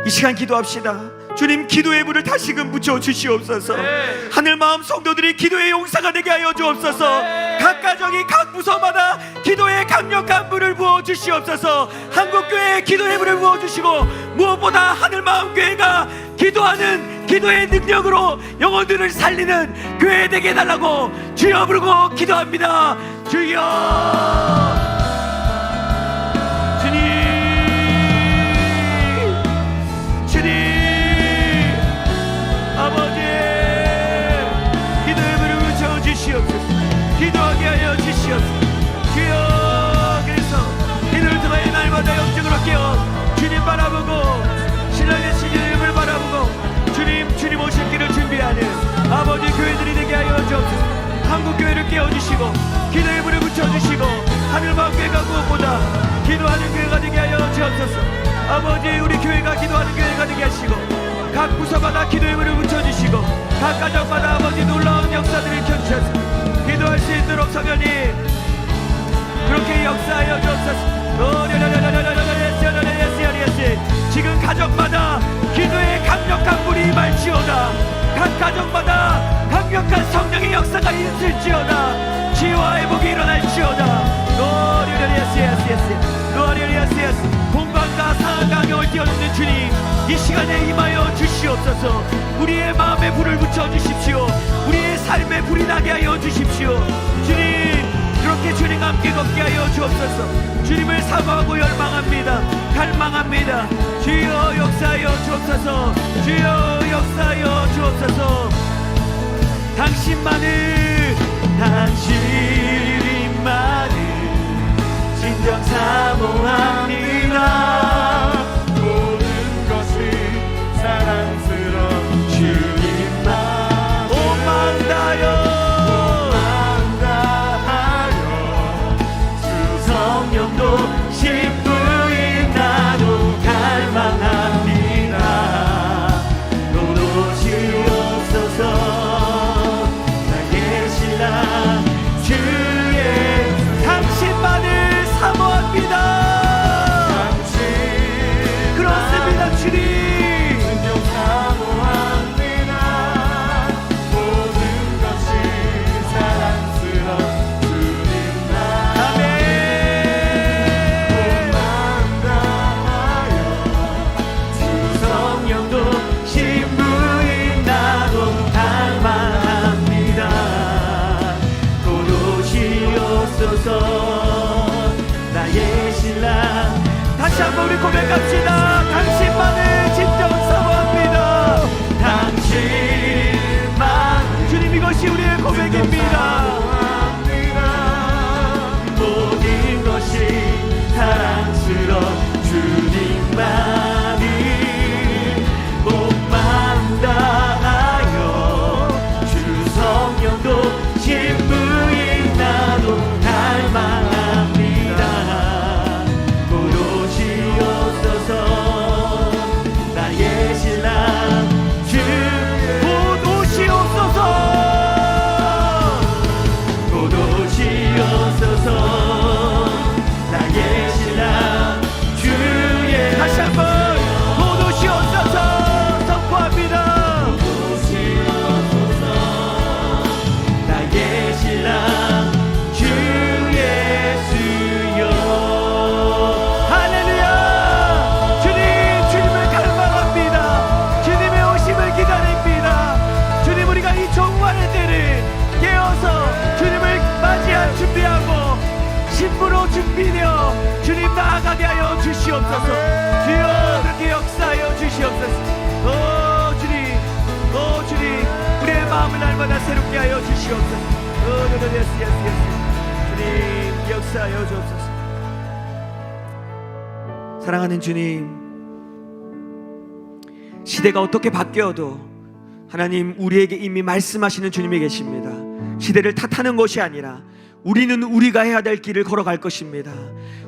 Speaker 1: 이 시간 기도합시다. 주님, 기도의 불을 다시금 붙여 주시옵소서. 하늘 마음 성도들이 기도의 용사가 되게 하여 주옵소서. 각 가정이 각 부서마다 기도의 강력한 불을 부어 주시옵소서. 한국교회에 기도의 불을 부어 주시고, 무엇보다 하늘 마음 교회가 기도하는 기도의 능력으로 영혼들을 살리는 교회 되게 해달라고 주여 부르고 기도합니다. 주여. 기도하게 하여 주시옵소서. 주여, 그래서 이를 통하여 날마다 영적으로 깨어 주님 바라보고 신랑의 신령을 바라보고 주님 오실 길을 준비하는 아버지 교회들이 되게 하여 주옵소서. 한국교회를 깨워주시고 기도의 불을 붙여주시고 하늘마음교회가 무엇보다 기도하는 교회가 되게 하여 주옵소서. 아버지, 우리 교회가 기도하는 교회가 되게 하시고 각 부서마다 기도의 불을 붙여주시고 각 가정마다 아버지 놀라운 역사들을 켜주셔서 기도할 수 있도록 성령님 그렇게 역사하여 주옵소서. 지금 가정마다 기도의 강력한 불이 말지어다. 각 가정마다 강력한 성령의 역사가 있을지어다. 치유와 회복이 일어날지어다. 공간과 상황강을 뛰어넘는 주님, 이 시간에 임하여 주시옵소서. 우리의 마음에 불을 붙여주십시오. 우리의 삶에 불이 나게 하여 주십시오. 주님, 그렇게 주님과 함께 걷게 하여 주옵소서. 주님을 사모하고 열망합니다. 갈망합니다. 주여 역사하여 주옵소서. 주여 역사하여 주옵소서. 당신만을 진정 사모합니다.
Speaker 2: 모든 것이 사랑스러운 주님만
Speaker 1: 오만다하여
Speaker 2: 주
Speaker 1: 성령도 신부인 나도 갈망합니다. 도도시옵소서. 나의 신랑 주의 당신만을 사모합니다. 그렇습니다. 주님,
Speaker 2: 진정 사모합니다. 모든 것이 사랑스러운 주님만
Speaker 1: 아멘.
Speaker 2: 오만다하여
Speaker 1: 주 성령도 신부인 나도 갈망합니다. 도도시옵소서. 나의 신랑. 다시 한번 우리 고백합시다. 당신만을 진정 사모합니다. 당신만. 주님, 이것이 우리의 고백입니다. 모든 것이 사랑스러운 주님만이 목망다하여 주 성령도 신부인 나도 갈망합니다. 도도시옵소서. 나의 신랑 주 도도시옵소서. 도도시옵소서. 나의 신랑 주의. 다시 한번 도도시옵소서 선포합니다. 도도시옵소서. 나의 신랑 주 예수여. 할렐루야. 주님, 주님을 갈망합니다. 주님의 오심을 기다립니다. 주님, 우리가 이 종말의 때를 깨어서 주님을 맞이할 준비하고 신부로 준비되어 주님 나아가게 하여 주시옵소서. 주여, 그렇게 역사하여 주시옵소서. 오 주님, 오 주님, 우리의 마음을 날마다 새롭게 하여 주시옵소서. 주님, 역사하여 주옵소서. 사랑하는 주님, 시대가 어떻게 바뀌어도 하나님, 우리에게 이미 말씀하시는 주님이 계십니다. 시대를 탓하는 것이 아니라 우리는 우리가 해야 될 길을 걸어갈 것입니다.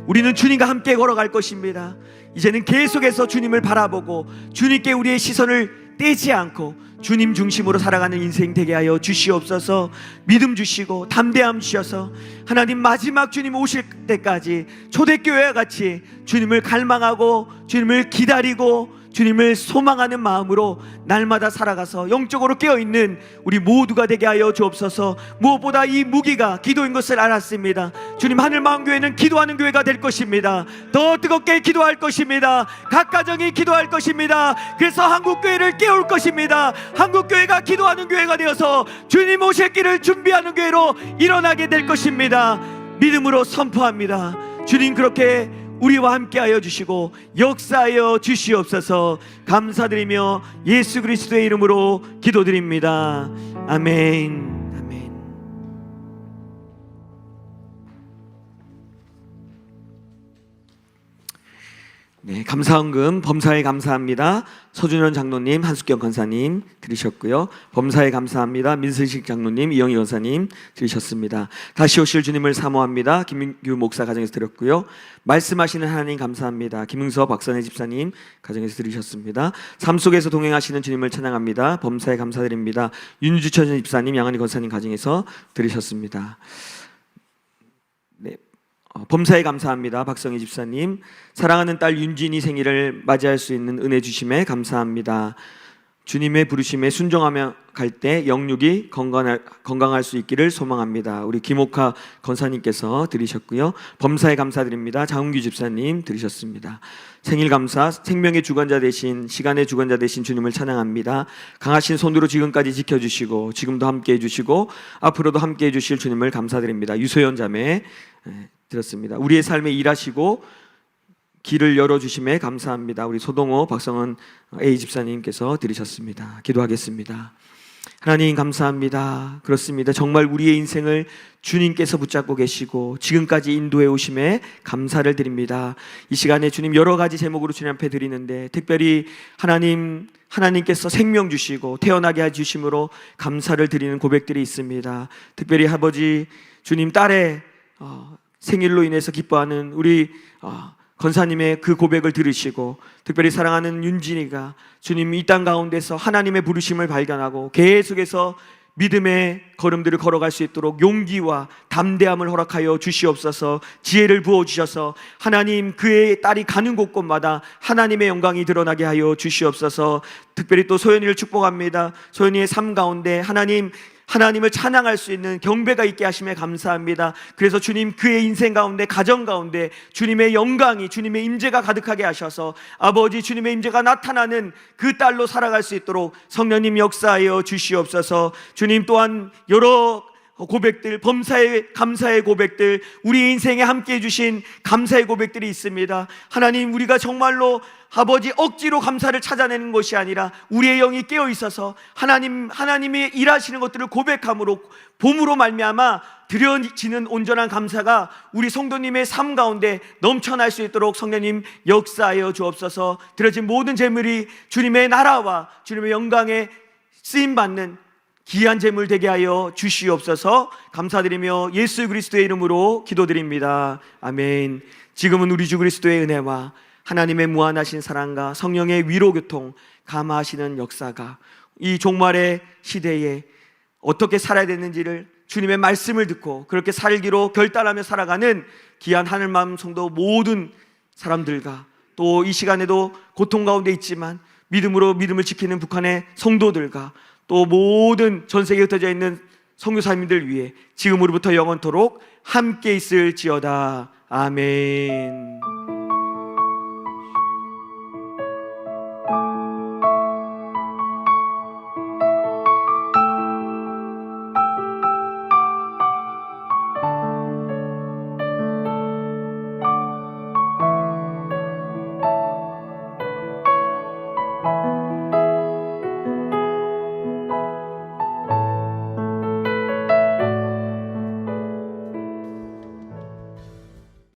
Speaker 1: 우리는 주님과 함께 걸어갈 것입니다. 이제는 계속해서 주님을 바라보고 주님께 우리의 시선을 떼지 않고 주님 중심으로 살아가는 인생 되게 하여 주시옵소서. 믿음 주시고 담대함 주셔서 하나님 마지막 주님 오실 때까지 초대교회와 같이 주님을 갈망하고 주님을 기다리고 주님을 소망하는 마음으로 날마다 살아가서 영적으로 깨어있는 우리 모두가 되게 하여 주옵소서. 무엇보다 이 무기가 기도인 것을 알았습니다. 주님, 하늘마음교회는 기도하는 교회가 될 것입니다. 더 뜨겁게 기도할 것입니다. 각 가정이 기도할 것입니다. 그래서 한국교회를 깨울 것입니다. 한국교회가 기도하는 교회가 되어서 주님 오실 길을 준비하는 교회로 일어나게 될 것입니다. 믿음으로 선포합니다. 주님, 그렇게 우리와 함께하여 주시고 역사하여 주시옵소서. 감사드리며 예수 그리스도의 이름으로 기도드립니다. 아멘. 아멘. 네, 감사헌금 범사에 감사합니다. 서준현 장로님, 한숙경 권사님 드리셨고요. 범사에 감사합니다. 민승식 장로님, 이영희 권사님 드리셨습니다. 다시 오실 주님을 사모합니다. 김민규 목사 가정에서 드렸고요. 말씀하시는 하나님 감사합니다. 김흥서 박선혜 집사님 가정에서 드리셨습니다. 삶 속에서 동행하시는 주님을 찬양합니다. 범사에 감사드립니다. 윤주천 집사님, 양한희 권사님 가정에서 드리셨습니다. 네. 범사에 감사합니다. 박성희 집사님, 사랑하는 딸 윤진이 생일을 맞이할 수 있는 은혜 주심에 감사합니다. 주님의 부르심에 순종하며 갈 때 영육이 건강할 수 있기를 소망합니다. 우리 김옥하 권사님께서 드리셨고요. 범사에 감사드립니다. 장은규 집사님 드리셨습니다. 생일 감사, 생명의 주관자 되신, 시간의 주관자 되신 주님을 찬양합니다. 강하신 손으로 지금까지 지켜주시고 지금도 함께해 주시고 앞으로도 함께해 주실 주님을 감사드립니다. 유소연 자매 드렸습니다. 우리의 삶에 일하시고 길을 열어주심에 감사합니다. 우리 소동호 박성은 A 집사님께서 드리셨습니다. 기도하겠습니다. 하나님 감사합니다. 그렇습니다. 정말 우리의 인생을 주님께서 붙잡고 계시고 지금까지 인도해 오심에 감사를 드립니다. 이 시간에 주님 여러 가지 제목으로 주님 앞에 드리는데 특별히 하나님께서 생명 주시고 태어나게 해주심으로 감사를 드리는 고백들이 있습니다. 특별히 아버지 주님 딸의 생일로 인해서 기뻐하는 우리 권사님의 그 고백을 들으시고 특별히 사랑하는 윤진이가 주님 이 땅 가운데서 하나님의 부르심을 발견하고 계속해서 믿음의 걸음들을 걸어갈 수 있도록 용기와 담대함을 허락하여 주시옵소서. 지혜를 부어주셔서 하나님 그의 딸이 가는 곳곳마다 하나님의 영광이 드러나게 하여 주시옵소서. 특별히 또 소연이를 축복합니다. 소연이의 삶 가운데 하나님을 찬양할 수 있는 경배가 있게 하심에 감사합니다. 그래서 주님 그의 인생 가운데 가정 가운데 주님의 영광이 주님의 임재가 가득하게 하셔서 아버지 주님의 임재가 나타나는 그 딸로 살아갈 수 있도록 성령님 역사하여 주시옵소서. 주님 또한 여러 고백들, 범사의 감사의 고백들, 우리 인생에 함께해 주신 감사의 고백들이 있습니다. 하나님 우리가 정말로 아버지 억지로 감사를 찾아내는 것이 아니라 우리의 영이 깨어 있어서 하나님이 일하시는 것들을 고백함으로 봄으로 말미암아 드려지는 온전한 감사가 우리 성도님의 삶 가운데 넘쳐날 수 있도록 성령님 역사하여 주옵소서. 드려진 모든 재물이 주님의 나라와 주님의 영광에 쓰임받는 귀한 재물 되게 하여 주시옵소서. 감사드리며 예수 그리스도의 이름으로 기도드립니다. 아멘. 지금은 우리 주 그리스도의 은혜와 하나님의 무한하신 사랑과 성령의 위로교통 감화하시는 역사가 이 종말의 시대에 어떻게 살아야 되는지를 주님의 말씀을 듣고 그렇게 살기로 결단하며 살아가는 귀한 하늘마음 성도 모든 사람들과 또 이 시간에도 고통 가운데 있지만 믿음으로 믿음을 지키는 북한의 성도들과 또 모든 전 세계에 흩어져 있는 선교사님들 위해 지금으로부터 영원토록 함께 있을지어다. 아멘.